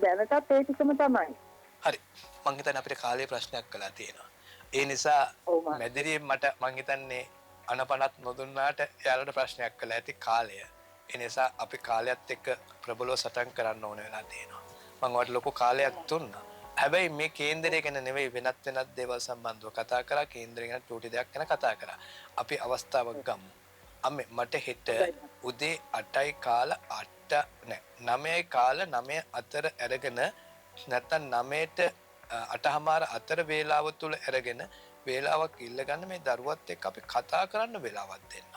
Speaker 5: දැනටත් ඒ ටිකම තමයි.
Speaker 3: හරි. මං හිතන්නේ අපිට කාලේ ප්‍රශ්නයක් කළා තියෙනවා. ඒ නිසා
Speaker 5: ඔව් මම.
Speaker 3: මැදිරියෙන් මට මං හිතන්නේ අනපනත් නොදුන්නාට එයාලට ප්‍රශ්නයක් කළා ඇති කාලය. ඒ නිසා අපි කාලයත් එක්ක ප්‍රබලව සටන් කරන්න ඕන වෙලා තියෙනවා. මං ඔයාලට ලොකු කාලයක් දුන්නා. හැබැයි මේ කේන්දරය ගැන නෙවෙයි වෙනත් දේවල් සම්බන්ධව කතා කරා. කේන්දරය ගැන චූටි දෙයක් ගැන කතා කරා. අපි අවස්ථාවක් ගමු. අම්මේ මට හෙට උදේ 8යි කාලා 9යි කාලා 9 අතර අරගෙන නැත්තම් 9ට 8:00 අතර වේලාව තුල අරගෙන වේලාවක් ඉල්ල ගන්න මේ දරුවත් එක්ක අපි කතා කරන්න වේලාවක් දෙන්න.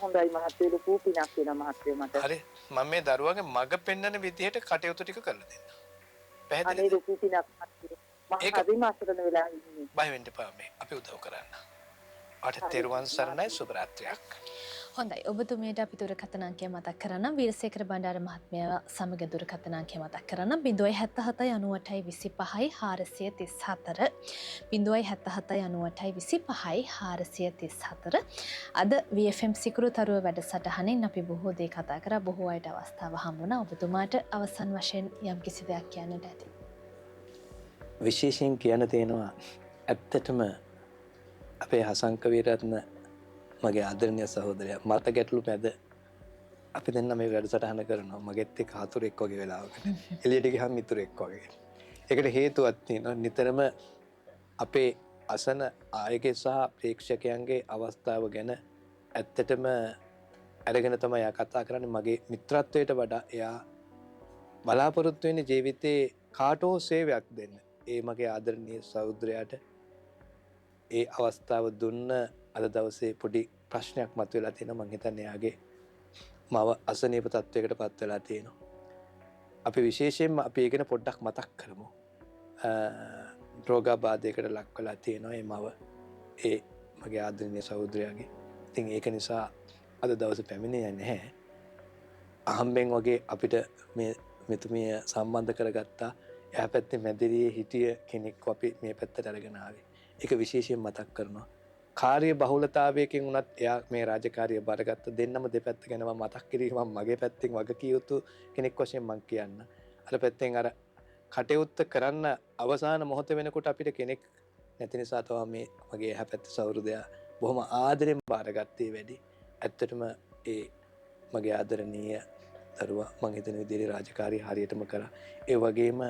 Speaker 5: හොඳයි මහත්තයෝ ලොකු පිනක් වෙනවා මහත්තයෝ මට.
Speaker 3: හරි මම මේ දරුවගේ මග පෙන්වන විදිහට කටයුතු ටික කරලා දෙන්න.
Speaker 5: අනේ
Speaker 3: පැහැදිලිද?
Speaker 5: ලොකු පිනක් මහත්තයෝ. මම
Speaker 3: ඒක-
Speaker 5: හදිම අසරණ වෙලා ඉන්නේ.
Speaker 3: බය වෙන්න එපා මේ අපි උදව් කරන්න. අට තෙරුවන් සරණයි සුබ රාත්‍රියක්.
Speaker 2: හොඳයි ඔබතුමියට අපි දුරකථන අංකය මතක් කරනම් වීරසේකර බණ්ඩාර මහත්මයා සමග දුරකථන අංකය මතක් කරනම් 077 98 25 434 077 98 25 434 අද VFM සිකුරු තරුව වැඩසටහනින් අපි බොහෝ දේ කතා කරා බොහෝ අයට අවස්ථාව හම්බුණා ඔබතුමාට අවසන් වශයෙන් යම් කිසි දෙයක් කියන්නට ඇති
Speaker 3: විශේෂයෙන් කියන්න තියෙනවා ඇත්තටම අපේ හසංක වීරත්න මගේ ආදරණීය සහෝදරයා මට ගැටලු මැද අපි දෙන්න මේ වැඩසටහන කරනවා මගෙත් එක්ක හතුරෙක් වගේ වෙලාවකට එළියට ගියහම මිතුරෙක් වගේ. ඒකට හේතුවක් තියෙනවා නිතරම අපේ අසන ආයකේ සහ ප්‍රේක්ෂකයන්ගේ අවස්ථාව ගැන ඇත්තටම අරගෙන තමයි එයා කතා කරන්නේ. මගේ මිත්‍රත්වයට වඩා එයා බලාපොරොත්තු වෙන්නේ ජීවිතේ කාටෝ සේවයක් දෙන්න. ඒ මගේ ආදරණීය සහෝදරයාට ඒ අවස්ථාව දුන්න අද දවසේ පොඩි ප්‍රශ්නයක් මතුවලා තියෙනවා. මං හිතන්නේ එයාගේ මව අසනීප තත්වයකට පත් වෙලා තියෙනවා. අපි විශේෂයෙන්ම අපි ඒ ගැන පොඩ්ඩක් මතක් කරමු. රෝගාබාධයකට ලක් වෙලා තියෙනවා මේ මව ඒ මගේ ආදරණීය සහෝදරයාගේ. ඉතින් ඒක නිසා අද දවසේ පැමිණෙන්නේ නැහැ. අහම්බෙන් වගේ අපිට මේ මෙතුමිය සම්බන්ධ කරගත්තා. එයා පැත්තේ මැදිරියේ හිටිය කෙනෙක් අපි මේ පැත්තට අරගෙන ආවේ. ඒක විශේෂයෙන් මතක් කරනවා. කාර්ය බහුලතාවයකින් උනත් එයා මේ රාජකාරිය බරගත්ත දෙන්නම දෙපැත්ත ගැන මම මතක් කිරීම මගේ පැත්තෙන් වගකිය යුතු කෙනෙක් වශයෙන් මම කියන්න. අර පැත්තෙන් අර කටයුත්ත කරන්න අවසාන මොහොත වෙනකොට අපිට කෙනෙක් නැති නිසා තමයි මේ මගේ එහා පැත්තේ සහෘදයා බොහොම ආදරෙන් බාරගත්තේ වැඩි. ඇත්තටම ඒ මගේ ආදරණීය දරුවා මං හිතන විදිහේ රාජකාරිය හරියටම කරා. ඒ වගේම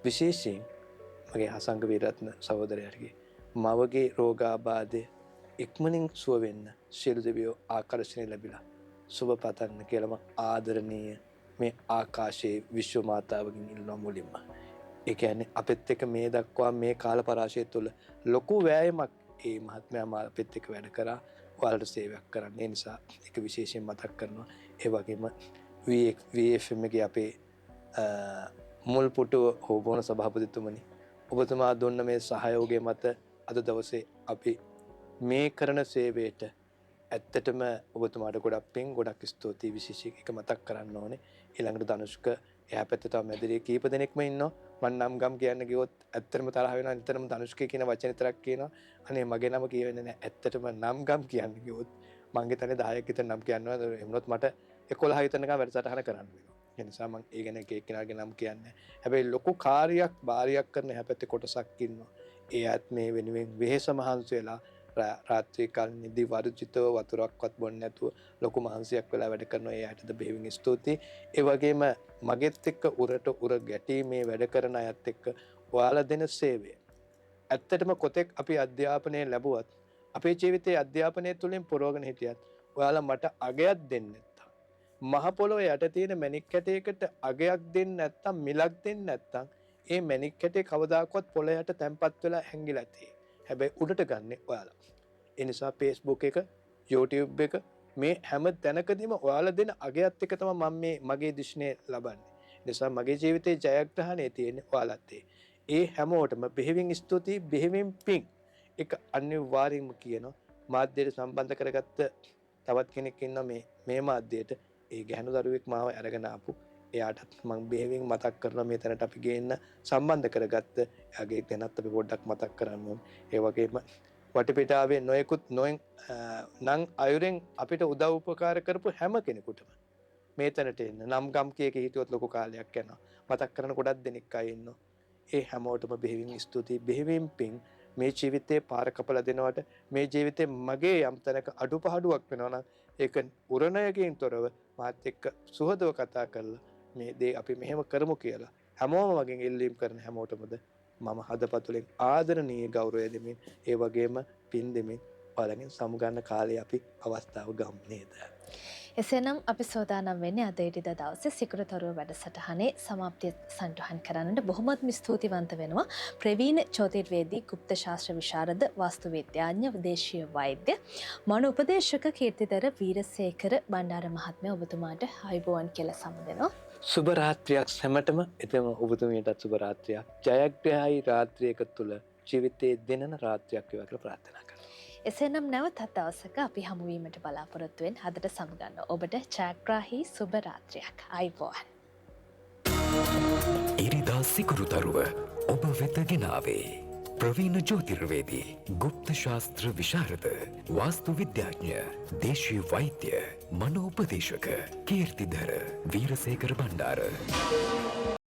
Speaker 3: විශේෂයෙන් මගේ හසංග වීරත්න සහෝදරයාගේ මවගේ රෝගාබාධය ඉක්මනින් සුව වෙන්න සියලු දෙවියෝ ආකර්ෂණය ලැබිලා සුබ පතන්න කියලාම ආදරණීය මේ ආකාශයේ විශ්ව මාතාවකින් ඉල්ලනවා මුලින්ම. ඒ කියන්නේ අපෙත් එක්ක මේ දක්වා මේ කාල පරාසය තුළ ලොකු වෑයමක් ඒ මහත්මයා අපෙත් එක්ක වැඩ කරා. ඔයාලට සේවයක් කරන්න. ඒ නිසා ඒක විශේෂයෙන් මතක් කරනවා. ඒ වගේම VFM එකේ අපේ මුල් පුටුව හෝබෝන සභාපතිතුමනි ඔබතුමා දුන්න මේ සහයෝගය මත අද දවසේ අපි මේ කරන සේවයට ඇත්තටම ඔබතුමාට ගොඩක් පින් ගොඩක් ස්තුතියි විශේෂයෙන් එක මතක් කරන්න ඕනේ. ඊළඟට ධනුෂ්ක එයා පැත්තේ තව මැදිරිය කීප දෙනෙක්ම ඉන්නවා. මම නම් ගම් කියන්න ගියොත් ඇත්තටම තරහ වෙනවා. නිතරම ධනුෂ්කේ කියන වචන විතරක් කියනවා. අනේ මගේ නම කියවෙන්නේ නැහැ. ඇත්තටම නම් ගම් කියන්න ගියොත් මං හිතන්නේ 10ක් විතර නම් කියනවා. එමුණොත් මට 11 විතරනකම් වැඩසටහන කරන්න වෙනවා. ඒ නිසා මම ඒ ගැන එක එක්කෙනාගේ නම් කියන්නේ. හැබැයි ලොකු කාර්යයක් බාරියක් කරන එහා පැත්තේ කොටසක් ඉන්නවා. ඒ ආත්මේ වෙනුවෙන් වෙහෙස මහන්සි වෙලා රාත්‍රී කාලේ නිදි වරුචිතව වතුරක්වත් බොන්නේ නැතුව ලොකු මහන්සියක් වෙලා වැඩ කරනවා. ඒ ඇටද බෙහෙවින් ස්තුතියි. ඒ වගේම මගෙත් එක්ක උරට උර ගැටීමේ වැඩ කරන අයත් එක්ක ඔයාලා දෙන සේවය. ඇත්තටම කොතෙක් අපි අධ්‍යාපනය ලැබුවත් අපේ ජීවිතයේ අධ්‍යාපනය තුළින් පුරවගෙන හිටියත් ඔයාලා මට අගයක් දෙන්නේ නැත්තම් මහ පොළොව යට තියෙන මැණික් කැටයකට අගයක් දෙන්නේ නැත්තම් මිලක් දෙන්නේ නැත්තම් ඒ මැණික් කැටේ කවදාකවත් පොළොව යට තැම්පත් වෙලා හැංගිලා තියෙන්නේ. හැබැයි උඩට ගන්නෙ ඔයාලා. ඒ නිසා Facebook එක, YouTube එක මේ හැම තැනකදීම ඔයාලා දෙන අගයත් එක්ක තමයි මම මේ මගේ දිශනේ ලබන්නේ. ඒ නිසා මගේ ජීවිතේ ජයග්‍රහණය තියෙන්නේ ඔයාලත් ඒ හැමෝටම බෙහෙවින් ස්තුතියි, බෙහෙවින් පිං. එක අනිවාර්යයෙන්ම කියනවා මාධ්‍යයට සම්බන්ධ කරගත්ත තවත් කෙනෙක් ඉන්නවා මේ මාධ්‍යයට. ඒ ගැහණු දරුවෙක් මාව අරගෙන ආපු එයාටත් මම බෙහෙවින් මතක් කරනවා මේ තැනට අපි ගේන්න සම්බන්ධ කරගත්ත එයාගේ ගැනත් අපි පොඩ්ඩක් මතක් කරන්න ඕනේ. ඒ වගේම වටපිටාවේ නොයෙකුත් නම් අයුරෙන් අපිට උදව් උපකාර කරපු හැම කෙනෙකුටම මේ තැනට එන්න නම් ගම් කීයක හිටියොත් ලොකු කාලයක් යනවා. මතක් කරන ගොඩක් දෙනෙක් අය ඉන්නවා. ඒ හැමෝටම බෙහෙවින් ස්තුතියි, බෙහෙවින් පිං. මේ ජීවිතේ පාර කපලා දෙනවට මේ ජීවිතේ මගේ යම් තැනක අඩුපාඩුවක් වෙනවා නම් ඒක උරණයකින් තොරව මාත් එක්ක සුහදව කතා කරලා මේ දේ අපි මෙහෙම කරමු කියලා හැමෝම වගේ ඉල්ලීම් කරන හැමෝටමද මම හදපතුලෙන් ආදරණීය ගෞරවය දෙමින් ඒ වගේම පින් දෙමින් ඔයාලගෙන් සමුගන්න කාලේ අපි අවස්ථාව ගමු නේද?
Speaker 2: එසේනම් අපි සෝදානම් වෙන්නේ අද ඉරිදා දවසේ සිකුරුතරුව වැඩසටහනේ සමාප්තිය සටහන් කරන්නට බොහොමත්ම ස්තුතිවන්ත වෙනවා ප්‍රවීණ ජ්‍යොතිර්වේදී ගුප්ත ශාස්ත්‍ර විශාරද වාස්තු විද්‍යාඥ විදේශීය වෛද්‍ය මනෝ උපදේශක කීර්තිදර වීරසේකර බණ්ඩාර මහත්මයා ඔබතුමාට ආයුබෝවන් කියලා සමුදෙනවා.
Speaker 3: සුබ රාත්‍රියක් හැමතෙම එතම ඔබතුමියටත් සුබ රාත්‍රියක්. ජයග්‍රහයි රාත්‍රියක තුල ජීවිතයේ දෙනන රාත්‍රියක් වේවා කියලා ප්‍රාර්ථනා කරනවා.
Speaker 2: එසේනම් නැවතත් දවසක අපි හමුවීමට බලාපොරොත්තු වෙන හදට සමුගන්න ඔබට ජයග්‍රාහී සුබ රාත්‍රියක්. ආයුබෝවන්.
Speaker 1: ඉරිදා සිකුරුතරුව ඔබ වෙත ගෙනාවේ ප්‍රවීණ ජ්‍යොතිර්වේදී ගුප්ත ශාස්ත්‍ර විශාරද වාස්තු විද්‍යාඥ දේශීය වෛද්‍ය මනෝපදේශක කීර්තිධර වීරසේකර බණ්ඩාර.